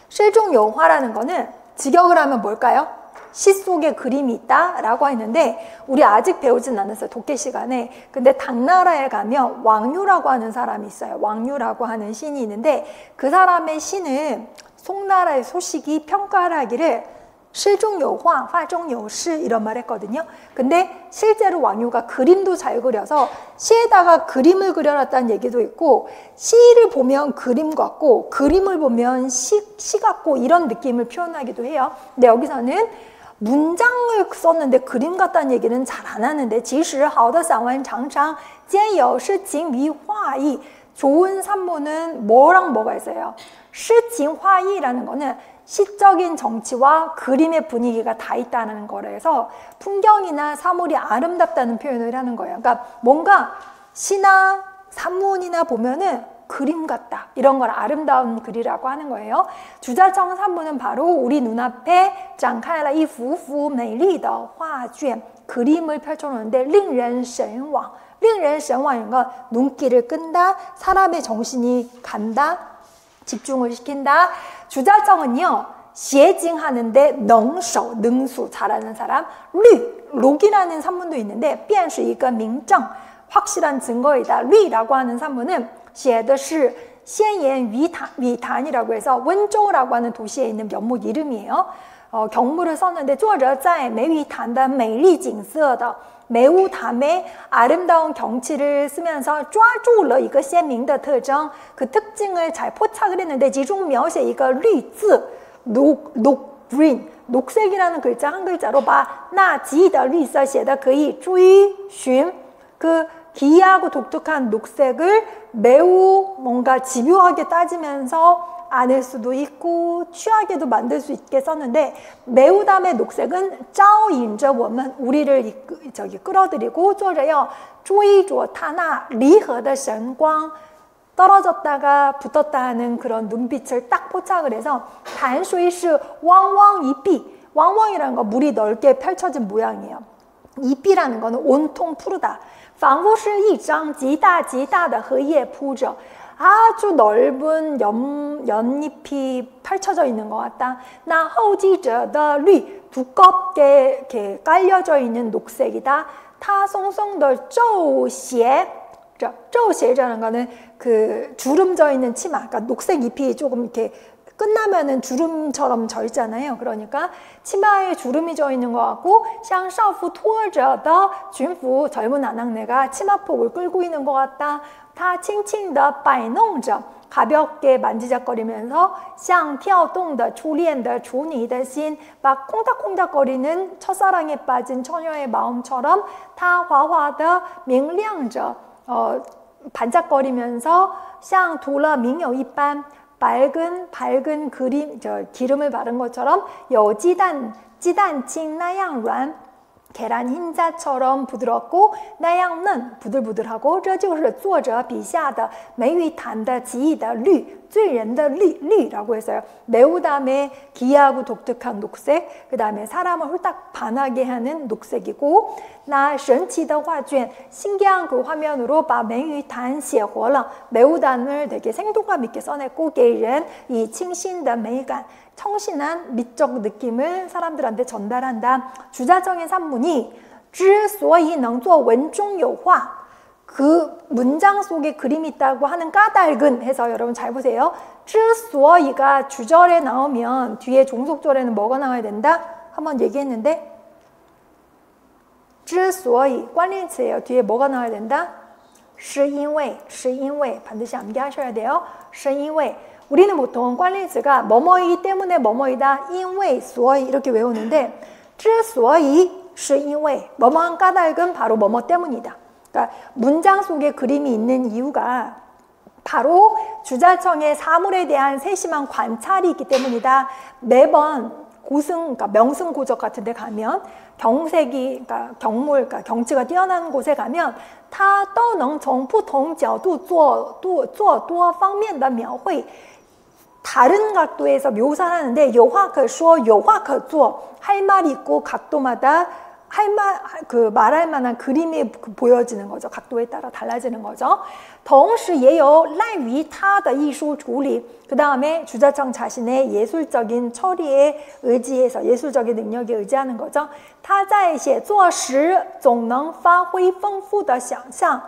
诗中有画라는 거는 직역을 하면 뭘까요? 시 속에 그림이 있다 라고 했는데 우리 아직 배우진 않았어요. 독해 시간에. 근데 당나라에 가면 왕유라고 하는 사람이 있어요. 왕유라고 하는 신이 있는데 그 사람의 시는 송나라의 소식이 평가를 하기를 시중요화, 화중요시 이런 말 했거든요. 근데 실제로 왕유가 그림도 잘 그려서 시에다가 그림을 그려놨다는 얘기도 있고 시를 보면 그림 같고 그림을 보면 시 같고 이런 느낌을 표현하기도 해요. 근데 여기서는 문장을 썼는데 그림 같다는 얘기는 잘 안 하는데 其实好的散文常常兼有诗情与画意. 좋은 산문은 뭐랑 뭐가 있어요?诗情画意라는 거는 시적인 정치와 그림의 분위기가 다 있다는 거라서 풍경이나 사물이 아름답다는 표현을 하는 거예요. 그러니까 뭔가 시나 산문이나 보면은 그림 같다. 이런 걸 아름다운 글이라고 하는 거예요. 주자청 산문은 바로 우리 눈앞에 展开了一幅幅美丽的画卷 그림을 펼쳐놓는데 令人神往. 令人神往건 눈길을 끈다. 사람의 정신이 간다. 집중을 시킨다. 주자청은요. 写经 하는데 能手, 능수, 잘하는 사람. 록이라는 산문도 있는데 便是一个明证, 확실한 증거이다. 리라고 하는 산문은 写的是先言于谈이라고 해서 원조라고 하는 도시에 있는 면목 이름이에요. 경물을 썼는데 作者在梅于谈的美丽景色的 매우 담의 아름다운 경치를 쓰면서 抓住了一个鲜明的特征, 그 특징을 잘 포착을 했는데 其中描写一个绿字 green, 녹색이라는 글자 한 글자로 봐. 那极的绿色写的可以追寻 그 기이하고 독특한 녹색을 매우 뭔가 집요하게 따지면서 아닐 수도 있고 취하게도 만들 수 있게 썼는데 매우담의 녹색은 招引着我们 우리를 끌어들이고 作者要追着他那离合的神光 떨어졌다가 붙었다 하는 그런 눈빛을 딱 포착을 해서 潭水是汪汪一碧 汪汪이라는 건 물이 넓게 펼쳐진 모양이에요. 이비라는 거는 온통 푸르다. 仿佛是一张极大极大的荷叶铺着 아주 넓은 연잎이 펼쳐져 있는 것 같다. 那后继者的绿 두껍게 이렇게 깔려져 있는 녹색이다. 它松松的皱斜 皱斜라는 거는 그 주름져 있는 치마. 그러니까 녹색 잎이 조금 이렇게 끝나면은 주름처럼 져 있잖아요. 그러니까 치마에 주름이 져 있는 것 같고 像少妇拖着的裙服 젊은 아낙네가 치마폭을 끌고 있는 것 같다. 他轻轻地摆弄着 가볍게 만지작거리면서 像跳动的初恋的处女的心 막 콩닥콩닥거리는 첫사랑에 빠진 처녀의 마음처럼 他滑滑地明亮着 반짝거리면서 像涂了明油一般 밝은 기름을 바른 것처럼 有鸡蛋清那样软 계란 흰자처럼 부드럽고 那样嫩 부들부들하고 这就是作者笔下的美与淡的奇异的绿醉人的绿라고 했어요. 매우담의 기이하고 독특한 녹색, 그 다음에 사람을 홀딱 반하게 하는 녹색이고 那神奇的画卷 신기한 그 화면으로 把美与淡写活了 매우담을 되게 생동감 있게 써냈고 给人以清新的美感 청신한 미적 느낌을 사람들한테 전달한다. 주자정의 산문이 之所以能做文中有画 그 문장 속에 그림이 있다고 하는 까닭은 해서 여러분 잘 보세요. 之所以가 주절에 나오면 뒤에 종속절에는 뭐가 나와야 된다? 한번 얘기했는데 之所以 관리词예요. 뒤에 뭐가 나와야 된다? 是因为 반드시 암기하셔야 돼요. 是因为 우리는 보통 관리词가 뭐뭐이기 때문에 뭐뭐이다. 因为所以 이렇게 외우는데 之所以是因为 뭐뭐한 까닭은 바로 뭐뭐 때문이다. 그러니까 문장 속에 그림이 있는 이유가 바로 주자청의 사물에 대한 세심한 관찰이 있기 때문이다. 매번 그러니까 명승고적 같은 데 가면 경색이, 그러니까 경물, 그러니까 경치가 뛰어난 곳에 가면 它都能从不同角度做多方面的描绘 다른 각도에서 묘사를 하는데 有话可说有话可做 할 말이 있고 각도마다 말할 만한 그림이 보여지는 거죠. 각도에 따라 달라지는 거죠. 同时也有赖于他的艺术处理 그 다음에 주자청 자신의 예술적인 처리에 의지해서 예술적인 능력에 의지하는 거죠. 他在写作时总能发挥丰富的想象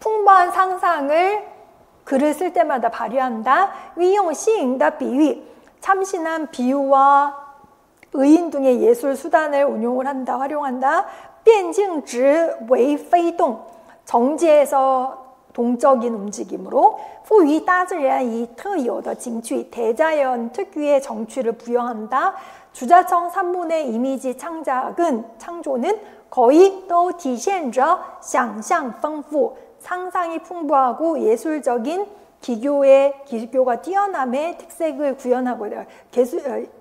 풍부한 상상을 글을 쓸 때마다 발휘한다. 运用新颖的比喻 참신한 비유와 의인 등의 예술 수단을 운용을 한다, 활용한다. 变静止为非动 정지에서 동적인 움직임으로 赋予大自然以特有的情趣 대자연 특유의 정취를 부여한다. 주자청 산문의 이미지 창조는 거의 또 体现着想象丰富 상상이 풍부하고 예술적인 기교가 뛰어남의 특색을 구현하고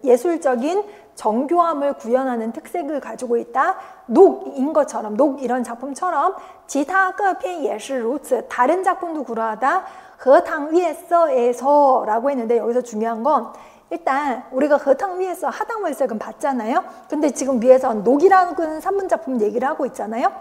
예술적인 정교함을 구현하는 특색을 가지고 있다. 녹인 것처럼 녹 이런 작품처럼 其他各篇也是如此 다른 작품도 그러하다. 荷塘月色에서 라고 했는데 여기서 중요한 건 일단 우리가 荷塘月色 하당월색은 봤잖아요. 근데 지금 위에서 녹이라는 산문작품 얘기를 하고 있잖아요.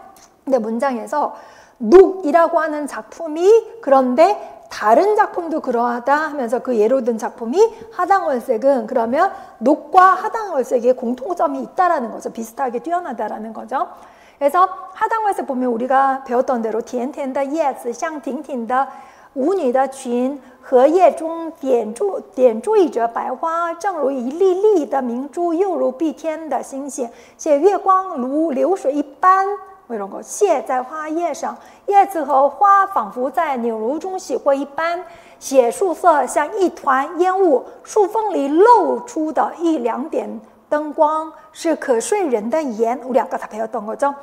근데 문장에서 녹이라고 하는 작품이 그런데 다른 작품도 그러하다 하면서 그 예로 든 작품이 하당월색은 그러면 녹과 하당월색에 공통점이 있다라는 거죠. 비슷하게 뛰어나다라는 거죠. 그래서 하당월색 보면 우리가 배웠던 대로 甜甜的叶子像挺挺的舞女的裙荷叶中点缀着百花正如一粒粒的明珠又如碧天的星星写月光如流水一般 이런 거, 蟹在花叶上叶子和花仿佛在纽如中洗过一般血树色像一团烟雾树缝里露出的一两点灯光是可睡人的眼 우리 아까 다 배웠던 거죠.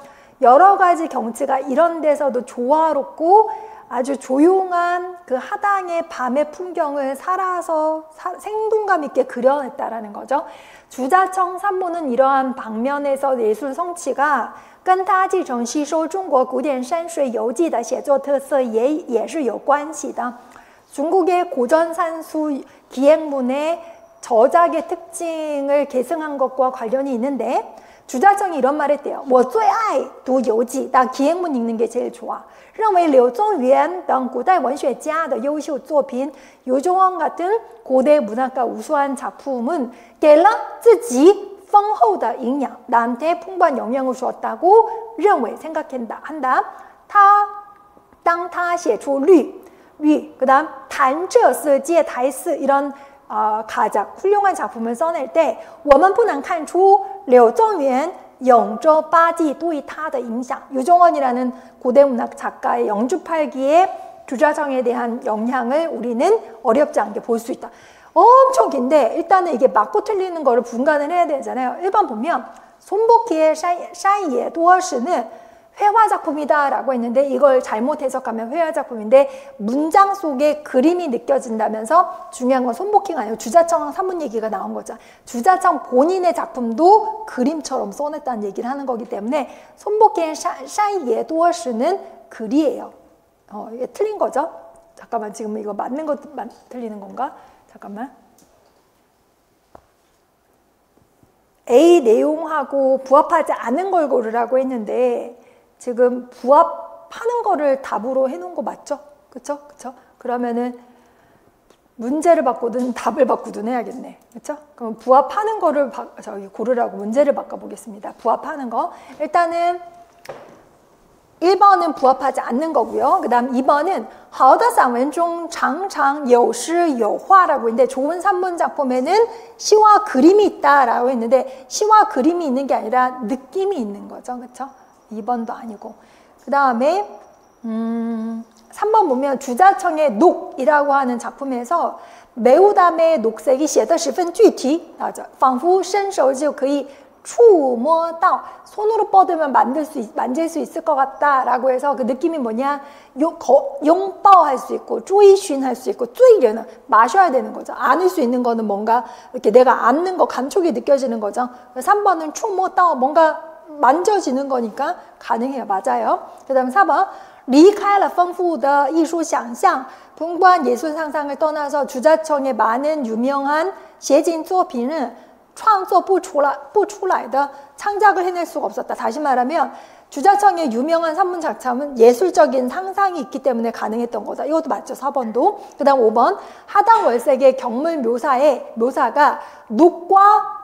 여러 가지 경치가 이런 데서도 조화롭고 아주 조용한 그 하당의 밤의 풍경을 살아서 생동감 있게 그려냈다라는 거죠. 주자청 산모는 이러한 방면에서 예술 성취가 跟他继承吸收中国古典山水游记的写作特色也是有关系的. 중국의 고전 산수 기행문의 저작의 특징을 계승한 것과 관련이 있는데 주자청이 이런 말 했대요. 我最爱读游记, 나 기행문 읽는 게 제일 좋아. 认为柳宗元等古代文学家的优秀作品, 유종원 같은 고대 문학가 우수한 작품은 给了自己丰厚的营养, 나한테 풍부한 영향을 주었다고 认为 생각한다. 当他写出律, 그 다음 谈这世界台词 이런 가장 훌륭한 작품을 써낼 때 我们不能看出柳宗元永州八记对他的影响. 유종원이라는 고대문학 작가의 영주팔기의 주자청에 대한 영향을 우리는 어렵지 않게 볼 수 있다. 엄청 긴데 일단은 이게 맞고 틀리는 거를 분간을 해야 되잖아요. 1번 보면 손복희의 샤이예도어스는 회화작품이다 라고 했는데 이걸 잘못 해석하면 회화작품인데 문장 속에 그림이 느껴진다면서 중요한 건 손복희가 아니고 주자청 산문 얘기가 나온 거죠. 주자청 본인의 작품도 그림처럼 써냈다는 얘기를 하는 거기 때문에 손복희의 샤이예도어스는 글이에요. 이게 틀린 거죠. 잠깐만, 지금 이거 맞는 거 틀리는 건가? 잠깐만. A 내용하고 부합하지 않은 걸 고르라고 했는데 지금 부합하는 거를 답으로 해놓은 거 맞죠? 그쵸? 그러면은 문제를 바꾸든 답을 바꾸든 해야겠네. 그쵸? 그럼 부합하는 거를 고르라고 문제를 바꿔보겠습니다. 부합하는 거. 일단은 1번은 부합하지 않는 거고요. 그 다음 2번은 好的散文中常常有诗有画라고 했는데 좋은 산문 작품에는 시와 그림이 있다라고 했는데 시와 그림이 있는 게 아니라 느낌이 있는 거죠. 그렇죠? 2번도 아니고. 그 다음에 3번 보면 주자청의 녹이라고 하는 작품에서 매우담의 녹색이 写得十分具体 나오죠. 仿佛伸手就可以 触摸到 손으로 뻗으면 만질 수 있을 것 같다라고 해서 그 느낌이 뭐냐?拥抱할 수 있고 追寻할 수 있고 追려는 마셔야 되는 거죠. 안을 수 있는 거는 뭔가 이렇게 내가 안는 거 감촉이 느껴지는 거죠. 3번은 触摸到 뭔가 만져지는 거니까 가능해요. 맞아요. 그 다음 4번 离开了丰富的艺术想象 풍부한 예술 상상을 떠나서 주자청의 많은 유명한 写景作品은 创作不出来的 창작을 해낼 수가 없었다. 다시 말하면 주자청의 유명한 산문 작품은 예술적인 상상이 있기 때문에 가능했던 거다. 이것도 맞죠. 4번도. 그 다음 5번 하당월색의 경물 묘사가 녹과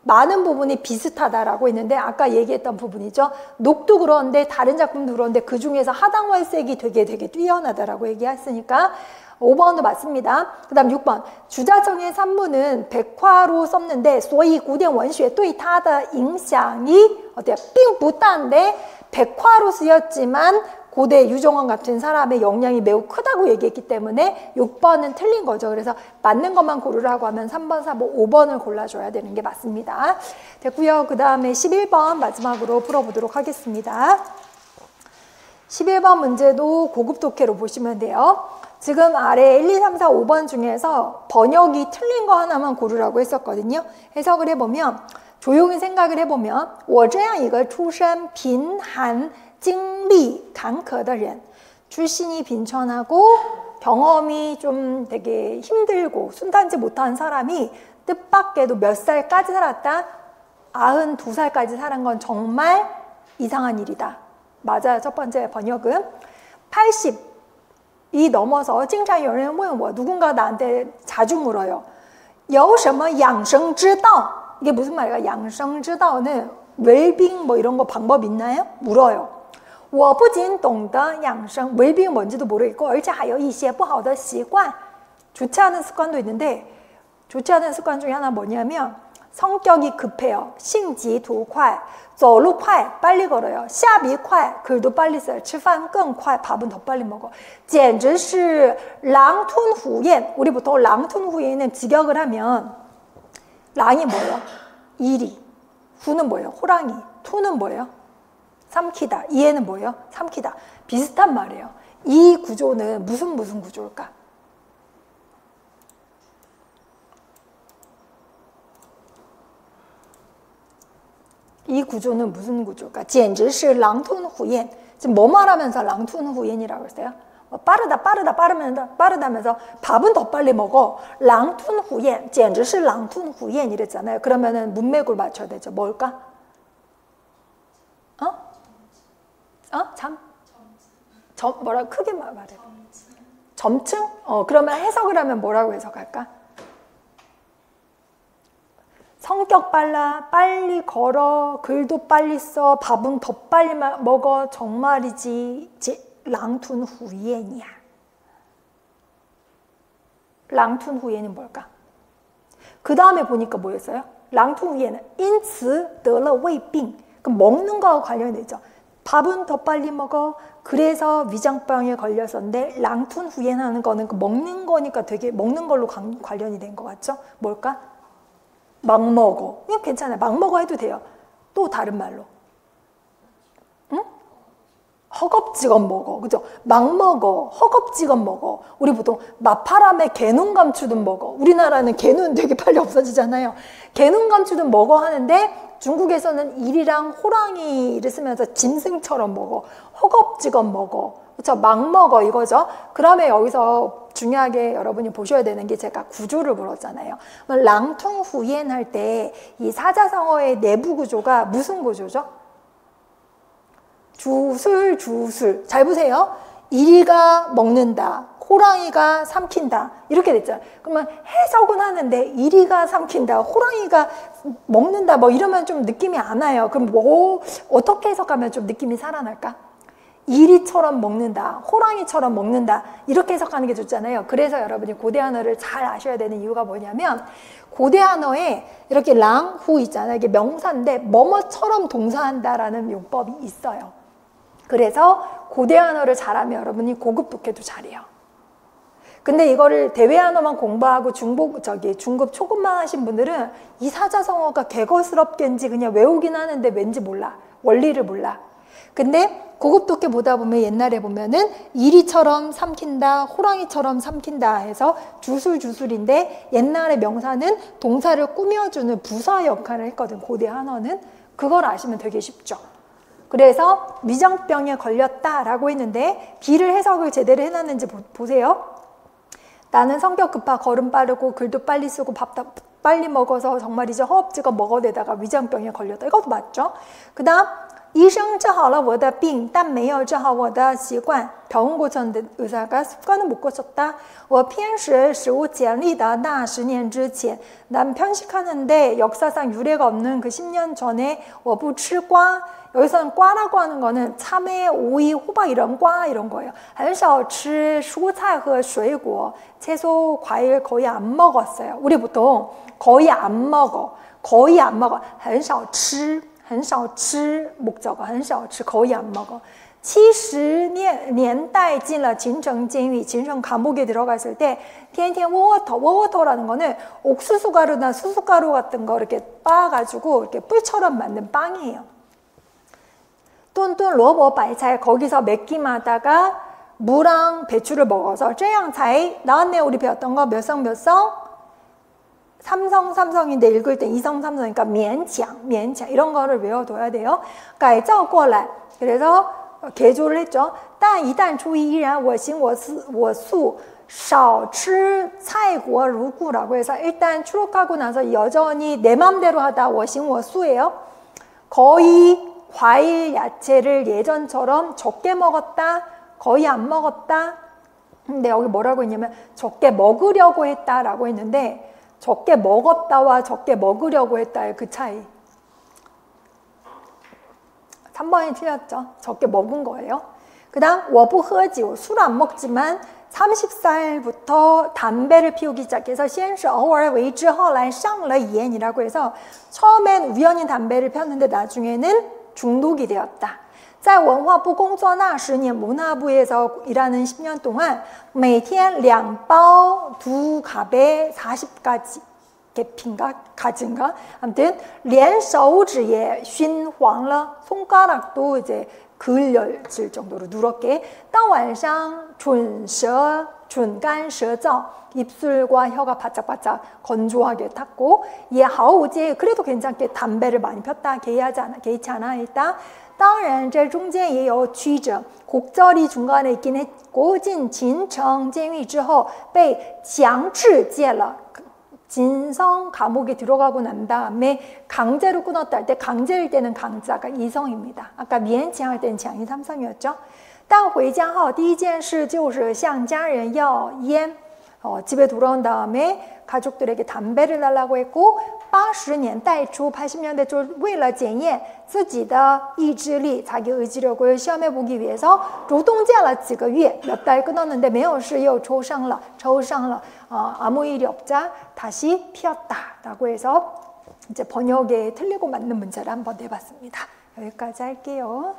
많은 부분이 비슷하다라고 했는데 아까 얘기했던 부분이죠. 녹도 그런데 다른 작품도 그런데 그 중에서 하당월색이 되게 뛰어나다라고 얘기했으니까 5번도 맞습니다. 그 다음 6번 주자청의 산문은 백화로 썼는데 所以古典文学对它的影响이 어때요? 并不大인데 백화로 쓰였지만 고대 유종원 같은 사람의 영향이 매우 크다고 얘기했기 때문에 6번은 틀린 거죠. 그래서 맞는 것만 고르라고 하면 3번, 4번, 5번을 골라줘야 되는 게 맞습니다. 됐고요. 그 다음에 11번 마지막으로 풀어보도록 하겠습니다. 11번 문제도 고급 독해로 보시면 돼요. 지금 아래 1, 2, 3, 4, 5번 중에서 번역이 틀린 거 하나만 고르라고 했었거든요. 해석을 해보면 조용히 생각을 해보면 我这样一个出身贫寒经历坎坷的人 출신이 빈천하고 경험이 좀 되게 힘들고 순탄치 못한 사람이 뜻밖에도 몇 살까지 살았다? 92살까지 사는 건 정말 이상한 일이다. 맞아요. 첫 번째 번역은 80이 넘어서 经常有人问我 누군가 나한테 자주 물어요. 有什么养生之道? 이게 무슨 말이야? 养生之道는 웰빙 뭐 이런 거 방법 있나요? 물어요. 我不仅懂得养生 웰빙이 뭔지도 모르겠고 而且还有一些不好的习惯 좋지 않은 습관도 있는데 좋지 않은 습관 중에 하나 뭐냐면 성격이 급해요. 性急图快 走路快 빨리 걸어요. 下笔快 글도 빨리 써요. 吃饭更快 밥은 더 빨리 먹어. 简直是狼吞虎咽 우리 보통狼吞虎咽은 직역을 하면 랑이 뭐예요? 이리 후는 뭐예요? 호랑이 투는 뭐예요? 삼키다. 이해는 뭐예요? 삼키다. 비슷한 말이에요. 이 구조는 무슨 구조일까? 이 구조는 무슨 구조일까? 简直是狼吞虎咽. 지금 뭐 말하면서 랑툰후옌이라고 했어요? 빠르다면서 밥은 더 빨리 먹어. 랑툰후옌, 简直是랑툰후옌 이랬잖아요. 그러면은 문맥을 맞춰야 되죠. 뭘까? 뭐라 크게 말해. 점층? 그러면 해석을 하면 뭐라고 해석할까? 성격 빨라, 빨리 걸어, 글도 빨리 써, 밥은 더 빨리 먹어. 정말이지. 랑툰후옌이야. 랑툰후옌은 뭘까? 그 다음에 보니까 뭐였어요? 랑툰후옌은 因此得了胃病. 그럼 먹는 거와 관련이 되죠. 밥은 더 빨리 먹어. 그래서 위장병에 걸렸었는데 랑툰후옌 하는 거는 그 먹는 거니까 되게 먹는 걸로 관련이 된 것 같죠? 뭘까? 막 먹어. 이거 괜찮아요. 막 먹어 해도 돼요. 또 다른 말로. 응? 허겁지겁 먹어. 그죠? 막 먹어. 허겁지겁 먹어. 우리 보통 마파람에 개눈 감추듯 먹어. 우리나라는 개눈 되게 빨리 없어지잖아요. 개눈 감추듯 먹어 하는데 중국에서는 일이랑 호랑이를 쓰면서 짐승처럼 먹어. 허겁지겁 먹어. 그렇죠? 막 먹어 이거죠. 그러면 여기서 중요하게 여러분이 보셔야 되는 게 제가 구조를 물었잖아요. 랑퉁후옌 할 때 이 사자성어의 내부 구조가 무슨 구조죠? 주술. 잘 보세요. 이리가 먹는다. 호랑이가 삼킨다. 이렇게 됐잖아요. 그러면 해석은 하는데 이리가 삼킨다. 호랑이가 먹는다. 뭐 이러면 좀 느낌이 안 와요. 그럼 뭐 어떻게 해석하면 좀 느낌이 살아날까? 이리처럼 먹는다, 호랑이처럼 먹는다 이렇게 해석하는 게 좋잖아요. 그래서 여러분이 고대한어를 잘 아셔야 되는 이유가 뭐냐면 고대한어에 이렇게 랑, 후 있잖아요. 이게 명사인데 뭐뭐처럼 동사한다라는 용법이 있어요. 그래서 고대한어를 잘하면 여러분이 고급 독해도 잘해요. 근데 이거를 대외한어만 공부하고 중급 초급만 하신 분들은 이 사자성어가 개거스럽게인지 그냥 외우긴 하는데 왠지 몰라. 원리를 몰라. 근데 고급 독해 보다 보면 옛날에 보면은 이리처럼 삼킨다, 호랑이처럼 삼킨다 해서 주술인데 옛날에 명사는 동사를 꾸며주는 부사 역할을 했거든. 고대 한어는. 그걸 아시면 되게 쉽죠. 그래서 위장병에 걸렸다라고 했는데 B를 해석을 제대로 해놨는지 보세요. 나는 성격 급하, 걸음 빠르고 글도 빨리 쓰고 밥도 빨리 먹어서 정말 이제 허겁지겁 먹어대다가 위장병에 걸렸다. 이것도 맞죠? 그 다음 医生治好了我的病但没有治好我的习惯 병원 고쳤는데 의사가 습관은 못 고쳤다. 我偏食史无前例的那10年之前 난 편식하는데 역사상 유례가 없는 그 10년 전에 我不吃瓜 여기서는 과라고 하는 거는 참외, 오이, 호박 이런 과 이런 거예요. 很少吃蔬菜和水果 채소, 과일 거의 안 먹었어요. 우리 보통 거의 안 먹어. 很少吃很少吃 목적어 很少吃 거의 안 먹어. 70年代进了秦城监狱 진청 감옥에 들어갔을 때 天天 워워터라는 거는 옥수수 가루나 수수가루 같은 거 이렇게 빻아가지고 이렇게 뿔처럼 만든 빵이에요. 뚠뚠 로보 바이차이 거기서 몇 끼마다가 무랑 배추를 먹어서 这样才 나왔네요. 우리 배웠던 거 몇 성? 삼성인데 읽을 때 이성 삼성이니까 勉强 이런 거를 외워둬야 돼요. 改造过来 그래서 개조를 했죠. 但一旦出狱依然我行我素少吃菜果如故라고 해서 일단 출국하고 나서 여전히 내 맘대로 하다 我行我素예요. 거의 과일, 야채를 예전처럼 적게 먹었다. 거의 안 먹었다. 근데 여기 뭐라고 했냐면 적게 먹으려고 했다라고 했는데 적게 먹었다와 적게 먹으려고 했다의 그 차이. 3번이 틀렸죠. 적게 먹은 거예요. 그 다음 我不喝酒 술 안 먹지만 30살부터 담배를 피우기 시작해서 先是偶尔为之后来上了瘾 이라고 해서 처음엔 우연히 담배를 폈는데 나중에는 중독이 되었다. 在文化部工作那10年 문화부에서 일하는 10년 동안 每天2包 2갑에 40가지 개핀가 가진가 아무튼 连手指也熏黄了 손가락도 이제 그을려질 정도로 누렇게 到晚上准干舌燥 입술과 혀가 바짝바짝 건조하게 탔고 也好无戒 그래도 괜찮게 담배를 많이 폈다 개의치 않아 일단 当然这中间也有曲折 곡절이 중간에 있긴 했고 进秦城监狱之后被强制戒了 진성 감옥에 들어가고 난 다음에 강제로 끊었다 할 때 강제일 때는 강자가 이성입니다. 아까 미엔칭 할 때는 칭이 삼성이었죠. 但回家后第一件事就是向家人要烟 집에 돌아온 다음에 가족들에게 담배를 달라고 했고 80년대 초 80년대 초 为了检验自己的意志力 자기 의지력을 시험해 보기 위해서 主动戒了几个月 몇 달 끊었는데 没有事又抽伤了 아무 일이 없자 다시 피었다라고 해서 이제 번역에 틀리고 맞는 문제를 한번 내봤습니다. 여기까지 할게요.